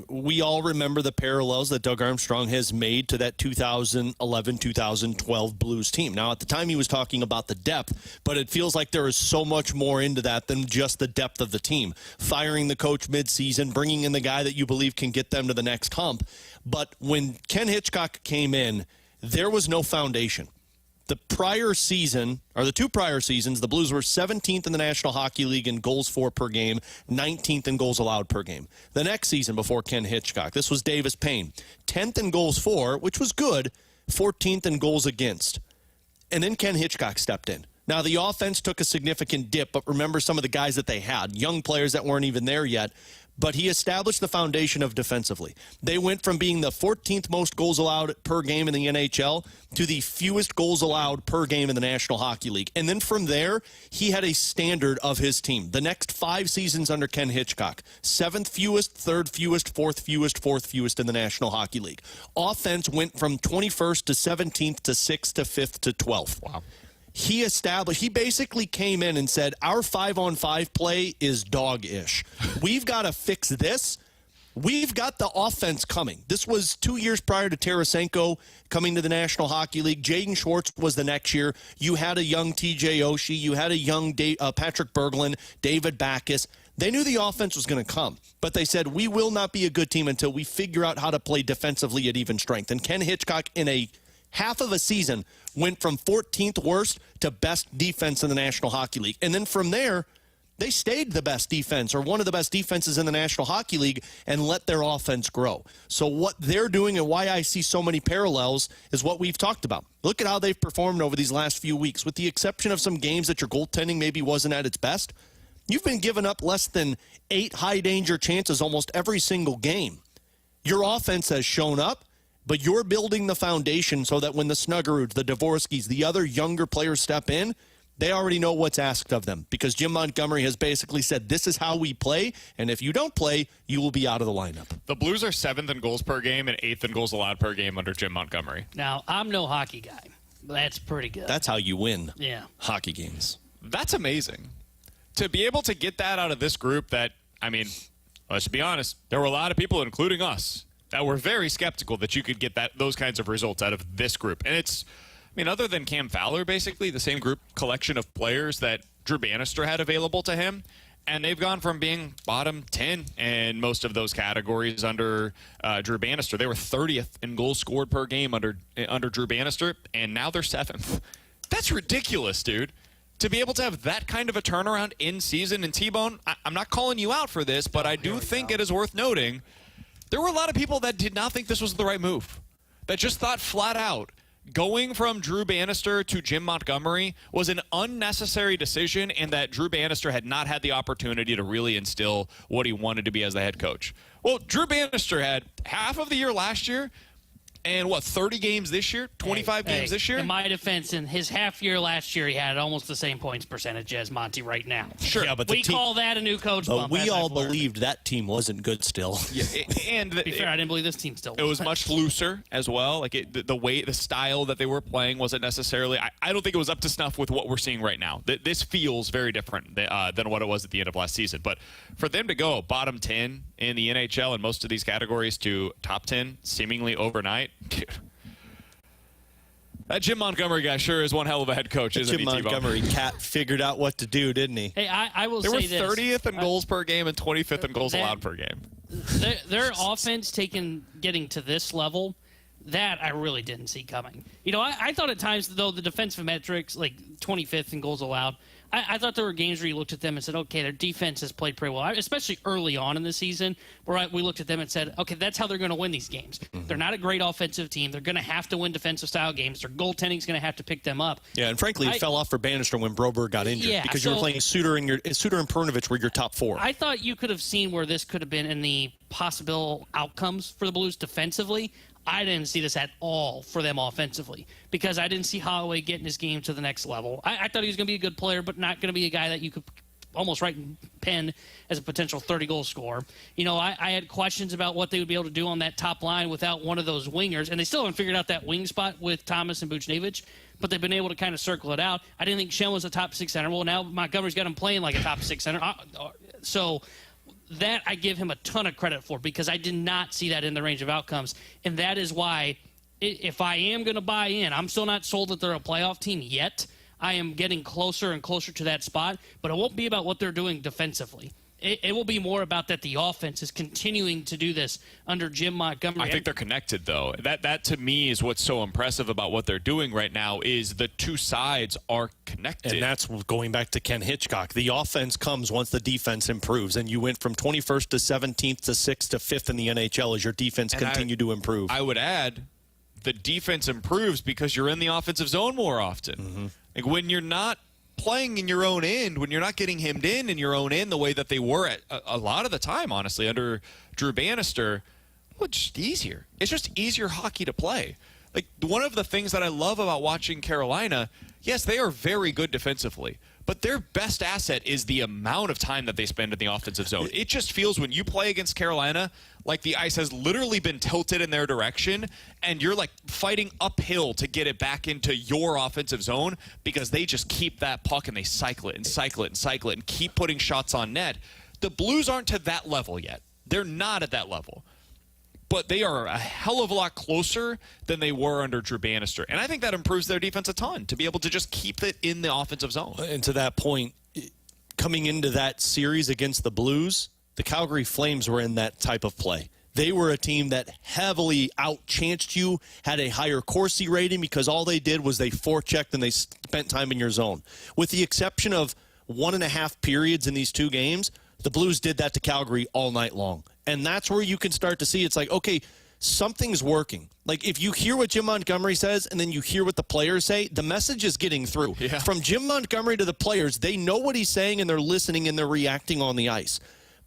we all remember the parallels that Doug Armstrong has made to that 2011-2012 Blues team. Now, at the time, he was talking about the depth, but it feels like there is so much more into that than just the depth of the team. Firing the coach midseason, bringing in the guy that you believe can get them to the next hump. But when Ken Hitchcock came in, there was no foundation. The prior season, or the two prior seasons, the Blues were 17th in the National Hockey League in goals for per game, 19th in goals allowed per game. The next season before Ken Hitchcock, this was Davis Payne, 10th in goals for, which was good, 14th in goals against. And then Ken Hitchcock stepped in. Now, the offense took a significant dip, but remember some of the guys that they had, young players that weren't even there yet. But he established the foundation of defensively. They went from being the 14th most goals allowed per game in the NHL to the fewest goals allowed per game in the National Hockey League. And then from there, he had a standard of his team. The next 5 seasons under Ken Hitchcock, 7th fewest, 3rd fewest, 4th fewest, 4th fewest in the National Hockey League. Offense went from 21st to 17th to 6th to 5th to 12th. Wow. He basically came in and said, our 5-on-5 play is dog-ish. We've got to fix this. We've got the offense coming. This was 2 years prior to Tarasenko coming to the National Hockey League. Jaden Schwartz was the next year. You had a young TJ Oshie. You had a young Patrick Berglund, David Backes. They knew the offense was going to come, but they said, we will not be a good team until we figure out how to play defensively at even strength. And Ken Hitchcock, in a half of a season, went from 14th worst to best defense in the National Hockey League. And then from there, they stayed the best defense or one of the best defenses in the National Hockey League and let their offense grow. So what they're doing and why I see so many parallels is what we've talked about. Look at how they've performed over these last few weeks. With the exception of some games that your goaltending maybe wasn't at its best, You've been giving up less than 8 high-danger chances almost every single game. Your offense has shown up, but you're building the foundation so that when the Snuggeruds, the Dvorsky's, the other younger players step in, they already know what's asked of them because Jim Montgomery has basically said, this is how we play, and if you don't play, you will be out of the lineup. The Blues are 7th in goals per game and 8th in goals allowed per game under Jim Montgomery. Now, I'm no hockey guy, but that's pretty good. That's how you win hockey games. That's amazing. To be able to get that out of this group that, I mean, let's be honest, there were a lot of people, including us, that were very skeptical that you could get those kinds of results out of this group. And it's, I mean, other than Cam Fowler, basically, the same collection of players that Drew Bannister had available to him. And they've gone from being bottom 10 in most of those categories under Drew Bannister. They were 30th in goals scored per game under Drew Bannister, and now they're 7th. That's ridiculous, dude. To be able to have that kind of a turnaround in season. And T-Bone, I'm not calling you out for this, but I do think it is worth noting there were a lot of people that did not think this was the right move, that just thought flat out going from Drew Bannister to Jim Montgomery was an unnecessary decision and that Drew Bannister had not had the opportunity to really instill what he wanted to be as the head coach. Well, Drew Bannister had half of the year last year and, 30 games this year? 25 games this year? In my defense, in his half year last year, he had almost the same points percentage as Monty right now. Sure. Yeah, but we call that a new coach bump. We all believed that team wasn't good still. Yeah, and to be fair, I didn't believe this team still was. It was much looser as well. Like the way, the style that they were playing wasn't necessarily, I don't think it was up to snuff with what we're seeing right now. This feels very different than what it was at the end of last season. But for them to go bottom 10 in the NHL in most of these categories to top 10 seemingly overnight, dude, that Jim Montgomery guy sure is one hell of a head coach, isn't he, Jim Montgomery cat figured out what to do, didn't he? Hey, I will they say were this. 30th in goals per game and 25th in goals allowed per game. Their offense getting to this level, that I really didn't see coming. You know, I thought at times, though, the defensive metrics, like 25th in goals allowed, I thought there were games where you looked at them and said, okay, their defense has played pretty well, especially early on in the season, where we looked at them and said, okay, that's how they're going to win these games. Mm-hmm. They're not a great offensive team. They're going to have to win defensive-style games. Their goaltending's going to have to pick them up. Yeah, and frankly, it fell off for Bannister when Broberg got injured because you were playing Suter and Perunovic were your top 4. I thought you could have seen where this could have been in the possible outcomes for the Blues defensively. I didn't see this at all for them offensively because I didn't see Holloway getting his game to the next level. I thought he was going to be a good player, but not going to be a guy that you could almost write in pen as a potential 30-goal scorer. You know, I had questions about what they would be able to do on that top line without one of those wingers, and they still haven't figured out that wing spot with Thomas and Buchnevich, but they've been able to kind of circle it out. I didn't think Shen was a top 6 center. Well, now Montgomery's got him playing like a top 6 center. So that I give him a ton of credit for because I did not see that in the range of outcomes. And that is why, if I am going to buy in, I'm still not sold that they're a playoff team yet. I am getting closer and closer to that spot, but it won't be about what they're doing defensively. It will be more about that the offense is continuing to do this under Jim Montgomery. I think they're connected, though. That to me is what's so impressive about what they're doing right now is the two sides are connected. And that's going back to Ken Hitchcock. The offense comes once the defense improves, and you went from 21st to 17th to 6th to 5th in the NHL as your defense continued to improve. I would add the defense improves because you're in the offensive zone more often. Mm-hmm. Like when you're not playing in your own end, when you're not getting hemmed in your own end the way that they were at a lot of the time, honestly, under Drew Bannister, well, it's just easier. It's just easier hockey to play. Like, one of the things that I love about watching Carolina, yes, they are very good defensively, but their best asset is the amount of time that they spend in the offensive zone. It just feels when you play against Carolina like the ice has literally been tilted in their direction, and you're like fighting uphill to get it back into your offensive zone because they just keep that puck and they cycle it and cycle it and cycle it and keep putting shots on net. The Blues aren't to that level yet. They're not at that level. But they are a hell of a lot closer than they were under Drew Bannister. And I think that improves their defense a ton, to be able to just keep it in the offensive zone. And to that point, coming into that series against the Blues, the Calgary Flames were in that type of play. They were a team that heavily outchanced you, had a higher Corsi rating because all they did was they forechecked and they spent time in your zone. With the exception of 1.5 periods in these two games, the Blues did that to Calgary all night long. And that's where you can start to see it's like, okay, something's working. Like, if you hear what Jim Montgomery says and then you hear what the players say, the message is getting through. Yeah. From Jim Montgomery to the players, they know what he's saying and they're listening and they're reacting on the ice.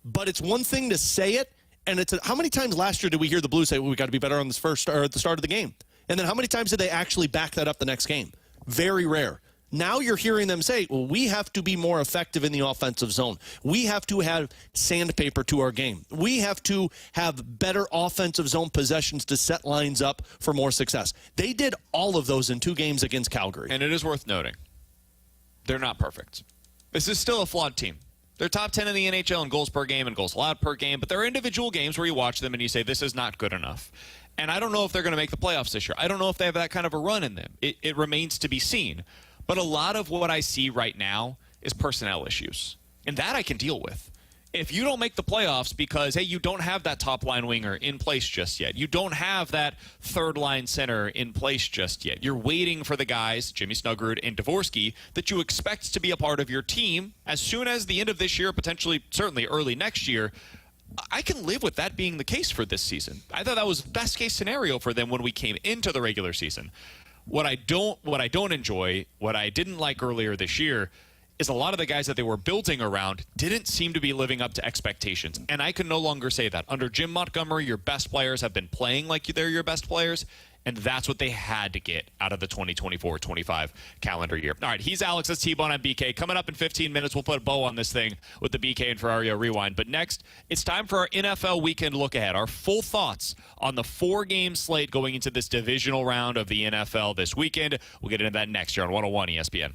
But it's one thing to say it, and how many times last year did we hear the Blues say, well, we got to be better on this first or at the start of the game? And then how many times did they actually back that up the next game? Very rare. Now you're hearing them say, well, we have to be more effective in the offensive zone. We have to have sandpaper to our game. We have to have better offensive zone possessions to set lines up for more success. They did all of those in 2 games against Calgary. And it is worth noting, they're not perfect. This is still a flawed team. They're top 10 in the NHL in goals per game and goals allowed per game, but there are individual games where you watch them and you say, this is not good enough. And I don't know if they're going to make the playoffs this year. I don't know if they have that kind of a run in them. It remains to be seen. But a lot of what I see right now is personnel issues. And that I can deal with. If you don't make the playoffs because, hey, you don't have that top-line winger in place just yet. You don't have that third-line center in place just yet. You're waiting for the guys, Jimmy Snuggerud and Dvorsky, that you expect to be a part of your team as soon as the end of this year, potentially, certainly early next year. I can live with that being the case for this season. I thought that was best-case scenario for them when we came into the regular season. What I don't enjoy, what I didn't like earlier this year, is a lot of the guys that they were building around didn't seem to be living up to expectations. And I can no longer say that. Under Jim Montgomery, your best players have been playing like they're your best players, and that's what they had to get out of the 2024-25 calendar year. All right, he's Alex. That's T-Bone on BK. Coming up in 15 minutes, we'll put a bow on this thing with the BK and Ferrario Rewind. But next, it's time for our NFL weekend look ahead, our full thoughts on the 4-game slate going into this divisional round of the NFL this weekend. We'll get into that next year on 101 ESPN.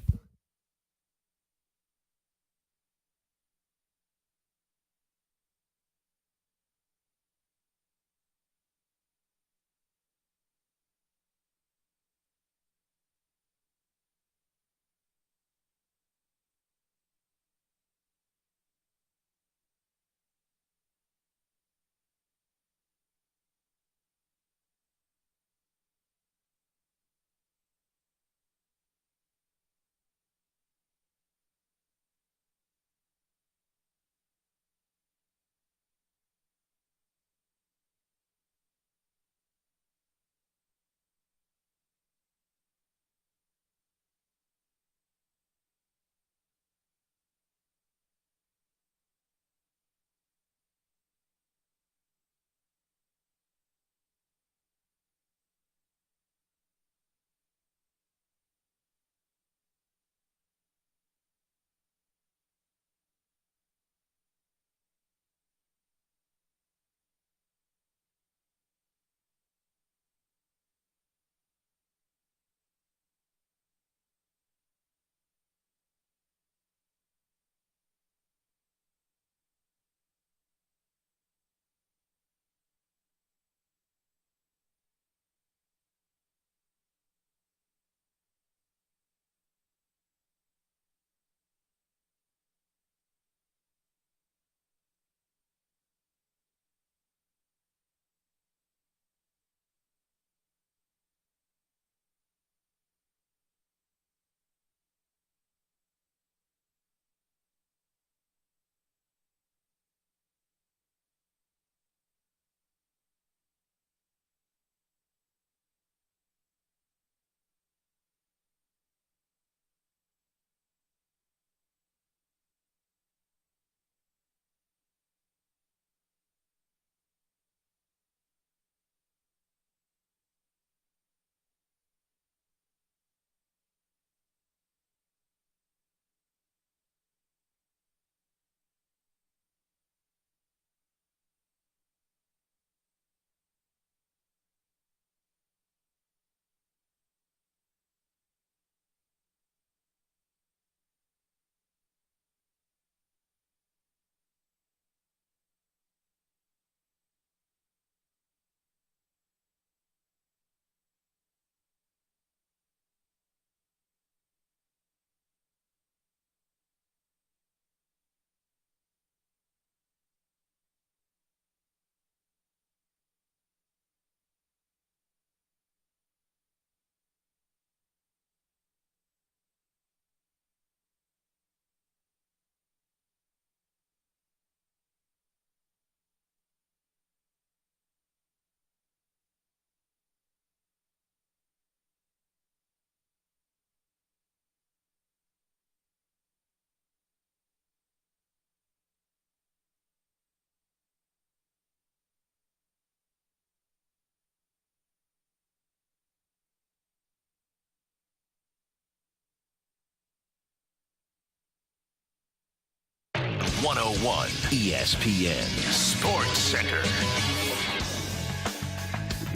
101 ESPN Sports Center.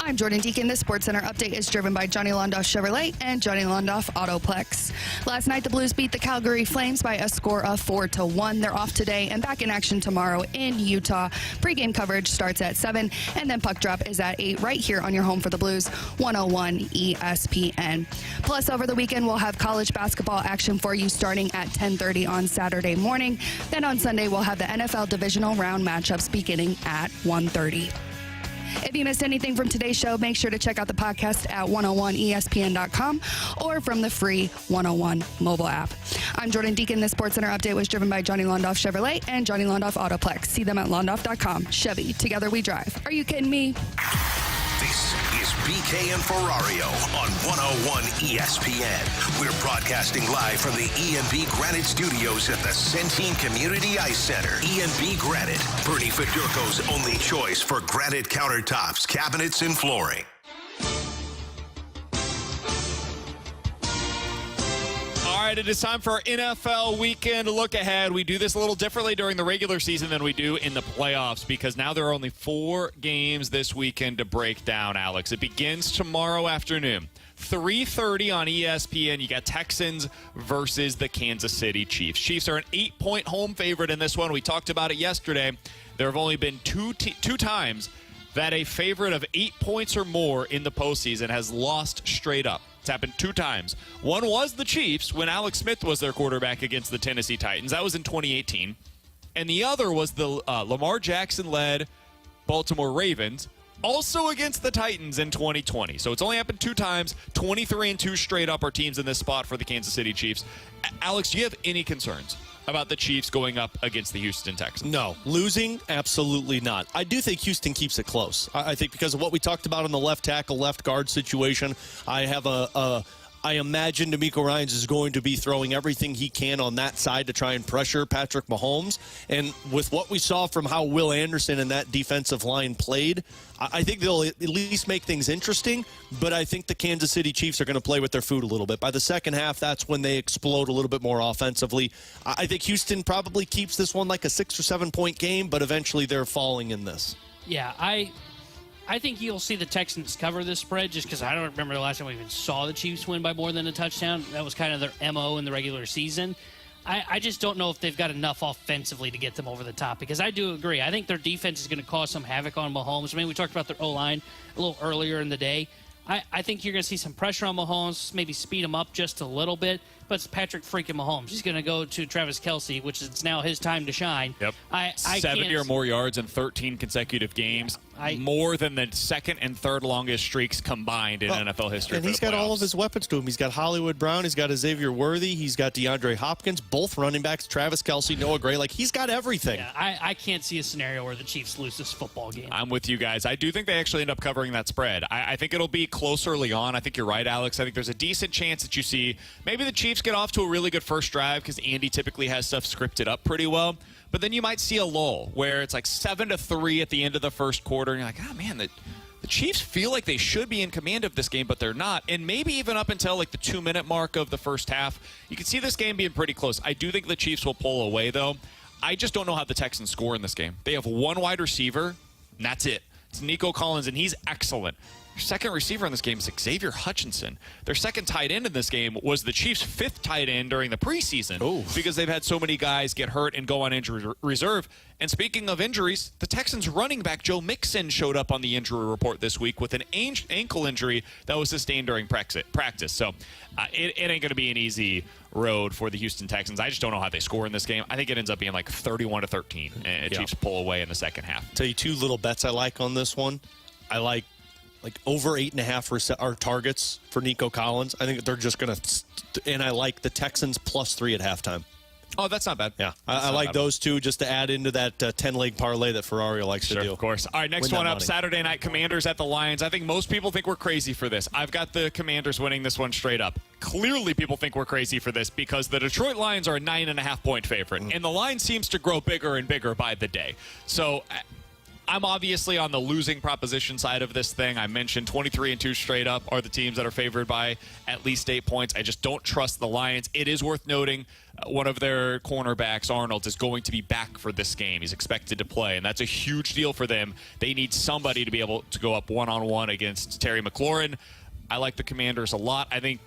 I'm Jordan Deacon. The Sports Center update is driven by Johnny Londoff Chevrolet and Johnny Londoff Autoplex. Last night, the Blues beat the Calgary Flames by a score of 4-1. They're off today and back in action tomorrow in Utah. Pre-game coverage starts at 7, and then puck drop is at 8 right here on your home for the Blues, 101 ESPN. Plus, over the weekend, we'll have college basketball action for you starting at 10:30 on Saturday morning. Then on Sunday, we'll have the NFL divisional round matchups beginning at 1:30. If you missed anything from today's show, make sure to check out the podcast at 101ESPN.com or from the free 101 mobile app. I'm Jordan Deacon. The Sports Center update was driven by Johnny Londoff Chevrolet and Johnny Londoff Autoplex. See them at londoff.com. Chevy, together we drive. Are you kidding me? This is BK and Ferrario on 101 ESPN. We're broadcasting live from the E&B Granite Studios at the Centene Community Ice Center. E&B Granite, Bernie Fedurko's only choice for granite countertops, cabinets, and flooring. All right, it is time for our NFL weekend look ahead. We do this a little differently during the regular season than we do in the playoffs because now there are only 4 games this weekend to break down, Alex. It begins tomorrow afternoon. 3:30 on ESPN. You got Texans versus the Kansas City Chiefs. Chiefs are an 8-point home favorite in this one. We talked about it yesterday. There have only been two times that a favorite of 8 points or more in the postseason has lost straight up. It's happened 2 times. One was the Chiefs when Alex Smith was their quarterback against the Tennessee Titans. That was in 2018. And the other was the Lamar Jackson-led Baltimore Ravens, also against the Titans in 2020. So it's only happened 2 times. 23-2 straight up are teams in this spot for the Kansas City Chiefs. Alex, do you have any concerns about the Chiefs going up against the Houston Texans? No. Losing? Absolutely not. I do think Houston keeps it close. I think because of what we talked about in the left tackle, left guard situation, I imagine DeMeco Ryans is going to be throwing everything he can on that side to try and pressure Patrick Mahomes. And with what we saw from how Will Anderson and that defensive line played, I think they'll at least make things interesting. But I think the Kansas City Chiefs are going to play with their food a little bit. By the second half, that's when they explode a little bit more offensively. I think Houston probably keeps this one like a 6 or 7 point game, but eventually they're falling in this. Yeah, I think you'll see the Texans cover this spread just because I don't remember the last time we even saw the Chiefs win by more than a touchdown. That was kind of their MO in the regular season. I just don't know if they've got enough offensively to get them over the top because I do agree. I think their defense is going to cause some havoc on Mahomes. I mean, we talked about their O-line a little earlier in the day. I think you're going to see some pressure on Mahomes, maybe speed him up just a little bit. But it's Patrick freaking Mahomes. He's going to go to Travis Kelce, which is now his time to shine. Yep. I 70 or more yards in 13 consecutive games. More than the second and third longest streaks combined in NFL history. And he's got all of his weapons to him. He's got Hollywood Brown. He's got Xavier Worthy. He's got DeAndre Hopkins, both running backs, Travis Kelce, Noah Gray. Like, he's got everything. Yeah, I can't see a scenario where the Chiefs lose this football game. I'm with you guys. I do think they actually end up covering that spread. I think it'll be close early on. I think you're right, Alex. I think there's a decent chance that you see maybe the Chiefs get off to a really good first drive because Andy typically has stuff scripted up pretty well. But then you might see a lull where it's like 7-3 at the end of the first quarter. And you're like, oh, man, the Chiefs feel like they should be in command of this game, but they're not. And maybe even up until like the 2-minute mark of the first half, you can see this game being pretty close. I do think the Chiefs will pull away, though. I just don't know how the Texans score in this game. They have one wide receiver, and that's it. It's Nico Collins, and he's excellent. Their second receiver in this game is Xavier Hutchinson. Their second tight end in this game was the Chiefs' 5th tight end during the preseason because they've had so many guys get hurt and go on injury reserve. And speaking of injuries, the Texans' running back Joe Mixon showed up on the injury report this week with an ankle injury that was sustained during practice. So it ain't going to be an easy road for the Houston Texans. I just don't know how they score in this game. I think it ends up being like 31-13, and Chiefs pull away in the second half. Tell you 2 little bets I like on this one. I like over 8.5 are targets for Nico Collins. I think they're just going to, and I like the Texans +3 at halftime. Oh, that's not bad. Yeah, I like those 2 just to add into that 10-leg parlay that Ferrario likes to do. Of course. All right, next one up, Saturday night, Commanders at the Lions. I think most people think we're crazy for this. I've got the Commanders winning this one straight up. Clearly, people think we're crazy for this because the Detroit Lions are a 9.5-point favorite, and the line seems to grow bigger and bigger by the day. So I'm obviously on the losing proposition side of this thing. I mentioned 23-2 straight up are the teams that are favored by at least 8 points. I just don't trust the Lions. It is worth noting one of their cornerbacks, Arnold, is going to be back for this game. He's expected to play, and that's a huge deal for them. They need somebody to be able to go up one-on-one against Terry McLaurin. I like the Commanders a lot. I think,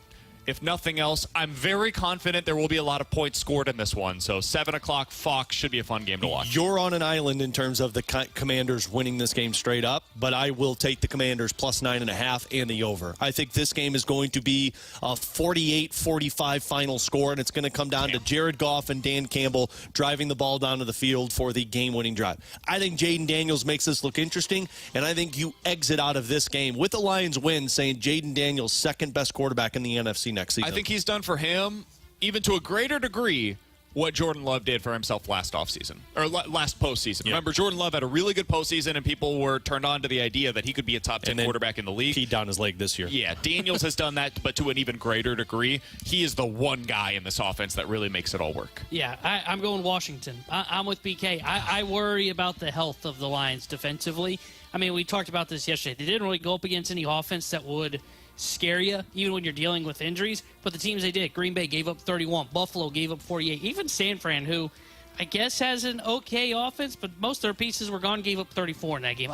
if nothing else, I'm very confident there will be a lot of points scored in this one. So 7 o'clock Fox should be a fun game to watch. You're on an island in terms of the Commanders winning this game straight up, but I will take the Commanders plus 9.5 and the over. I think this game is going to be a 48-45 final score, and it's going to come down to Jared Goff and Dan Campbell driving the ball down to the field for the game-winning drive. I think Jaden Daniels makes this look interesting, and I think you exit out of this game with the Lions win saying Jaden Daniels second-best quarterback in the NFC next season. I think he's done for him, even to a greater degree, what Jordan Love did for himself last offseason, or last postseason. Yeah. Remember, Jordan Love had a really good postseason, and people were turned on to the idea that he could be a top 10 quarterback in the league. He down his leg this year. Yeah, Daniels has done that, but to an even greater degree. He is the one guy in this offense that really makes it all work. Yeah, I'm going Washington. I'm with BK. I worry about the health of the Lions defensively. I mean, we talked about this yesterday. They didn't really go up against any offense that would scare you, even when you're dealing with injuries. But the teams they did, Green Bay gave up 31, Buffalo gave up 48, even San Fran, who I guess has an okay offense, but most of their pieces were gone, gave up 34 in that game.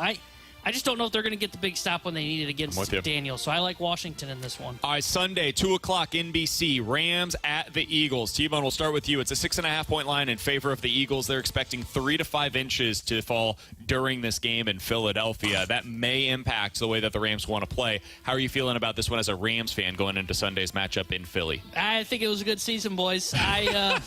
I just don't know if they're going to get the big stop when they need it against Daniels. So I like Washington in this one. All right, Sunday, 2 o'clock, NBC, Rams at the Eagles. T-Bone, we'll start with you. It's a 6.5-point line in favor of the Eagles. They're expecting 3 to 5 inches to fall during this game in Philadelphia. That may impact the way that the Rams want to play. How are you feeling about this one as a Rams fan going into Sunday's matchup in Philly? I think it was a good season, boys. I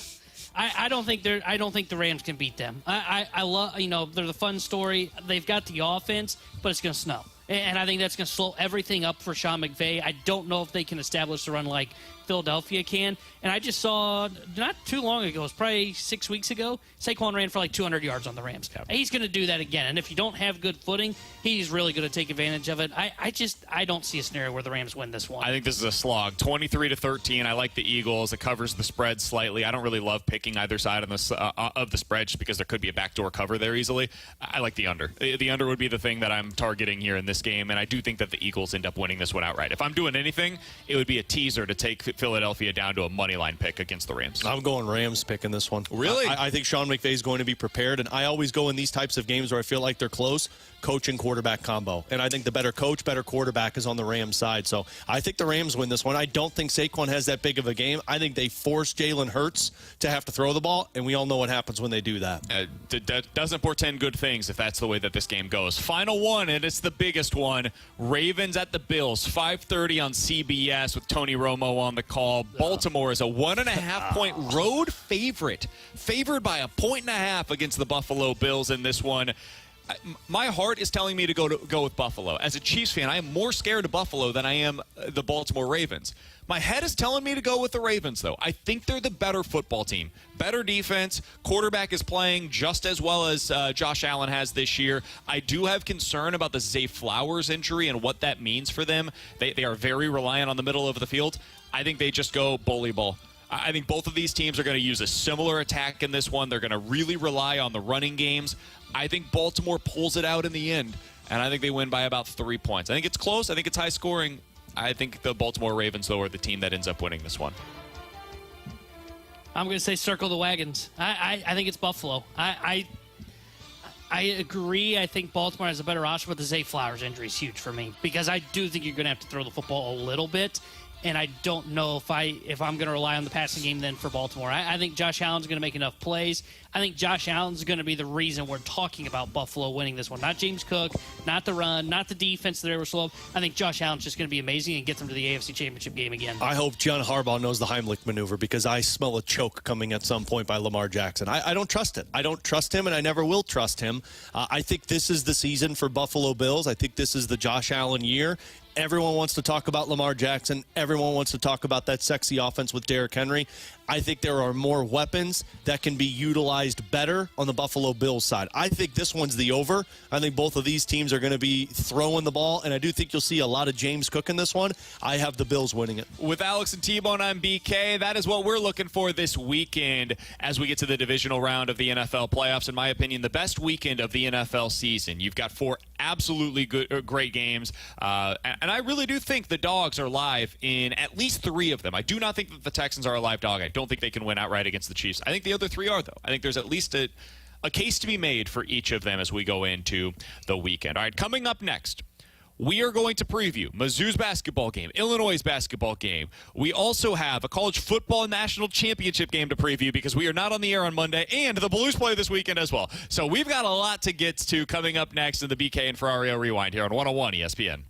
don't think the Rams can beat them. I love, they're the fun story. They've got the offense, but it's going to snow. And I think that's going to slow everything up for Sean McVay. I don't know if they can establish a run like Philadelphia can. And I just saw not too long ago, it was probably 6 weeks ago, Saquon ran for like 200 yards on the Rams. He's going to do that again. And if you don't have good footing, he's really going to take advantage of it. I don't see a scenario where the Rams win this one. I think this is a slog. 23-13. I like the Eagles. It covers the spread slightly. I don't really love picking either side of the spread just because there could be a backdoor cover there easily. I like the under. The under would be the thing that I'm targeting here in this game, and I do think that the Eagles end up winning this one outright. If I'm doing anything, it would be a teaser to take Philadelphia down to a money line pick against the Rams. I'm going Rams picking this one. Really? I think Sean McVay is going to be prepared, and I always go in these types of games where I feel like they're close, coach and quarterback combo. And I think the better coach, better quarterback is on the Rams side. So I think the Rams win this one. I don't think Saquon has that big of a game. I think they force Jalen Hurts to have to throw the ball, and we all know what happens when they do that. That doesn't portend good things if that's the way that this game goes. Final one, and it's the biggest one. Ravens at the Bills, 5:30 on CBS with Tony Romo on the call. Baltimore is a 1.5-point road favorite, favored by 1.5 against the Buffalo Bills in this one. My heart is telling me to go with Buffalo. As a Chiefs fan, I am more scared of Buffalo than I am the Baltimore Ravens. My head is telling me to go with the Ravens, though. I think they're the better football team. Better defense. Quarterback is playing just as well as Josh Allen has this year. I do have concern about the Zay Flowers injury and what that means for them. They are very reliant on the middle of the field. I think they just go bully ball. I think both of these teams are going to use a similar attack in this one. They're going to really rely on the running games. I think Baltimore pulls it out in the end, and I think they win by about 3 points. I think it's close. I think it's high scoring. I think the Baltimore Ravens, though, are the team that ends up winning this one. I'm going to say circle the wagons. I think it's Buffalo. I agree. I think Baltimore has a better option, but the Zay Flowers injury is huge for me because I do think you're going to have to throw the football a little bit. And I don't know if I'm going to rely on the passing game then for Baltimore. I think Josh Allen's going to make enough plays. I think Josh Allen's going to be the reason we're talking about Buffalo winning this one. Not James Cook, not the run, not the defense that they were slow. I think Josh Allen's just going to be amazing and get them to the AFC Championship game again. I hope John Harbaugh knows the Heimlich maneuver because I smell a choke coming at some point by Lamar Jackson. I don't trust it. I don't trust him, and I never will trust him. I think this is the season for Buffalo Bills. I think this is the Josh Allen year. Everyone wants to talk about Lamar Jackson. Everyone wants to talk about that sexy offense with Derrick Henry. I think there are more weapons that can be utilized better on the Buffalo Bills side. I think this one's the over. I think both of these teams are going to be throwing the ball, and I do think you'll see a lot of James Cook in this one. I have the Bills winning it. With Alex and T-Bone, I'm BK. That is what we're looking for this weekend as we get to the divisional round of the NFL playoffs. In my opinion, the best weekend of the NFL season. You've got 4 absolutely great games, and I really do think the dogs are live in at least 3 of them. I do not think that the Texans are a live dog. I don't think they can win outright against the Chiefs. I think the other 3 are, though. I think there's at least a case to be made for each of them as we go into the weekend. All right, coming up next, we are going to preview Mizzou's basketball game, Illinois' basketball game. We also have a college football national championship game to preview because we are not on the air on Monday, and the Blues play this weekend as well. So we've got a lot to get to coming up next in the BK and Ferrario Rewind here on 101 ESPN.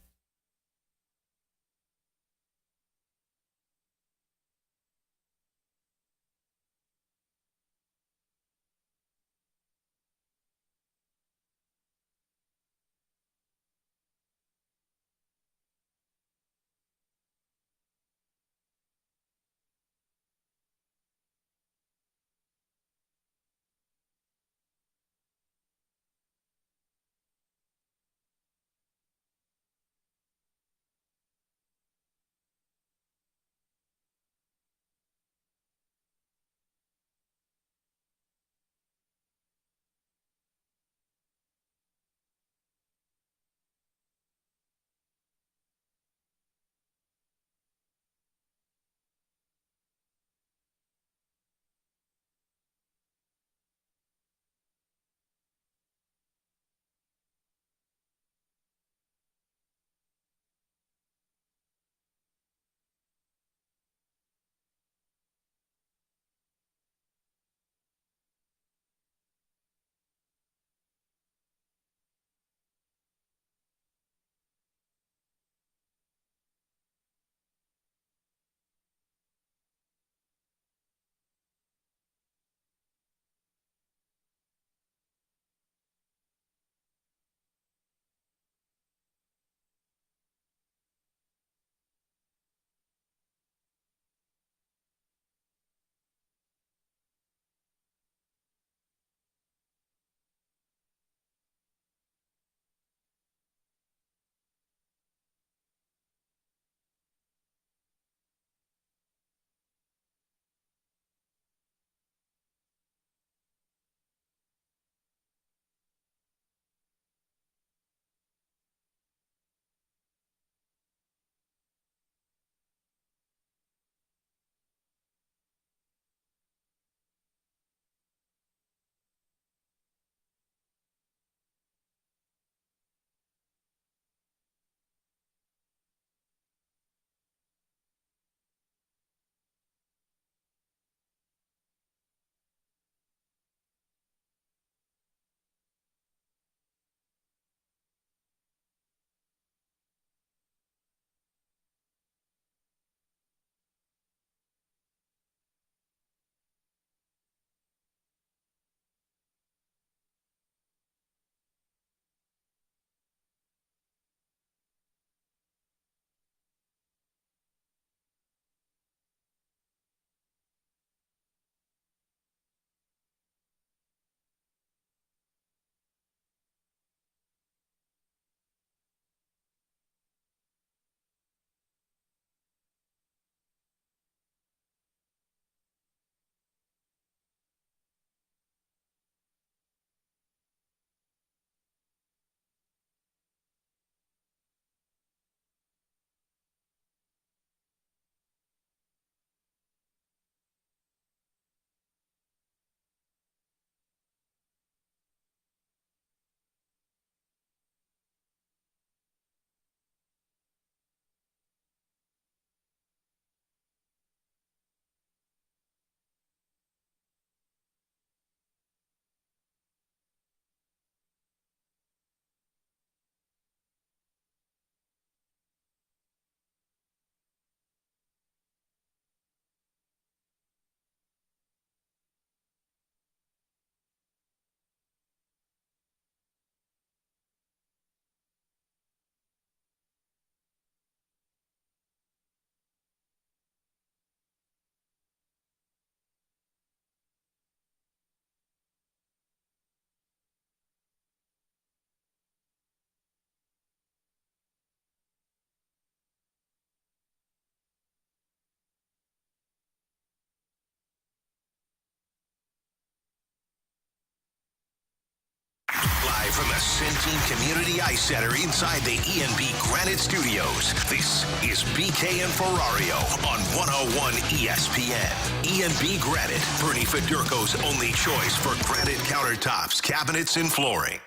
Live from the Centene Community Ice Center inside the ENB Granite Studios, this is BK and Ferrario on 101 ESPN. ENB Granite, Bernie Federko's only choice for granite countertops, cabinets, and flooring.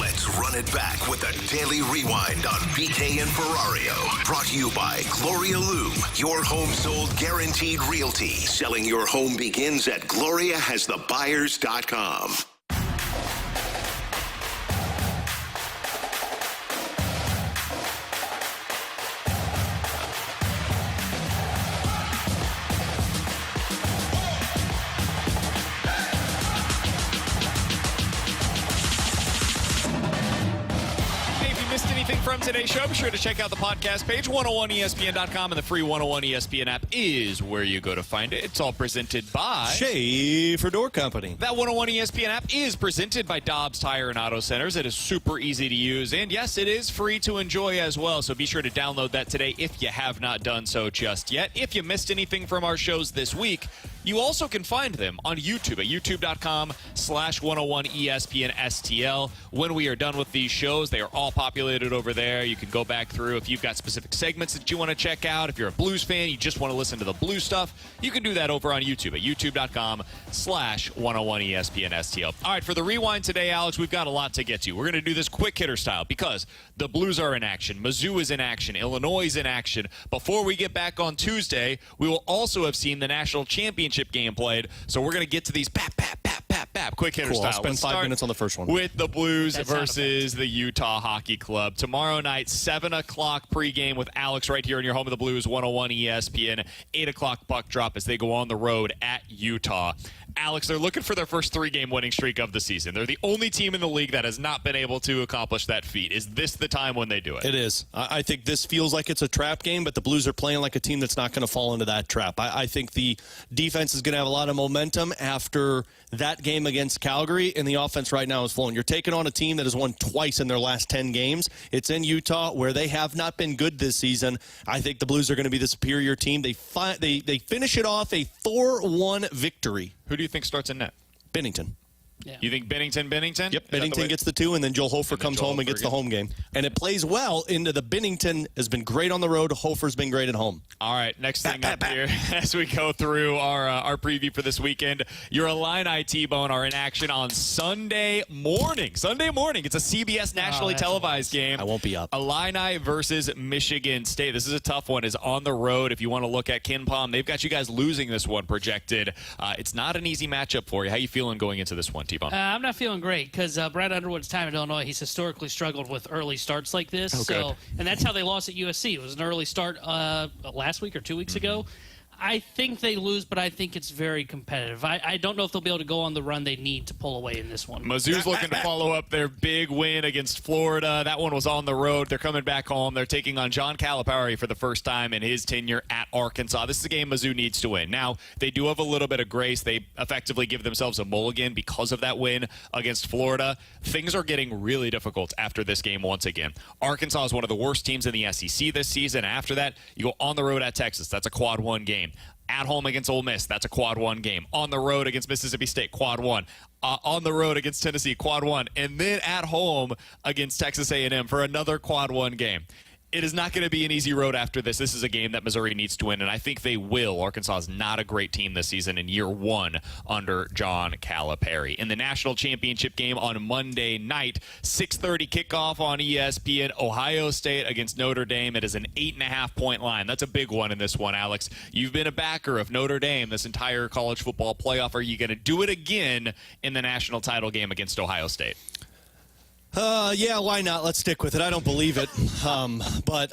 Let's run it back with a daily rewind on BK and Ferrario. Brought to you by Gloria Lou, your home sold guaranteed realty. Selling your home begins at GloriaHasTheBuyers.com. From today's show, be sure to check out the podcast page, 101ESPN.com, and the free 101 ESPN app is where you go to find it. It's all presented by Schaefer Door Company. That 101 ESPN app is presented by Dobbs Tire and Auto Centers. It is super easy to use, and yes, it is free to enjoy as well, so be sure to download that today if you have not done so just yet. If you missed anything from our shows this week, you also can find them on YouTube at youtube.com/101ESPN-STL. When we are done with these shows, they are all populated over there. You can go back through if you've got specific segments that you want to check out. If you're a Blues fan, you just want to listen to the Blues stuff, you can do that over on YouTube at youtube.com/101ESPN-STL. All right, for the rewind today, Alex, we've got a lot to get to. We're going to do this quick hitter style because the Blues are in action. Mizzou is in action. Illinois is in action. Before we get back on Tuesday, we will also have seen the national championship game played. So we're going to get to these quick hitter style. I'll spend 5 minutes on the first one. With the Blues versus the Utah Hockey Club. Tomorrow night, 7 o'clock pregame with Alex right here in your home of the Blues, 101 ESPN. 8 o'clock puck drop as they go on the road at Utah. Alex, they're looking for their first 3-game winning streak of the season. They're the only team in the league that has not been able to accomplish that feat. Is this the time when they do it? It is. I think this feels like it's a trap game, but the Blues are playing like a team that's not going to fall into that trap. I think the defense is going to have a lot of momentum after that game against Calgary, and the offense right now is flowing. You're taking on a team that has won twice in their last 10 games. It's in Utah, where they have not been good this season. I think the Blues are going to be the superior team. They finish it off a 4-1 victory. Who do you think starts in net? Bennington. Yeah. You think Bennington? Yep, Bennington gets the 2, and then Joel Hofer comes home and gets the home game. And it plays well into the Bennington has been great on the road. Hofer's been great at home. All right, next thing up here as we go through our preview for this weekend, your Illini T-Bone are in action on Sunday morning. It's a CBS nationally televised game. I won't be up. Illini versus Michigan State. This is a tough one. It's on the road. If you want to look at Ken Palm, they've got you guys losing this one projected. It's not an easy matchup for you. How you feeling going into this one, T-Bone? I'm not feeling great because Brad Underwood's time at Illinois, he's historically struggled with early starts like this. Okay. And that's how they lost at USC. It was an early start last week or 2 weeks ago. I think they lose, but I think it's very competitive. I don't know if they'll be able to go on the run they need to pull away in this one. Mizzou's looking to follow up their big win against Florida. That one was on the road. They're coming back home. They're taking on John Calipari for the first time in his tenure at Arkansas. This is a game Mizzou needs to win. Now, they do have a little bit of grace. They effectively give themselves a mulligan because of that win against Florida. Things are getting really difficult after this game once again. Arkansas is one of the worst teams in the SEC this season. After that, you go on the road at Texas. That's a quad 1 game. At home against Ole Miss, that's a quad 1 game. On the road against Mississippi State, quad 1. On the road against Tennessee, quad 1. And then at home against Texas A&M for another quad 1 game. It is not going to be an easy road after this. This is a game that Missouri needs to win, and I think they will. Arkansas is not a great team this season in year 1 under John Calipari. In the national championship game on Monday night, 6:30 kickoff on ESPN, Ohio State against Notre Dame. It is an 8.5-point line. That's a big one in this one, Alex. You've been a backer of Notre Dame this entire college football playoff. Are you going to do it again in the national title game against Ohio State? Yeah, why not? Let's stick with it. I don't believe it. But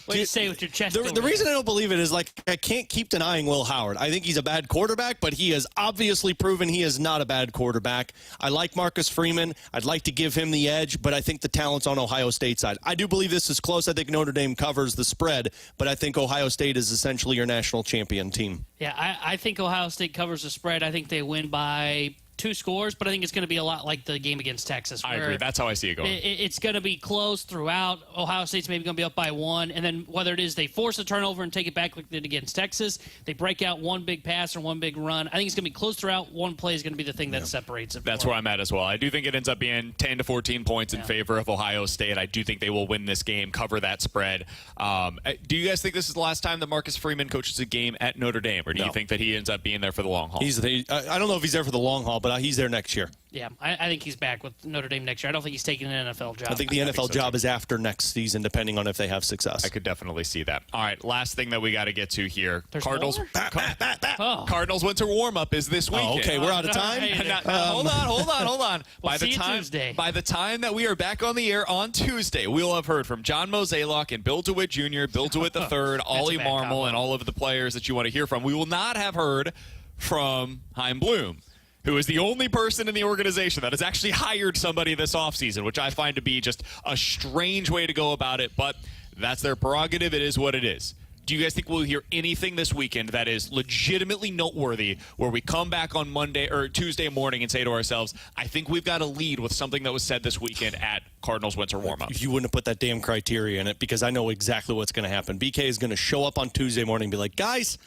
What do you say with your chest? The reason I don't believe it is, like, I can't keep denying Will Howard. I think he's a bad quarterback, but he has obviously proven he is not a bad quarterback. I like Marcus Freeman. I'd like to give him the edge, but I think the talent's on Ohio State's side. I do believe this is close. I think Notre Dame covers the spread, but I think Ohio State is essentially your national champion team. Yeah, I think Ohio State covers the spread. I think they win by 2 scores, but I think it's going to be a lot like the game against Texas. I agree. That's how I see it going. It's going to be close throughout. Ohio State's maybe going to be up by 1, and then whether it is they force a turnover and take it back like they did against Texas, they break out one big pass or one big run. I think it's going to be close throughout. One play is going to be the thing that separates it. That's where I'm at as well. I do think it ends up being 10 to 14 points in favor of Ohio State. I do think they will win this game, cover that spread. Do you guys think this is the last time that Marcus Freeman coaches a game at Notre Dame, or do you think that he ends up being there for the long haul? I don't know if he's there for the long haul, but he's there next year. Yeah, I think he's back with Notre Dame next year. I don't think he's taking an NFL job. I think the NFL job is after next season, depending on if they have success. I could definitely see that. All right, last thing that we got to get to here. There's Cardinals. more? Cardinals winter warm-up is this weekend. Oh, okay, we're out of time. Hold on. We'll see you Tuesday. By the time that we are back on the air on Tuesday, we'll have heard from John Mozeliak and Bill DeWitt Jr., Bill DeWitt III, Ollie Marmol, and all of the players that you want to hear from. We will not have heard from Chaim Bloom, who is the only person in the organization that has actually hired somebody this offseason, which I find to be just a strange way to go about it, but that's their prerogative. It is what it is. Do you guys think we'll hear anything this weekend that is legitimately noteworthy where we come back on Monday or Tuesday morning and say to ourselves, I think we've got to lead with something that was said this weekend at Cardinals winter warm-up? You wouldn't have put that damn criteria in it because I know exactly what's going to happen. BK is going to show up on Tuesday morning and be like, guys,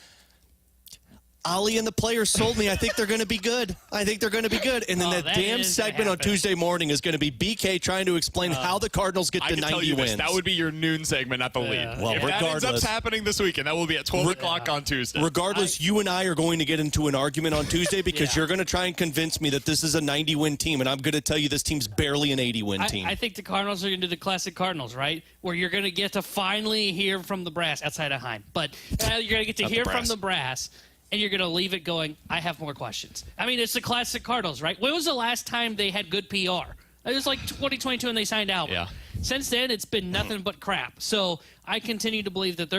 Ollie and the players sold me. I think they're going to be good. And then that damn segment on Tuesday morning is going to be BK trying to explain how the Cardinals get to 90 wins. That would be your noon segment, not the lead. Well, if regardless, that ends up happening this weekend, that will be at 12 o'clock on Tuesday. Regardless, you and I are going to get into an argument on Tuesday because you're going to try and convince me that this is a 90-win team, and I'm going to tell you this team's barely an 80-win team. I think the Cardinals are going to do the classic Cardinals, right? Where you're going to get to finally hear from the brass, outside of Chaim. But you're going to get to hear from the brass. And you're going to leave it going, I have more questions. I mean, it's the classic Cardinals, right? When was the last time they had good PR? It was like 2022 when they signed Albert. Yeah. Since then, it's been nothing but crap. So I continue to believe that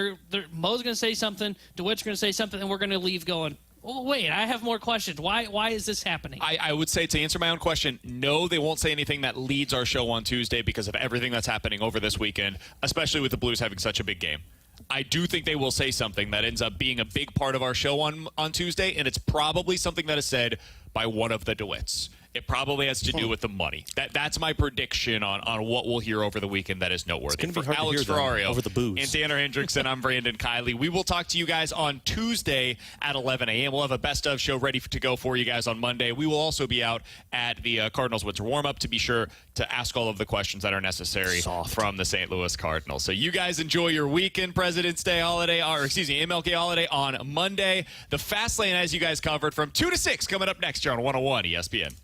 Mo's going to say something, DeWitt's going to say something, and we're going to leave going, oh, wait, I have more questions. Why is this happening? I would say, to answer my own question, no, they won't say anything that leads our show on Tuesday because of everything that's happening over this weekend, especially with the Blues having such a big game. I do think they will say something that ends up being a big part of our show on Tuesday, and it's probably something that is said by one of the DeWitts. It probably has to do with the money. That's my prediction on what we'll hear over the weekend that is noteworthy. It's For Alex Ferrario over the booze. and Tanner Hendrickson, I'm Brandon Kiley. We will talk to you guys on Tuesday at 11 a.m. We'll have a best of show ready to go for you guys on Monday. We will also be out at the Cardinals winter warm-up to be sure to ask all of the questions that are necessary from the St. Louis Cardinals. So you guys enjoy your weekend, President's Day holiday, or MLK holiday on Monday. The Fast Lane, as you guys covered, from 2 to 6 coming up next here on 101 ESPN.